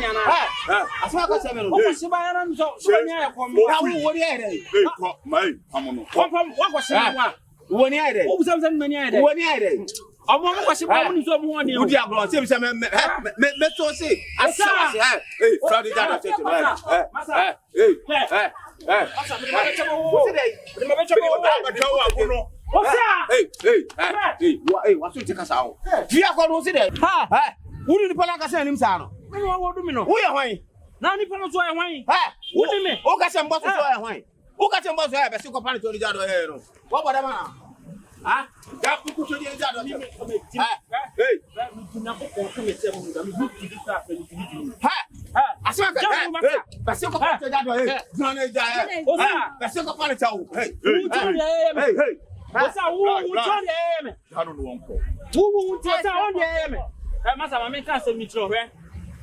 asma ka se me no ko se ba ya na so nya ya ko mo na wo ri ere ko mai amono wa ko se wa wo ni ere wo busam san mani ere wo ni ere ọmọ mo kwase ba mo ni so mo ho ni o di agro se me to se asa Friday that church asa me ba chamo wo What's your ticket out? Via Conos in it. Ha! Who did the Palacas and him, Sano? Who are wine? Now, Nippon was wine. Ha! What do you mean? Who got some bottles of wine? Who got some bottles of a super pan to the other hair? What about a man? Ah, that put to the other. Hey, I saw that. Super pan to the other hair. Hey. What's our woman? I don't know. Who won't tell me? I must have a make us a mitro, eh?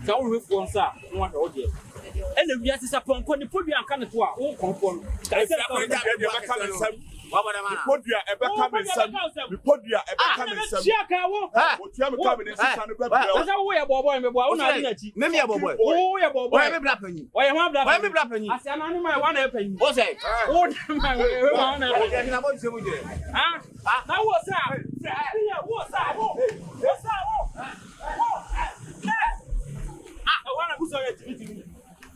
So we phone, sir. What audio? And the yes is upon Connie put me on Canada. Oh, compound. I said, Put your ever coming, son. We put your ever coming, son. What you have coming in That's a way about boy, maybe a boy. Oh, yeah, boy, I'm blapping. Why am I blapping? I said, I'm my one open. What's it? Oh, my way. Now what's up? What's up? What's up? I want to put your to me.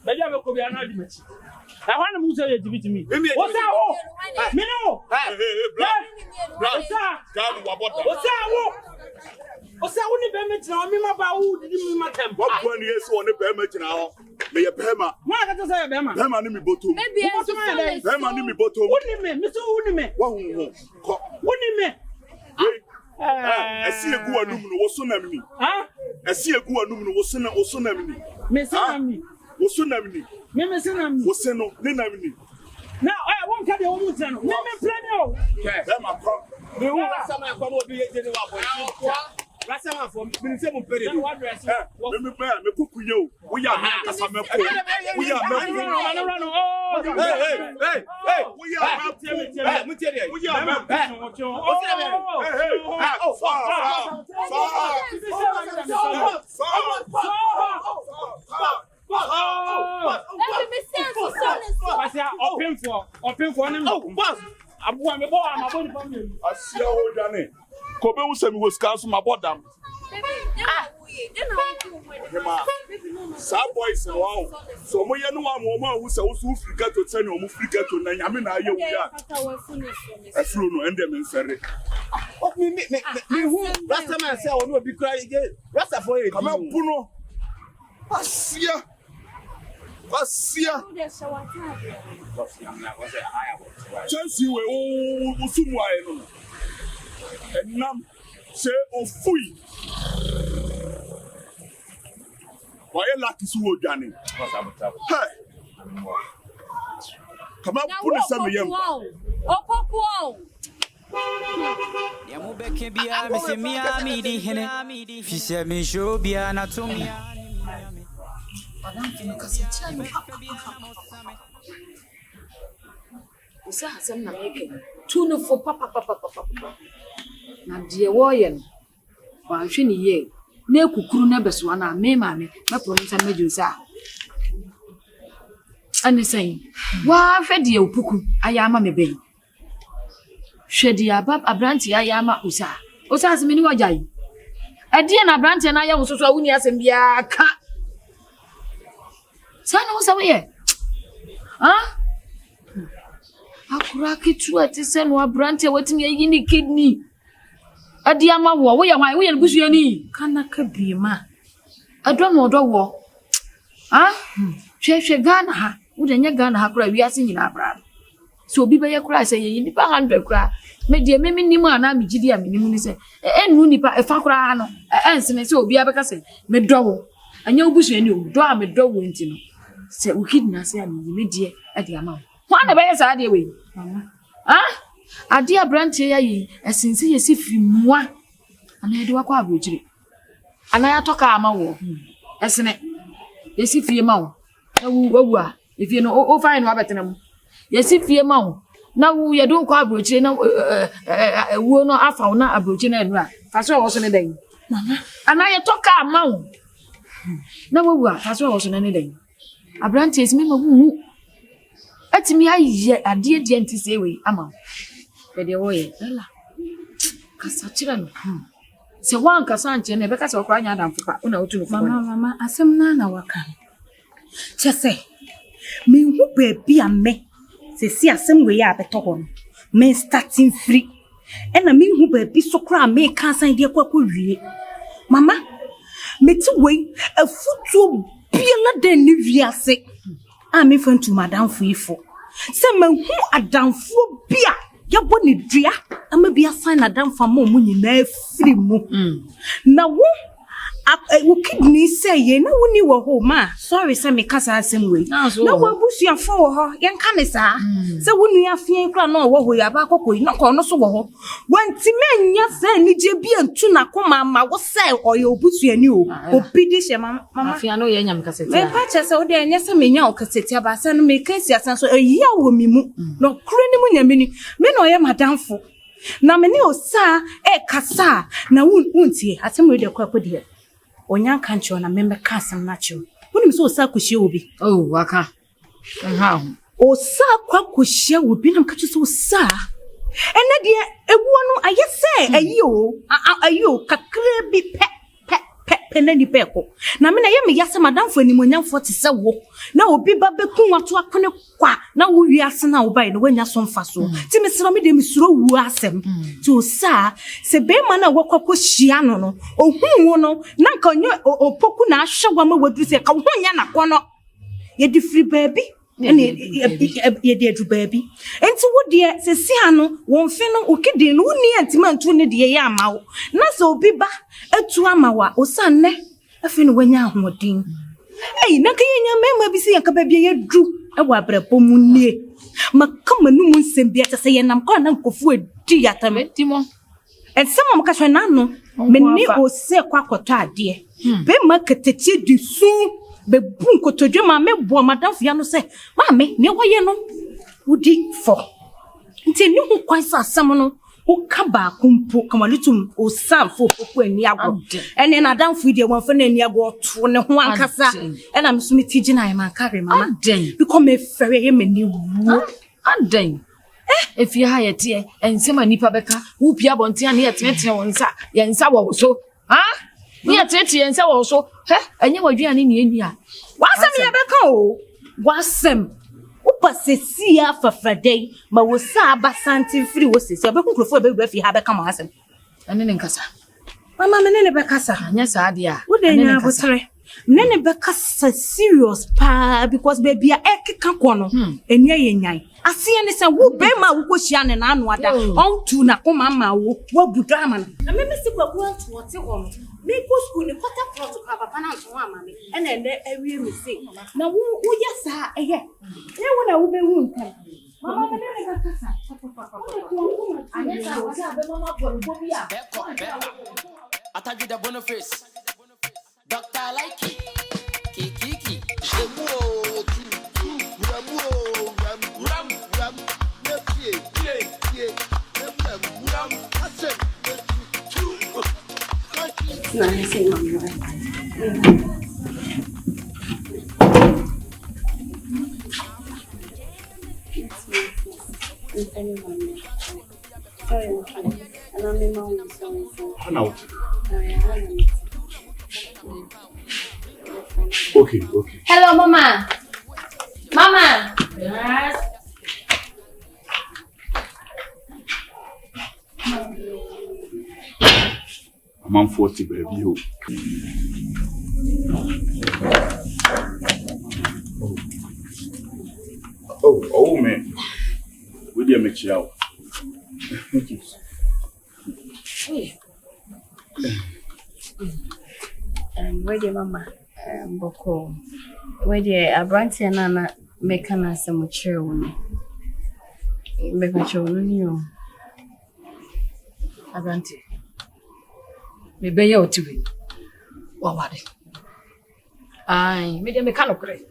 Maybe I will go behind the match. I want to move your to me. What's that? Me no. What's that? What's that? Only payment now. Me my who did me my temple. 1 year so on the payment now. May a payment. Why can't I say Bema? Bema ni mi boto. Bema ni mi boto. Wouldn't me, Mr. Woodney. Wouldn't me. I see a good woman was so namely. I see a good woman was so namely. Miss Sammy was so namely. Miss Sammy was so namely. Now I won't cut your woman. Let me plan you. The woman come over here. Last time for minimum period. Let me cook you. We are we are Kobe will send me with scars from my bottom. Some boys, so we are no one who sells who forget to send you, who forget to name. I mean, I a flu and them in Ferry. Last time I said, I will be crying again. Rasta for it. Come on, Puno. Asia. Chelsea were all soon. And now, say, oh, fui. Why are you lucky to Johnny? Hey, come on, put us some young. Oh, Yamubeke bia mesemia midi hene fise me show bia na tumia Usa hasem na meke tunu fo papa na de woyen wa hwe ni ye na ekukuru na beso na me maame me promise meju sa ani sen wa hwe de opuku ayama mebe hwe de abab abranti ayama usa asemi ni wajai adie na abranti na aya wososo awuni asem bia ka sana usa we akura kitu ati senu abranti watimi yi ni kidney adi ama wo ye hwan wo ye busu ni kana ka bima adom odo wo hwehwe Ghana ha wo de nya Ghana ha kura wiase nyina abra so obi be ye kura se ye nipa 100 kura me de me nimu ana me gidi a me nimu ni se enu nipa efa kura no ensene se obi abeka se me dowo anya obusu ni o do a me dowo nti no se wo kidna se a me die adi ama hwan na be ye sa ade we mama adi abrantie ya yi esinse yesi firi mua ana yede wakwa abrochire ana ya toka ama wo esene yesi fie ma wo na wu a efie no o fine no abetena mu yesi fie ma wo na wu yede kwa abrochire na wu no afa wo na abrochire na enu a fa so wo so ne dan mama ana ya toka ama wo na wu a fa so wo so ne dan abrantie esi me ma wu atimi aye ade de ntise we ama de woye ela kasa chira no se wan kasa nche na be kasa okra nya adam fupa una otu fupa mama asem na waka chese me hu baby ame se si asem we ya beto ho me starting free ena me hu ba bi so kra me ka san de kwakwa wie mama meti wei afutu biela de ni wiase a me fantu madam fuifo se mahu adamfo bia yabo ni dua ama bia san adam fa mo mu nyina afiri mu na wo kidney say ye na woni wo ho ma sorry say me kasa asem we na wo busu afo wo ho yen ka me sa say wonu afia kra na wo ho ya ba kokoi na ko no so wo ho wanti menya say ni je bia ntu na koma ma wo say oyo busu ani o obidi she mama afia no ye nyam kasete me pa che say wo de enya say menya o kasete aba say no me kasi asan so eya wo mi mu no kure ni mu nyame ni me no ye madamfo na me ni o sa kasa na wuntie asem we de kwakwa de onya kancho na membe kasam nacho woni so osa kuhie obi waka ha osa kwa kuhie obi na mkacho so osa ene de ewuo no ayese ayo kakra bi pe na ni peko na me na ye me yase madam fo animonyamfo te se wo na obi ba beku wato akone kwa na wo wiase na wo bai no wanya so mfa so ti me sero me de me suro wu asem ti osa se be ma na wakoko hia no ohun wo no na nka onye opoku na ahwewa ma wadu se ka honya na kono ye di free baby ene ye di adu baby enti wo de se si ano won fe no okide no ni antima ntu ne de ye amawo na se obi ba atu amawa osanne afi no wanya ahodin na kanya mema bi se yakaba bi ye du e wa brabo mu nie makama no mu nsem bi ata se ye nam kwa na nkofu edi yatame timo ensema mka hwe na no menni o se kwa koto ade be makateti di su be bun kotodwe ma me bo madam fia no se ma me ne woye no wudi fo nti ni hu kwan sa asam no uka ba kumpo kamalitum o sanfo popo ani ago ene na danfo de won fa na ani ago to ne ho ankasa ena mesumi tigi na man carry mama because me fere ye mani wu adan efi ha yete ensema nipa beka wo pia bonte ane yetete wonsa yensa wo so ni yetete yensa wo so enye wadwane ne ani a wasem ye beka o wasem upasesi afafadei ma wo sa abasanti free wo sesi abeku krofo be fi ha beka ma asem ane ne nkasa mama me ne beka sa anya sa ade a wo de nya botre ne beka sa serious pa because baby a ekeka kono enu ye nyan asiye ne se wo be ma wo kohia ne na anu ada on tu na koma ma wo budo ama na me mesi kwaku antu wote ho no me go school ne kwata protocol papa na nso ama me ene awie me se na wo yesa eye e wo na wo be hu nkan mama me ne beka sa anya sa wo sa be mama bo bi a Ataju the Boniface Dr. Likey Kiki Okay. Hello, Mama. Mama. Yes. I'm 40, baby. Oh, man. We didn't make you out. Where the Mama? Boko. Where the Abrantia Nana make an answer mature one. Make a show you. Abranti. Me be ya otiwe. Wa wade. Ai, me de me ka nokre.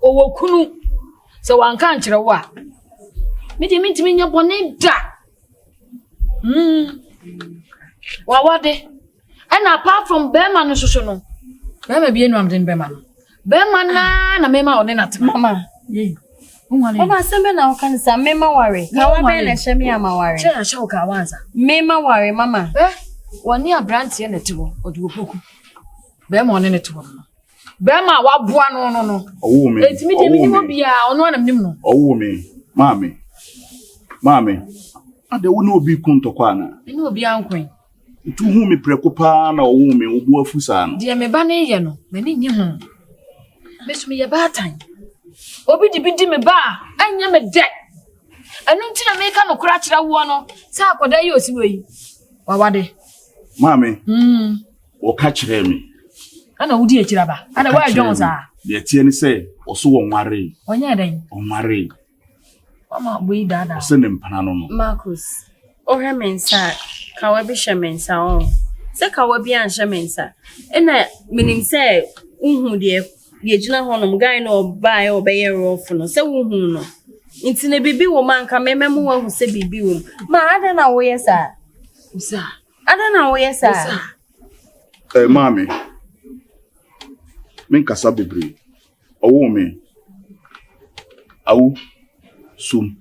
Owo kunu. Se wanka nkyere wo a. Me de mintimi nya bone da. Wa wade. And apart from Bema no so no. Bema bi enu amden Bema no. Bema na mema one na Mama. Ye. Mama sembe na okanisa mema ware. Ka wa be na hye me ama ware. Che show ka wanza. Mema ware mama. Woni abrantie na tiwo odi opoku. Bema one ne tiwo no. Bema wa boa no. Oh me. Etimi de mi wo bia ono na mnim no. Oh me. Mami. Ade wo na obi kunto kwa na. Ni obi ankwen. Tu hu me preko pa na wo me obu afusa no. Die me ba na ye no, me ni nye ho. Me so me ye ba tan. Obi di me ba, anya me de. Anu nti na me ka no kura kira wo no, sa akoda ye osiwe yi. Wawade. Mame. O ka kire me. Ana wudi e kira ba. Ana wa adwon sa. De tie ni say oso wo nware. Onya den. O nware. Mama boy dada. Se ne mpana no no. Marcus. Ohe mensa, kawa bi hye mensa o. Se kawa bi anhye mensa. Ena minim se unhu de ye gina honom guy no buy obeye rough no. Se unhu no. Nti ne bibi wo manka mememu wa hu se bibi wo. Ma ada na wo yesa. Usa. Ada na wo yesa. Mami. Min kasa bebre. Owo me. Awu sum.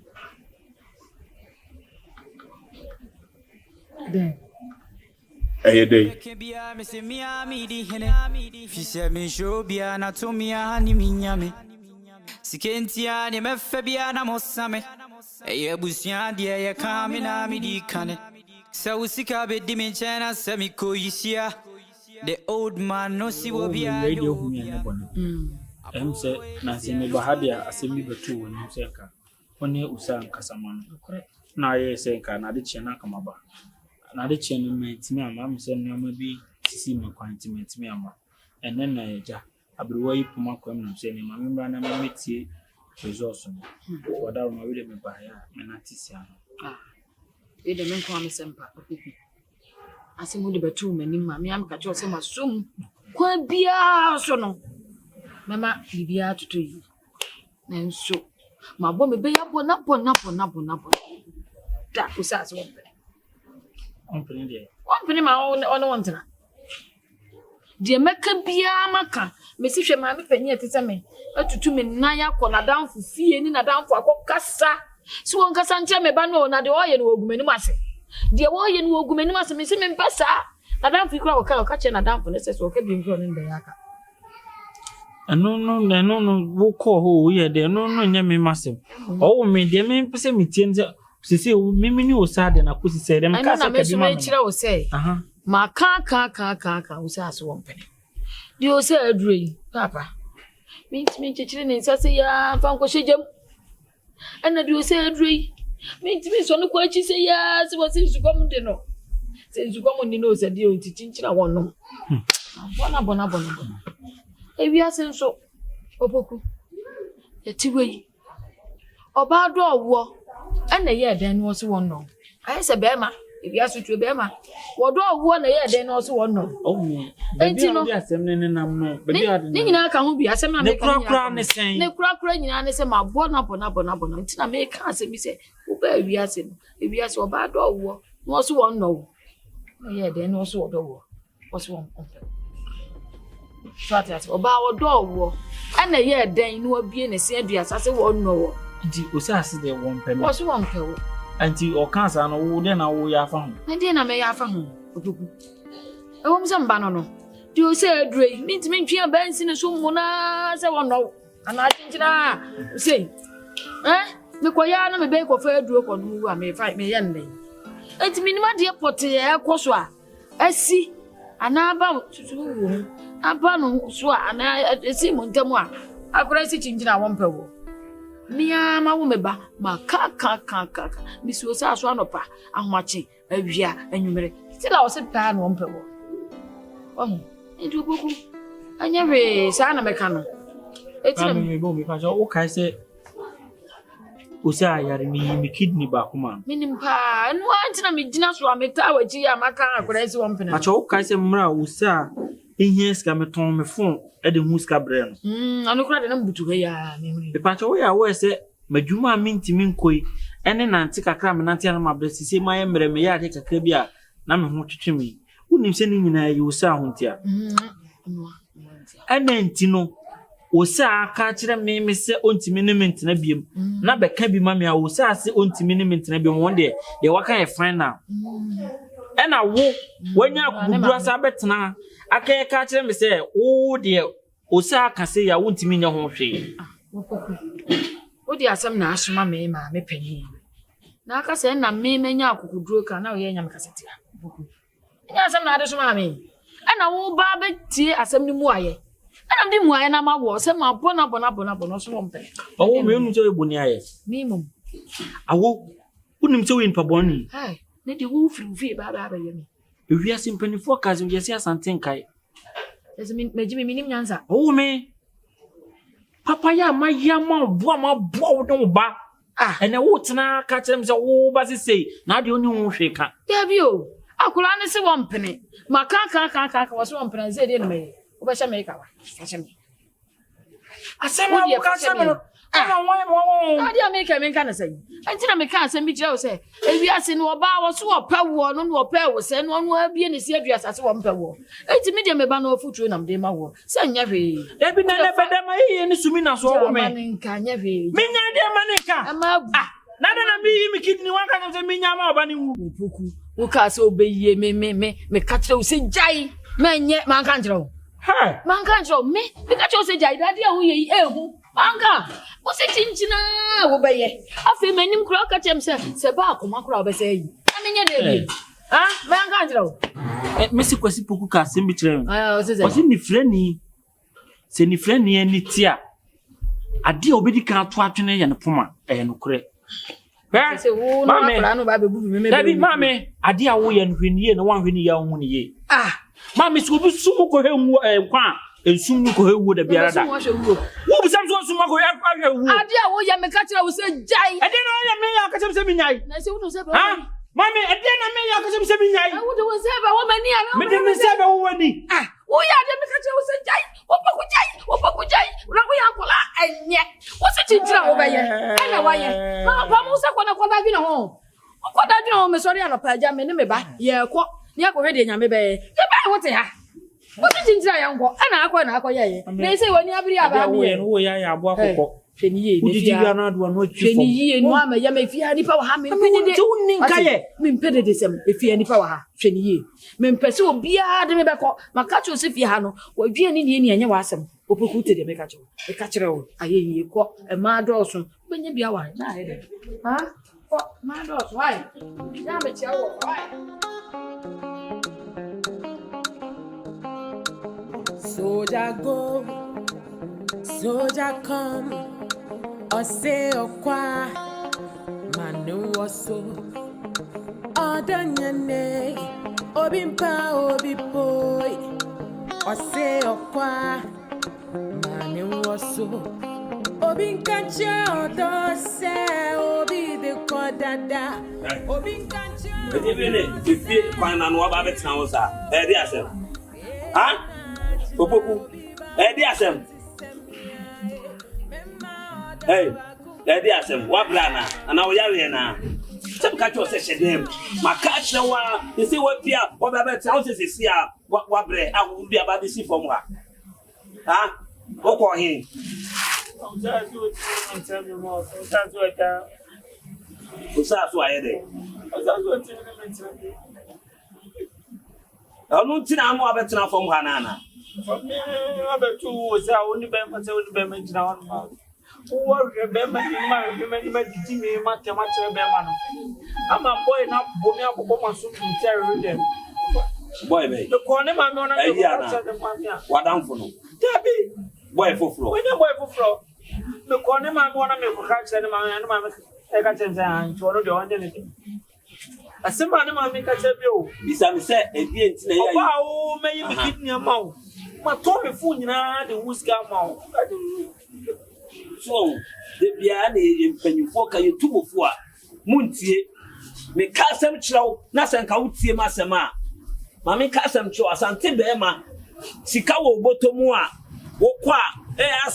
Den. Day. Fisher me show be anatomia ni minyame. Sikentia ni mefebia na mosame. Eye busia de ye kame na mi di kane. Sa usika be dimenchana semiko yisia. The old man no si wo bia radio hu ya nebona say na se me bahadia asemi betu woni se ka woni usa nkasamano na ye se ka na de chena kama ba na de chena mentimi ama me se nneoma bi sisi me kwantimi ama enne na eja abrewa yi puma kwam no se ni ma membra na me metie resource no wada ma we de me ba ya me na tisia no e de men kwa me sempa okuku asemu de betu manim ma me am ka cho se masum kwa bia so no mama bibia tutu yi nanso ma bo me be ya bo na da ko sa so be ompene de ompene ma ono wontena de meka bia maka me si hwe ma me panyi atete me atutu me nan ya ko na danfo fie ni na danfo akokasa si won kasa nche me ba no na de oye no ogumani mase de oye no ogumani mase me si me mpesa na danfo ikura woka che na danfo ne se so ka bi mfo ne nda yaka no wo ko ho ye de no nya me mase o me de me mpese me tie nze sisi mimi ni osade na kusi se dem kasa ka bi ma chira o se ma ka o se aso wompene di o se adrei papa mi chechire ne nsase ya fa nko hyejem ana di o se adrei mi so no kwa chi se ya se wasi sukom de no se sukom ni no se di o tichinchira won no bona ewi asenso opoku etiwe oba do owo ana ye den no so won no ayi se be ma ebi asutu be ma wodo owo na ye den no so won no enti no bi asem ne nam no be ade ni nyina ka ho bi asem na me ka ne kura nyina ne se ma bona enti na me ka asem bi se wo ba ewi ase oba do owo no so won no ye den no so wodo owo wo so won Swati oba wodo owo ana ye den no abie ne se aduasa se won no wo nti osi ase de won peme wo so won pe wo anti o kansa no wo de na wo ya fa ho na de na me ya fa ho otoku e wo mse mba no di o se adrei minti mentwia bansi ne so mu na se won no ana chinchina se me koya na me be ko fa aduro ko no wa me fa me ye ndai enti minima de pote e koso a asi ana ba tutu wo aba no so ana esi mu ntamu a akora si chinchina won pe wo Mia ma wo meba ma ka mi so sa so anopa ahomache awia anwumere still I was pa no mpe wo ndu boku anya we sa na meka no etira mi bo mi ka so o kai se o se ayare mi kidney ba kuma minim pa no antina mi gina so ameta waji ya maka akora si wo mpe na acho o kai se mra o se a ehia ska meton me fon e de hu ska bre no anokura de na mbutu he ya me hu e pa cho ya wo se madwuma minti minkoi ene nanti kakra me nanti na mabre sisi ma ye mre me ya de kakra bi a na me ho twetwemi unim se ni nyina ye o se ahontia ene nti no o se aka kire me se ontimi ne mentina biem na be ka bi ma me a o se ase ontimi ne mentina biem won de waka e final ena wo wanya kubudura sa betena aka ka kire me se wo de o se aka se ya wontimi nya ho hwe o di asem na asoma me ma me panyi na aka sɛ na me menya akokuduro ka na oyɛ nya me kasete a nya asɛm na ade so ma me ɛna wo ba betie asɛm ni mu ayɛ ɛna mde mu ayɛ na ma wo sɛ ma bona so wo mpɛ owo me enu sɛ eboni ayɛ minimum awo unim sɛ we npa bɔni hai ne de wo firi ba yɛ me ewia simpanifo kaze yɛse asante nkae ɛsɛ me minim nyansa owo me papa ya ma boa wo don ba ene wo tena ka kyerem sɛ wo ba sesei na ade oni wo hwe ka dabi o akura ne se wo mpene maka wo se wo mpene sɛ de ne me wo ba hye me ka wa hye me asɛm wo ka sɛ me no ama wo ade America me nka na sɛ enti na me ka asɛm bi kyerɛ wo sɛ ewiase ne oba wo so wo pa wo no wo pa wo sɛ no no abie ne si aduasa sɛ wo mpa wo enti me de me ba na ofuturo na me de ma wo sɛ nya hwe ebi na ne beda ma yiye ne sumi na so wo me nka nya hwe me nya de ma ne ka ama na mi yi mi kidney wan ka sɛ me nya ma oba ne wu puku wo ka sɛ obeyiye me ka kyerɛ wo sɛ jai menye man ka kyerɛ wo man ka kyerɛ me ka kyerɛ wo sɛ jai dade a wo yi ehu Anga, o se chinchina wo beye. Afi menim kura ka chem se ba akoma kura obese yi. Amenye de bi. Ah, me anga njira wo. Mesi kwasi poku ka sembi kire. O se se. O se ni freni. Se ni freni eni tia. Ade obedi kan to atwene ye ne poma, no kure. Se wo no akura no ba be bu me. Dabi mame, ade a wo ye no hwenie na wan hwenie ya wo ne ye. Ah, mame so obi sumu ko he kwa ensum ni ko hewu da biara da wo bisam so suma ko ya kwa hewu ade a wo ya me ka kira wo se jai ade no ya me ya ka chem se minyai na se wo no se ba ha mami ade na me ya ka chem se minyai wo de wo se ba wo mani ana me de me se ba wo wani wo ya de me ka kira wo se jai wo pa ku jai na wo ya kola enye wo se chinchira wo ba ye ana wa ye pa mo se ko na ko da bi na ho ko da bi na ho me sori ana pa ja me ne me ba ye ko ni akọ hwe de nyame be ye ba wo te ha What did you say, Uncle? And I call ye. They say when you have wo ya abo akoko. Feni Udi di ana do no twi fo. Feni no ama ya me fia ni pa wa ha me pede de. Uni nka ye. Me pede de sem e fia ni pa wa ha. Feni ye. Me mpese obi a de me beko. Maka cho se fia ha no. Wa dua ni ni anya wa asem. Opoku te de me ka cho. E ka kire wo. Aye ye ko e ma do so. Benya bia wa na he de. Ha? Ko ma do so why? Ya me chia wo why? Soldier go, soldier come, or say or qua, manu so. Odanyane, obimpa obi boy, or say or qua, manu so. Obinkancha odo se obi de kodada, obinkancha. If you find an what about sounds are, huh? Opoku, edi asem. Hey, edi asem. What plana? And I yare na. Some catch us shedem. Ma catch na wa. You see what pia? What about houses is here? What bre? I will be about this from wa. Huh? Go for him. I don't think I'm more better from Hanana. For me, about 2 was out only by myself to be mentioned on mouth. Who was a bear, Matamata. I'm a boy now, Bonia Poma soup and carry them. Boy, the corner, my mother, what down for no? Tabby, boy for floor. When a boy for floor. The corner, my one of me catch and I got them to order the undertaking. A simple man make a table. Besides, said, again, oh, may you be giving your mouth. My Tommy Funa, the whisker mouth. So, the Biani in Penufoka, you 2 before Muntie, me cast some chow, nothing can see Massama. Mammy cast some chow, Santi Bema, Sikawo Botomua, Wokwa, I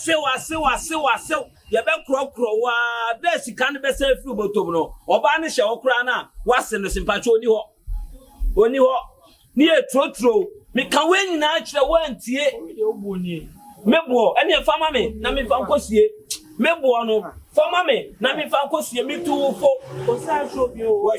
sell. Ya be krokro wa de sika ne be se fi botom no oba ne hye okra na wase no simpacho oni ho ni etrotro me kan we nyina kire wantie mebo ene fama me na me fa nkosie mebo no fama me na me fa nkosie mi tu fo o sa so bi o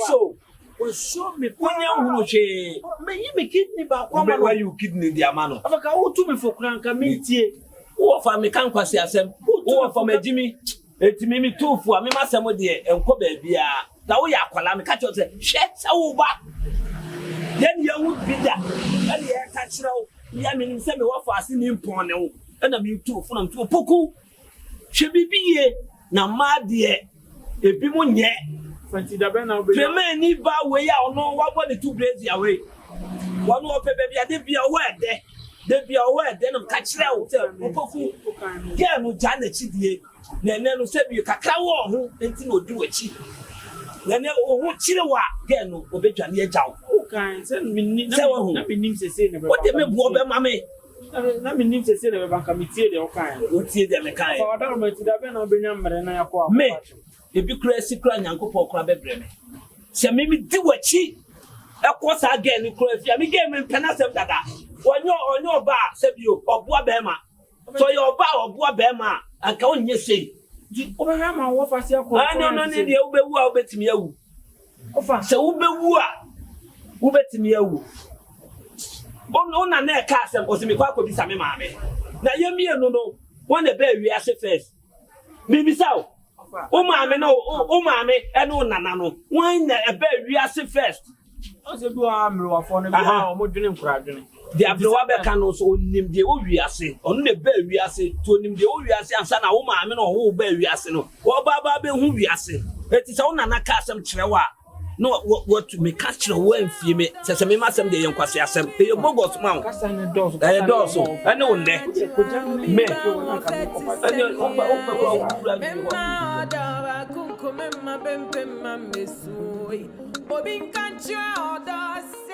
show me kunya hunu che me yi me kidney ba kwa ma no you kidney dia ma no afaka wo tu me fo kran ka me tie wo fa me kan kwase asem wo fa me jimi etimi mi tufu a me masem de enko ba bia na wo ya akwala me ka cho say hwe wo ba then you would be that and you catch now ya me say me wa for ase ni mpon ne wo na me tu fo na me tu poku hwe bibiye na ma de ebi mo nye fanti da ben na obi me ni ba we ya ono wa bo the two blaze away one o pe bia de bia wo ede de bia wo ede na ka kire wo say poku ge no ja na chidie na ne no say bi kakra wo ho enti na odi wachi na ne o ho kire wa ge no obedwa ne agyaw kan say minni na minnim sese ne be what me bu obe mame na minnim sese ne be banka mitie de o kan o tie de me kan fa da ma ti da ben na obenya mmere na yakọ me ebi kura si kura nyankopɔ kura bebre me se me di wachi ekɔ sa ge ni kura fi me ge me pena sem dada onyo oba se bio oboa be ma so ye oba oboa be ma anka onye sei di oba ma wo fa si akọ no ne de wo bewu a wo betimi awu ofa se wo bewu a wo betimi awu ona na ka asem ko se me kwa ko bi sa me ma me na ye mie no won e ba wi ase first me bi sa o maame no o maame e no nana no wan na e ba wi ase first o se bi wa amro wa fo no bi wa mo dwene nkura dwene de abrowa be ka no so onim de o wi ase ono na ba wi ase to onim de o wi ase ansa na o maame no o ba wi ase no o ba be hu wi ase eti se o nana ka asem kire wa no what to me catch no one fie me se me masem de yenkwase asem e bogos ma kasa ne doso e doso ene wonde me Obi nkanchi odas